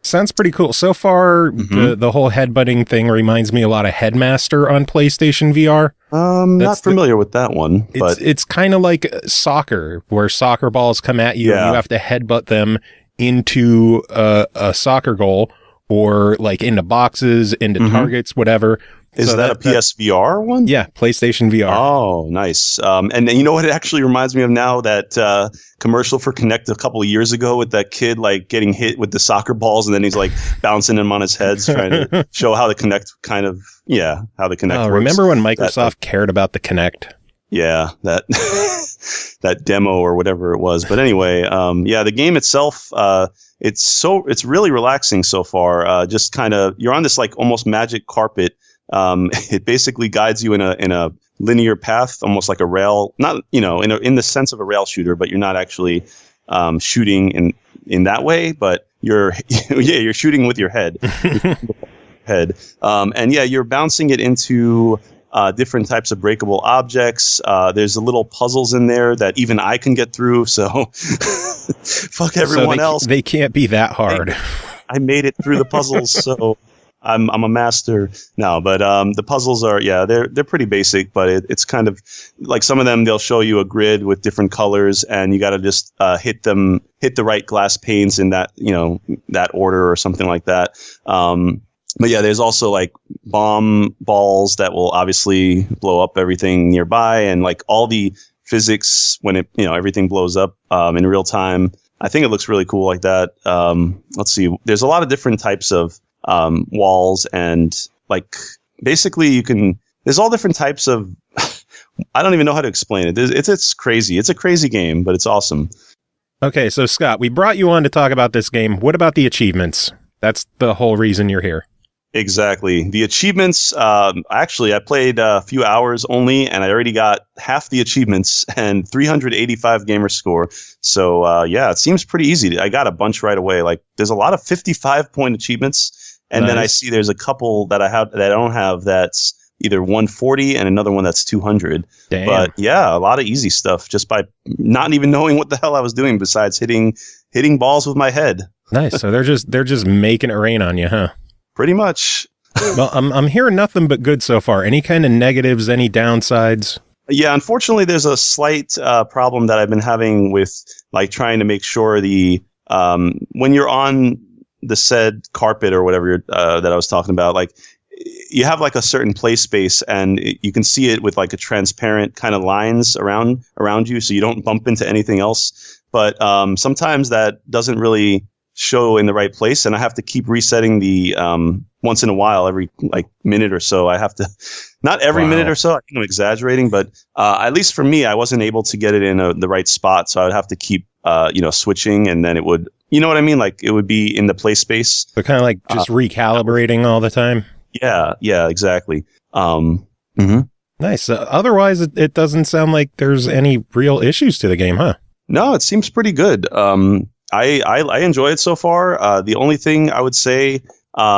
Sounds pretty cool. So far, the whole headbutting thing reminds me a lot of Headmaster on PlayStation VR. Not familiar with that one, but it's kind of like soccer, where soccer balls come at you and you have to headbutt them into a soccer goal, or into boxes, into targets, whatever. Is that a PSVR one? Yeah, PlayStation VR. Oh, nice. And you know what it actually reminds me of now? That commercial for Kinect a couple of years ago with that kid getting hit with the soccer balls, and then he's bouncing them on his head, trying to show how the Kinect how the Kinect works. Remember when Microsoft cared about the Kinect? Yeah, that that demo or whatever it was. But anyway, yeah, the game itself, it's really relaxing so far. Just kind of, you're on this like almost magic carpet. It basically guides you in a linear path, almost like a rail, not, in the sense of a rail shooter, but you're not actually shooting in that way, but you're shooting with your head. And yeah, you're bouncing it into different types of breakable objects. There's little puzzles in there that even I can get through, so fuck everyone else. They can't be that hard. I made it through the puzzles, so I'm a master now. But the puzzles are, they're pretty basic, but it's kind of like some of them, they'll show you a grid with different colors, and you got to just hit the right glass panes in that, that order or something like that. But yeah, there's also like bomb balls that will obviously blow up everything nearby, and like all the physics when it, everything blows up in real time. I think it looks really cool like that. Let's see. There's a lot of different types of walls, and like basically there's all different types of, I don't even know how to explain it. It's crazy. It's a crazy game, but it's awesome. Okay. So Scott, we brought you on to talk about this game. What about the achievements? That's the whole reason you're here. Exactly. The achievements, actually, I played a few hours only, and I already got half the achievements and 385 gamer score. So, yeah, it seems pretty easy. I got a bunch right away. Like, there's a lot of 55-point achievements, and then I see there's a couple that I don't have that's either 140 and another one that's 200. Damn. But, yeah, a lot of easy stuff just by not even knowing what the hell I was doing besides hitting balls with my head. Nice. So they're just making it rain on you, huh? Pretty much. Well, I'm hearing nothing but good so far. Any kind of negatives, any downsides? Yeah, unfortunately, there's a slight problem that I've been having with like trying to make sure the when you're on the said carpet or whatever that I was talking about, like you have like a certain play space, and you can see it with like a transparent kind of lines around you, so you don't bump into anything else. But sometimes that doesn't really show in the right place, and I have to keep resetting the once in a while, every like minute or so. I have to, not every minute or so, I think I'm exaggerating, but at least for me, I wasn't able to get it in the right spot, so I would have to keep switching, and then it would, you know what I mean, like it would be in the play space. So kind of like just recalibrating all the time. Yeah, exactly. Nice. Otherwise, it doesn't sound like there's any real issues to the game, huh? No, it seems pretty good. I enjoy it so far. The only thing I would say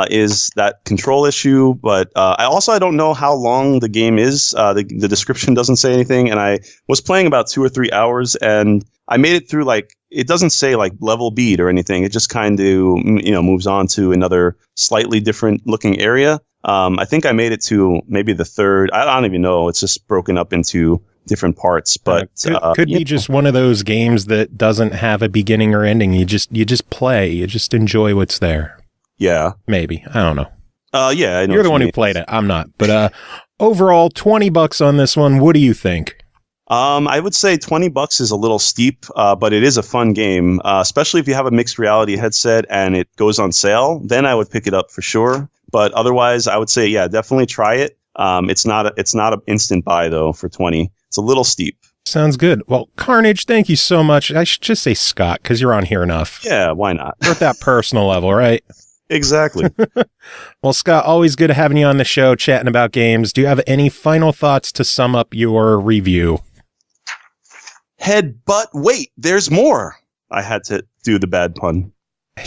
is that control issue, but I don't know how long the game is. The description doesn't say anything, and I was playing about 2 or 3 hours, and I made it through like, it doesn't say like level beat or anything. It just kind of moves on to another slightly different looking area. I think I made it to maybe the third. I don't even know. It's just broken up into different parts, but could be just one of those games that doesn't have a beginning or ending. You just play, you just enjoy what's there. Yeah, maybe. I don't know. Yeah, I know you're the one who played it. I'm not. But overall, $20 on this one. What do you think? I would say $20 is a little steep, but it is a fun game, especially if you have a mixed reality headset and it goes on sale. Then I would pick it up for sure. But otherwise, I would say, yeah, definitely try it. It's not an instant buy though for 20. It's a little steep. Sounds good. Well, Carnage, thank you so much. I should just say Scott, because you're on here enough. Yeah, why not? We're at that personal level, right? Exactly. Well, Scott, always good having you on the show, chatting about games. Do you have any final thoughts to sum up your review? Headbutt, wait, there's more. I had to do the bad pun. I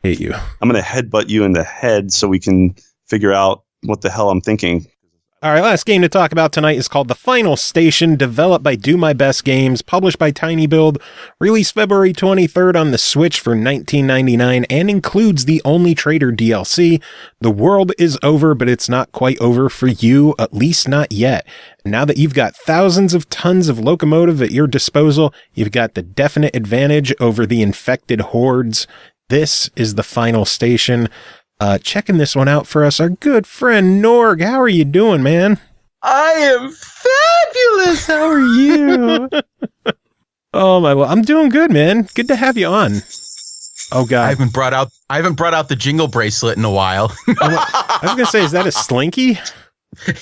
hate you. I'm going to headbutt you in the head so we can figure out what the hell I'm thinking. All right, last game to talk about tonight is called The Final Station, developed by Do My Best Games, published by Tiny Build, released February 23rd on the Switch for $19.99, and includes the Only Trader DLC. The world is over, but it's not quite over for you, at least not yet. Now that you've got thousands of tons of locomotive at your disposal, you've got the definite advantage over the infected hordes. This is The Final Station. Checking this one out for us, our good friend Norg. How are you doing, man? I am fabulous. How are you? Oh my! I'm doing good, man. Good to have you on. Oh god, I haven't brought out the jingle bracelet in a while. I was gonna say, is that a slinky?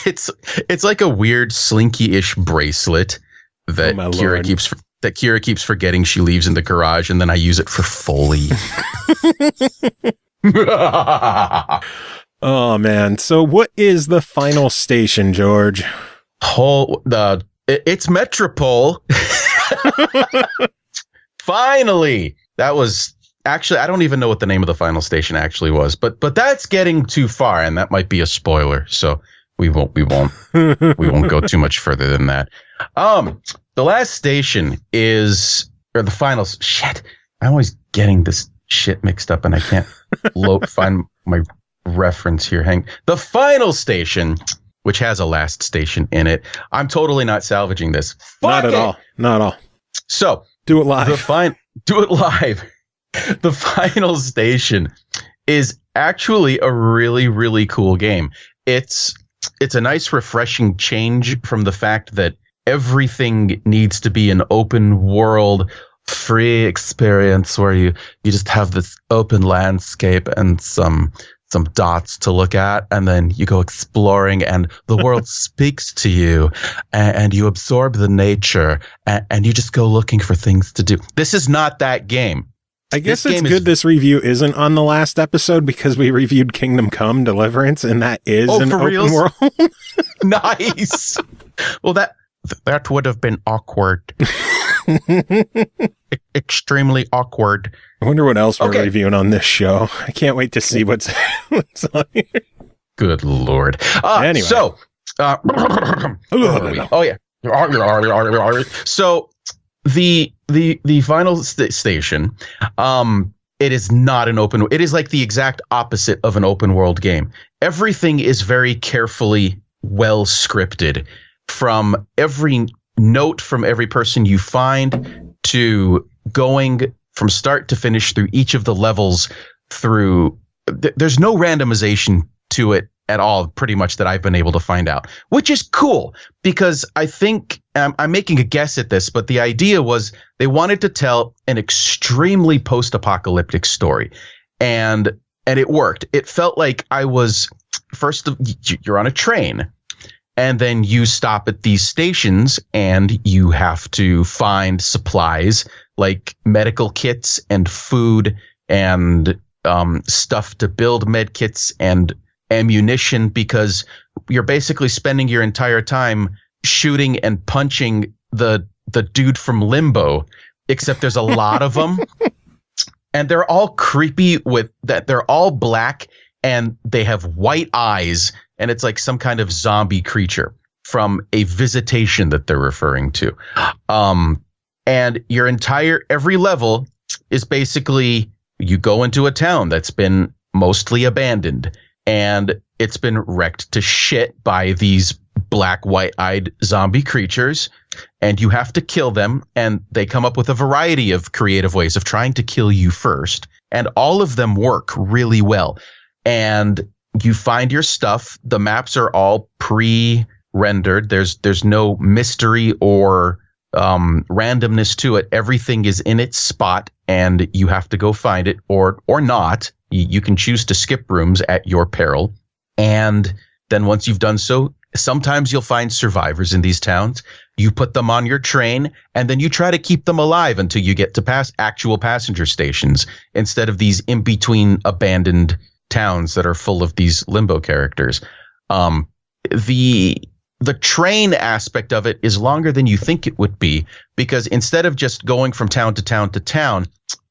It's like a weird slinky-ish bracelet that Kira keeps forgetting she leaves in the garage, and then I use it for Foley. Oh man! So what is the final station, George? It's Metropole. Finally, that was actually, I don't even know what the name of the final station actually was, but that's getting too far, and that might be a spoiler. So we won't go too much further than that. The last station is, or the final. Shit, I'm always getting this shit mixed up, and I can't find my reference here. The final station, which has a last station in it. I'm totally not salvaging this. Not at all. So do it live. Do it live. The final station is actually a really, really cool game. It's a nice, refreshing change from the fact that everything needs to be an open world, free experience where you just have this open landscape and some dots to look at, and then you go exploring and the world speaks to you, and you absorb the nature, and you just go looking for things to do. This is not that game. I guess it's good this review isn't on the last episode, because we reviewed Kingdom Come Deliverance, and that is an open world. Nice. Well, that would have been awkward. Extremely awkward. I wonder what else we're reviewing on this show. I can't wait to see what's on here. Good Lord. Anyway. So, So the final station, it is not an open. It is like the exact opposite of an open world game. Everything is very carefully well scripted, from every note from every person you find to going from start to finish through each of the levels. There's no randomization to it at all, pretty much, that I've been able to find out, which is cool, because I think I'm making a guess at this, but the idea was they wanted to tell an extremely post-apocalyptic story, and it worked. It felt like I was you're on a train, and then you stop at these stations and you have to find supplies like medical kits and food and stuff to build med kits and ammunition, because you're basically spending your entire time shooting and punching the dude from Limbo, except there's a lot of them. And they're all creepy with that. They're all black and they have white eyes, and it's like some kind of zombie creature from a visitation that they're referring to. And every level is basically, you go into a town that's been mostly abandoned, and it's been wrecked to shit by these black, white-eyed zombie creatures, and you have to kill them, and they come up with a variety of creative ways of trying to kill you first, and all of them work really well. And you find your stuff. The maps are all pre-rendered. There's no mystery or randomness to it. Everything is in its spot, and you have to go find it or not. You can choose to skip rooms at your peril. And then once you've done so, sometimes you'll find survivors in these towns. You put them on your train, and then you try to keep them alive until you get to actual passenger stations, instead of these in-between abandoned towns that are full of these Limbo characters. The train aspect of it is longer than you think it would be, because instead of just going from town to town to town,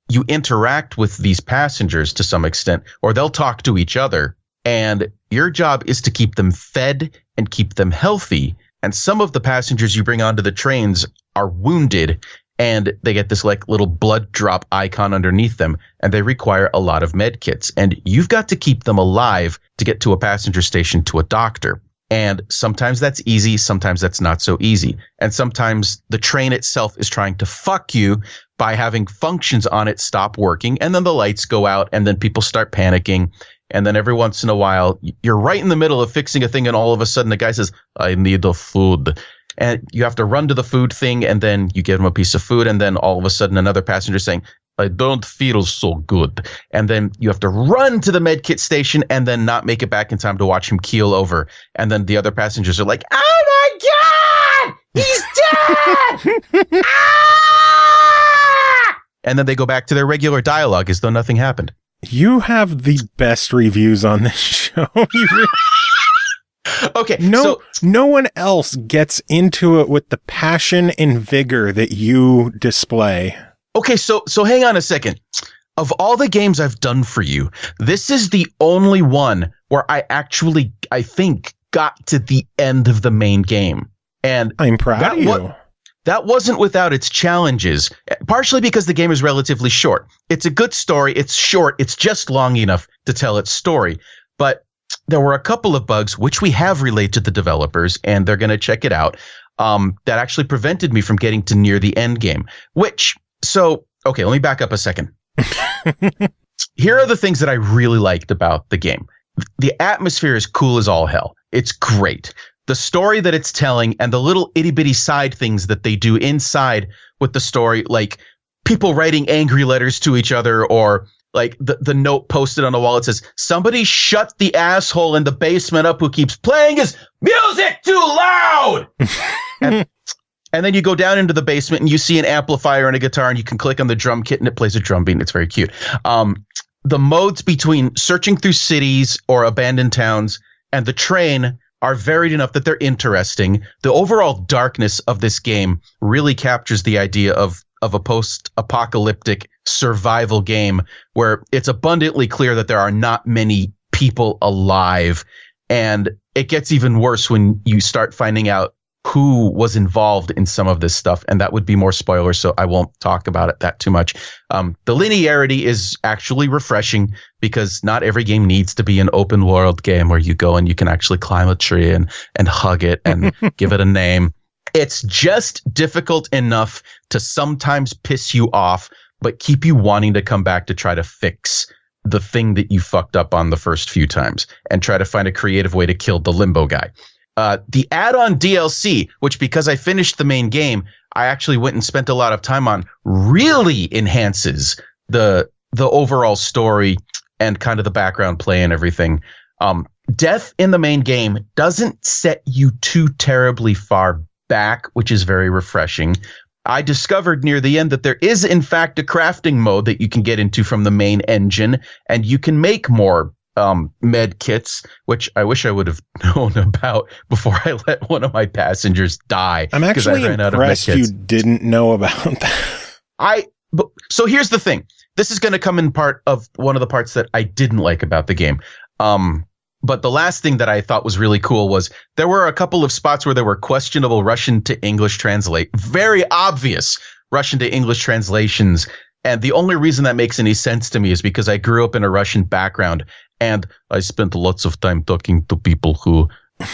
you interact with these passengers to some extent, or they'll talk to each other, and your job is to keep them fed and keep them healthy. And some of the passengers you bring onto the trains are wounded, and they get this like little blood drop icon underneath them, and they require a lot of med kits, and you've got to keep them alive to get to a passenger station to a doctor. And sometimes that's easy, sometimes that's not so easy. And sometimes the train itself is trying to fuck you by having functions on it stop working, and then the lights go out, and then people start panicking. And then every once in a while, you're right in the middle of fixing a thing, and all of a sudden the guy says, "I need the food." And you have to run to the food thing, and then you give him a piece of food, and then all of a sudden another passenger saying, I don't feel so good. And then you have to run to the medkit station and then not make it back in time to watch him keel over. And then the other passengers are like, oh my God, he's dead! Ah! And then they go back to their regular dialogue as though nothing happened. You have the best reviews on this show. Okay. No one else gets into it with the passion and vigor that you display. Okay, so hang on a second. Of all the games I've done for you, this is the only one where I actually, I think, got to the end of the main game. And I'm proud of you. That wasn't without its challenges, partially because the game is relatively short. It's a good story. It's short. It's just long enough to tell its story. But there were a couple of bugs, which we have relayed to the developers, and they're going to check it out, that actually prevented me from getting to near the end game. Okay, let me back up a second. Here are the things that I really liked about the game. The atmosphere is cool as all hell. It's great. The story that it's telling and the little itty bitty side things that they do inside with the story, like people writing angry letters to each other, or like the note posted on the wall. It says, somebody shut the asshole in the basement up who keeps playing his music too loud. And then you go down into the basement and you see an amplifier and a guitar, and you can click on the drum kit and it plays a drum beat. And it's very cute. The modes between searching through cities or abandoned towns and the train are varied enough that they're interesting. The overall darkness of this game really captures the idea of a post-apocalyptic survival game where it's abundantly clear that there are not many people alive. And it gets even worse when you start finding out who was involved in some of this stuff, and that would be more spoilers, so I won't talk about it that too much. The linearity is actually refreshing because not every game needs to be an open world game where you go and you can actually climb a tree and hug it and give it a name. It's just difficult enough to sometimes piss you off, but keep you wanting to come back to try to fix the thing that you fucked up on the first few times and try to find a creative way to kill the limbo guy. The add-on DLC, which because I finished the main game, I actually went and spent a lot of time on, really enhances the overall story and kind of the background play and everything. Death in the main game doesn't set you too terribly far back, which is very refreshing. I discovered near the end that there is, in fact, a crafting mode that you can get into from the main engine, and you can make more med kits, which I wish I would have known about before I let one of my passengers die. I'm actually impressed you didn't know about that. So here's the thing. This is going to come in part of one of the parts that I didn't like about the game. But the last thing that I thought was really cool was there were a couple of spots where there were questionable Russian to English very obvious Russian to English translations. And the only reason that makes any sense to me is because I grew up in a Russian background, and I spent lots of time talking to people who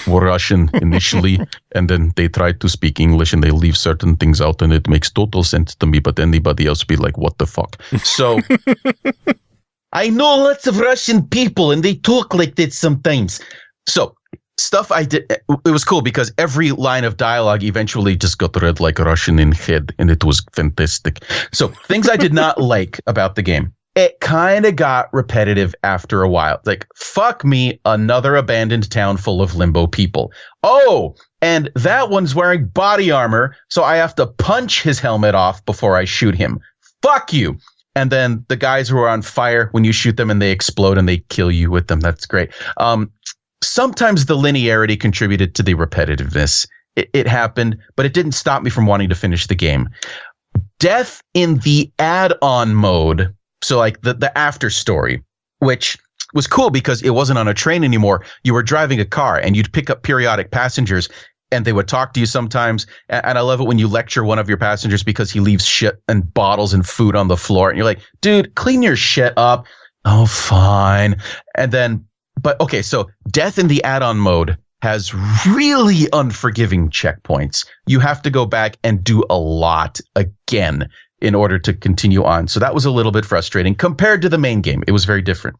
were Russian initially, and then they try to speak English and they leave certain things out, and it makes total sense to me, but anybody else be like, what the fuck? So I know lots of Russian people, and they talk like that sometimes. So stuff I did, it was cool because every line of dialogue eventually just got read like a Russian in head, and it was fantastic. So things I did not like about the game. It kind of got repetitive after a while. Like, fuck me, another abandoned town full of limbo people. Oh, and that one's wearing body armor, so I have to punch his helmet off before I shoot him. Fuck you. And then the guys who are on fire, when you shoot them and they explode and they kill you with them. That's great. Sometimes the linearity contributed to the repetitiveness. It happened, but it didn't stop me from wanting to finish the game. Death in the add-on mode, so like the after story, which was cool because it wasn't on a train anymore. You were driving a car and you'd pick up periodic passengers and they would talk to you sometimes. And I love it when you lecture one of your passengers because he leaves shit and bottles and food on the floor. And you're like, dude, clean your shit up. Oh, fine. And then, but okay, so Death in the add-on mode has really unforgiving checkpoints. You have to go back and do a lot again in order to continue on. So that was a little bit frustrating compared to the main game. It was very different.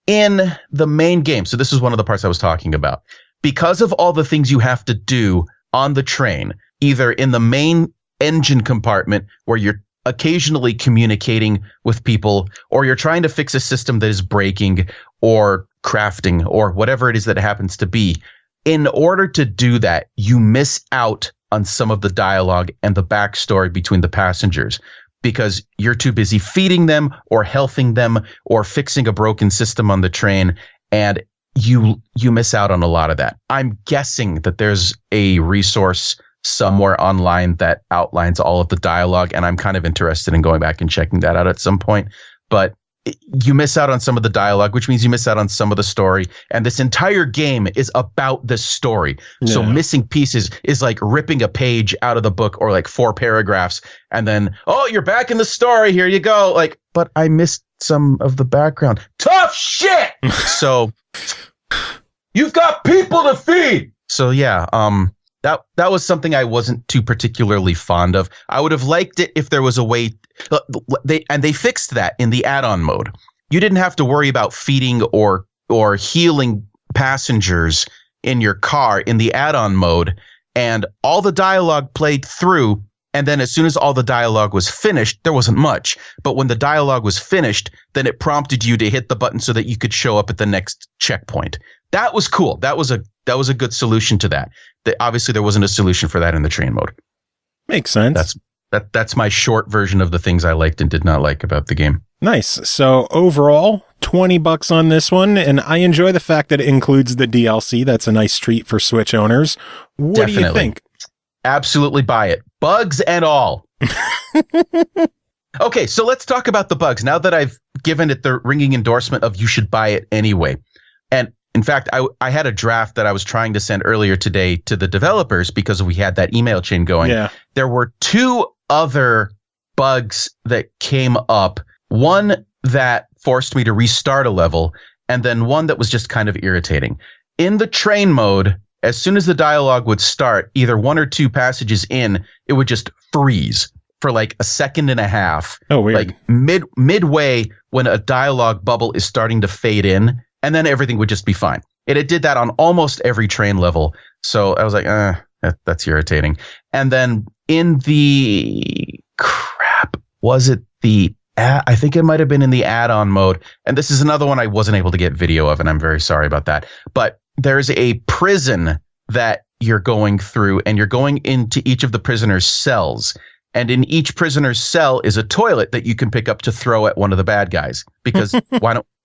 In the main game, so this is one of the parts I was talking about. Because of all the things you have to do on the train, either in the main engine compartment where you're occasionally communicating with people, or you're trying to fix a system that is breaking or crafting or whatever it is that it happens to be. In order to do that, you miss out on some of the dialogue and the backstory between the passengers because you're too busy feeding them or healthing them or fixing a broken system on the train, and you miss out on a lot of that. I'm guessing that there's a resource somewhere online that outlines all of the dialogue, and I'm kind of interested in going back and checking that out at some point. But you miss out on some of the dialogue, which means you miss out on some of the story. And this entire game is about the story. Yeah. So missing pieces is like ripping a page out of the book or like 4 paragraphs. And then, oh, you're back in the story. Here you go. Like, but I missed some of the background. Tough shit. So you've got people to feed. So yeah, that was something I wasn't too particularly fond of. I would have liked it if there was a way. They fixed that in the add-on mode. You didn't have to worry about feeding or healing passengers in your car in the add-on mode, and all the dialogue played through. And then as soon as all the dialogue was finished, there wasn't much. But when the dialogue was finished, then it prompted you to hit the button so that you could show up at the next checkpoint. That was cool. That was a good solution to that. Obviously, there wasn't a solution for that in the train mode. Makes sense. That's my short version of the things I liked and did not like about the game. Nice. So overall, $20 on this one, and I enjoy the fact that it includes the DLC. That's a nice treat for Switch owners. What Definitely. do you think? Absolutely buy it. Bugs and all. Okay, so let's talk about the bugs. Now that I've given it the ringing endorsement of you should buy it anyway. And in fact, I had a draft that I was trying to send earlier today to the developers because we had that email chain going. Yeah. There were 2 other bugs that came up. One that forced me to restart a level, and then one that was just kind of irritating. In the train mode, as soon as the dialogue would start, either 1 or 2 passages in, it would just freeze for like a second and a half. Oh, weird. Like midway when a dialogue bubble is starting to fade in, and then everything would just be fine. It did that on almost every train level. So I was like, that's irritating. And then in the I think it might have been in the add-on mode. And this is another one I wasn't able to get video of, and I'm very sorry about that. But there's a prison that you're going through, and you're going into each of the prisoners' cells. And in each prisoner's cell is a toilet that you can pick up to throw at one of the bad guys. Because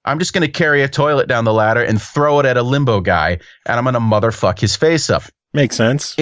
I'm just going to carry a toilet down the ladder and throw it at a limbo guy, and I'm going to motherfuck his face up. Makes sense.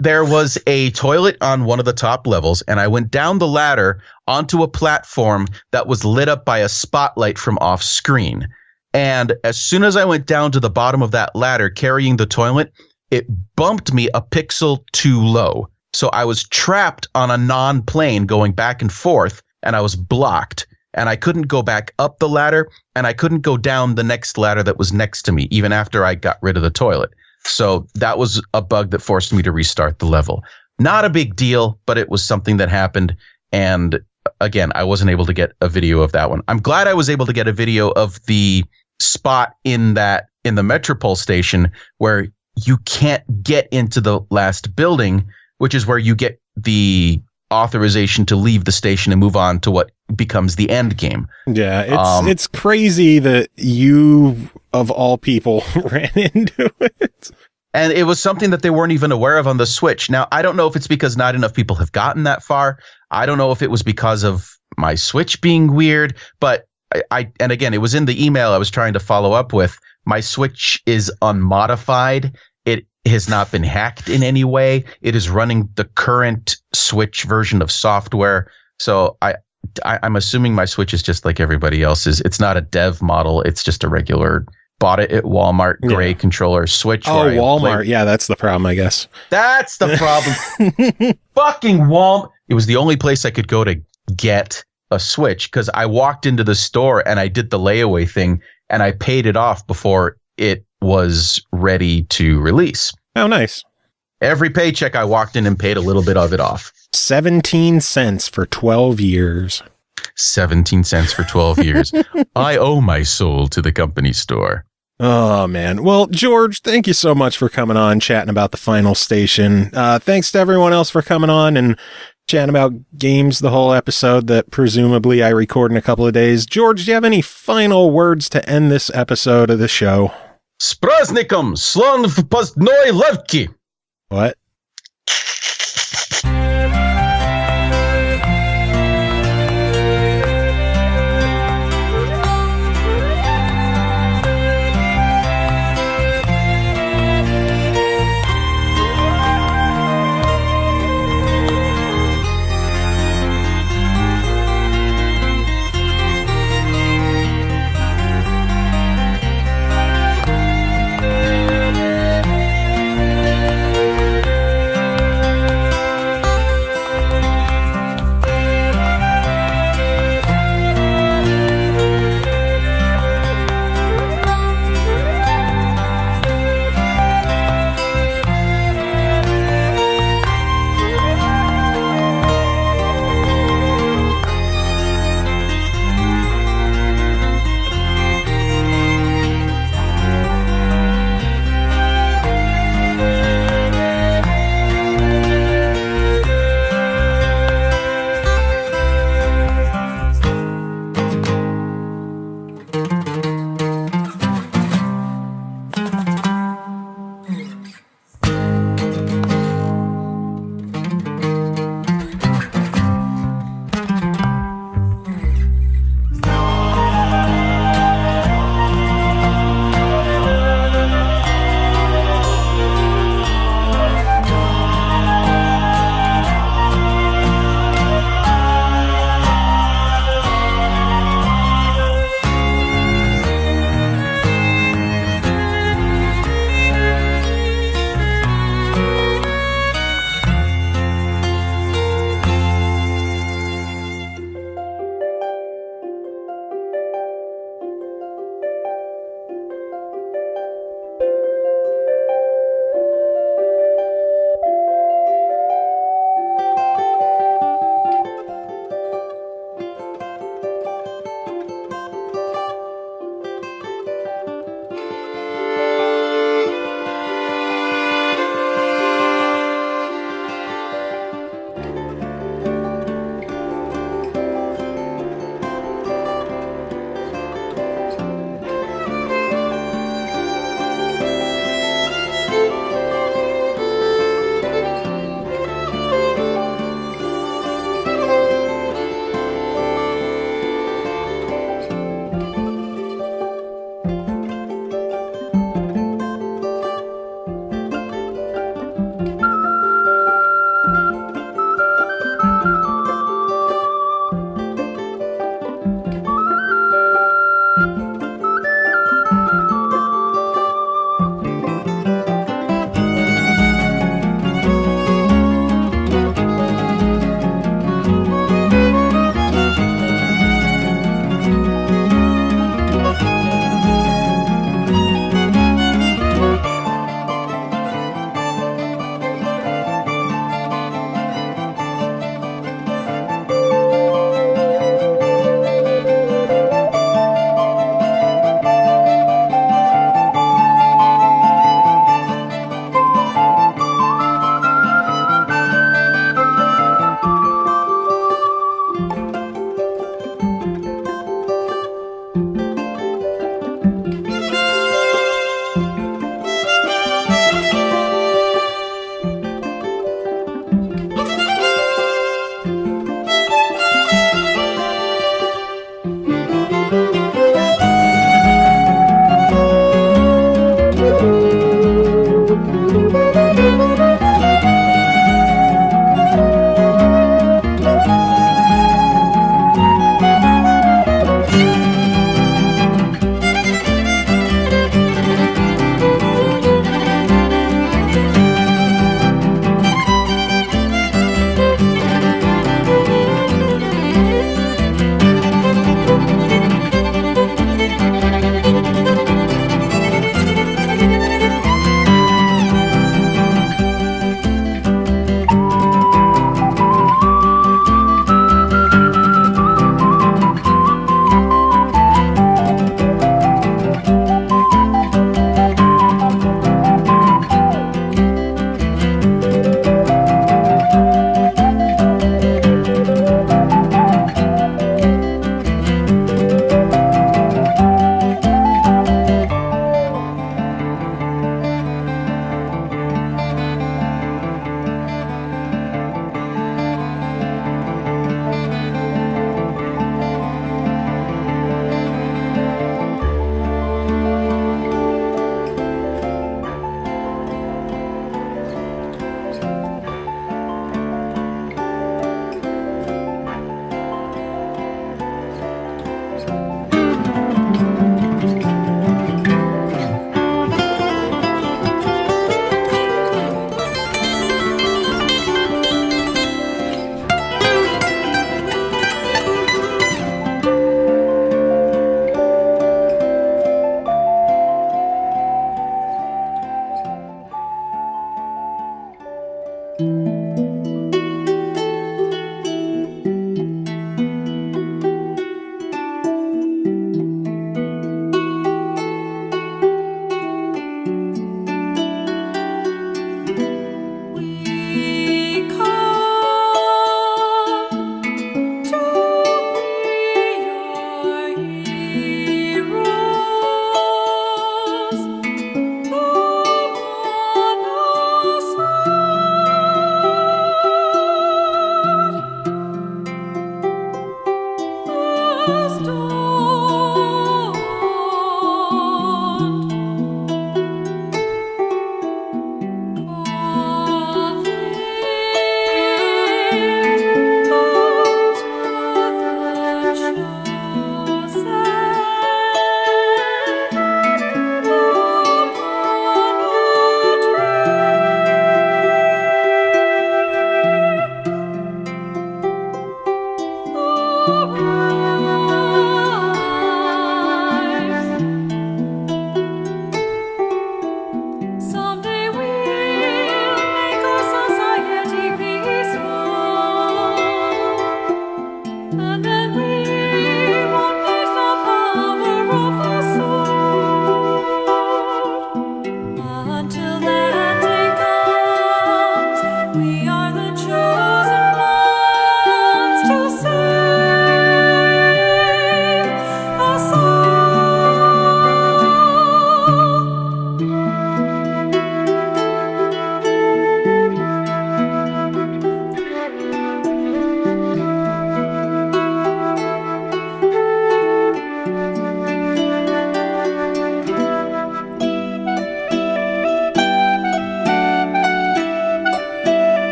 There was a toilet on one of the top levels, and I went down the ladder onto a platform that was lit up by a spotlight from off screen. And as soon as I went down to the bottom of that ladder carrying the toilet, it bumped me a pixel too low. So I was trapped on a non-plane going back and forth, and I was blocked. And I couldn't go back up the ladder, and I couldn't go down the next ladder that was next to me, even after I got rid of the toilet. So that was a bug that forced me to restart the level. Not a big deal, but it was something that happened. And again, I wasn't able to get a video of that one. I'm glad I was able to get a video of the spot in the Metropole station where you can't get into the last building, which is where you get the authorization to leave the station and move on to what becomes the end game. Yeah, it's crazy that you, of all people, ran into it. And it was something that they weren't even aware of on the Switch. Now, I don't know if it's because not enough people have gotten that far. I don't know if it was because of my Switch being weird, but and again, it was in the email I was trying to follow up with. My Switch is unmodified. It has not been hacked in any way. It is running the current Switch version of software. So I'm assuming my Switch is just like everybody else's. It's not a dev model. It's just a regular, bought it at Walmart, gray controller Switch. Oh, Walmart. Yeah, that's the problem, I guess. That's the problem. Fucking Walmart. It was the only place I could go to get a Switch because I walked into the store and I did the layaway thing and I paid it off before it was ready to release. Oh, nice. Every paycheck I walked in and paid a little bit of it off. 17 cents for 12 years. 17 cents for 12 years. I owe my soul to the company store. Oh, man. Well, George, thank you so much for coming on, chatting about the final station. Thanks to everyone else for coming on and chatting about games the whole episode that presumably I record in a couple of days. George, do you have any final words to end this episode of the show? S praznikom, slon v postnoi levki. What?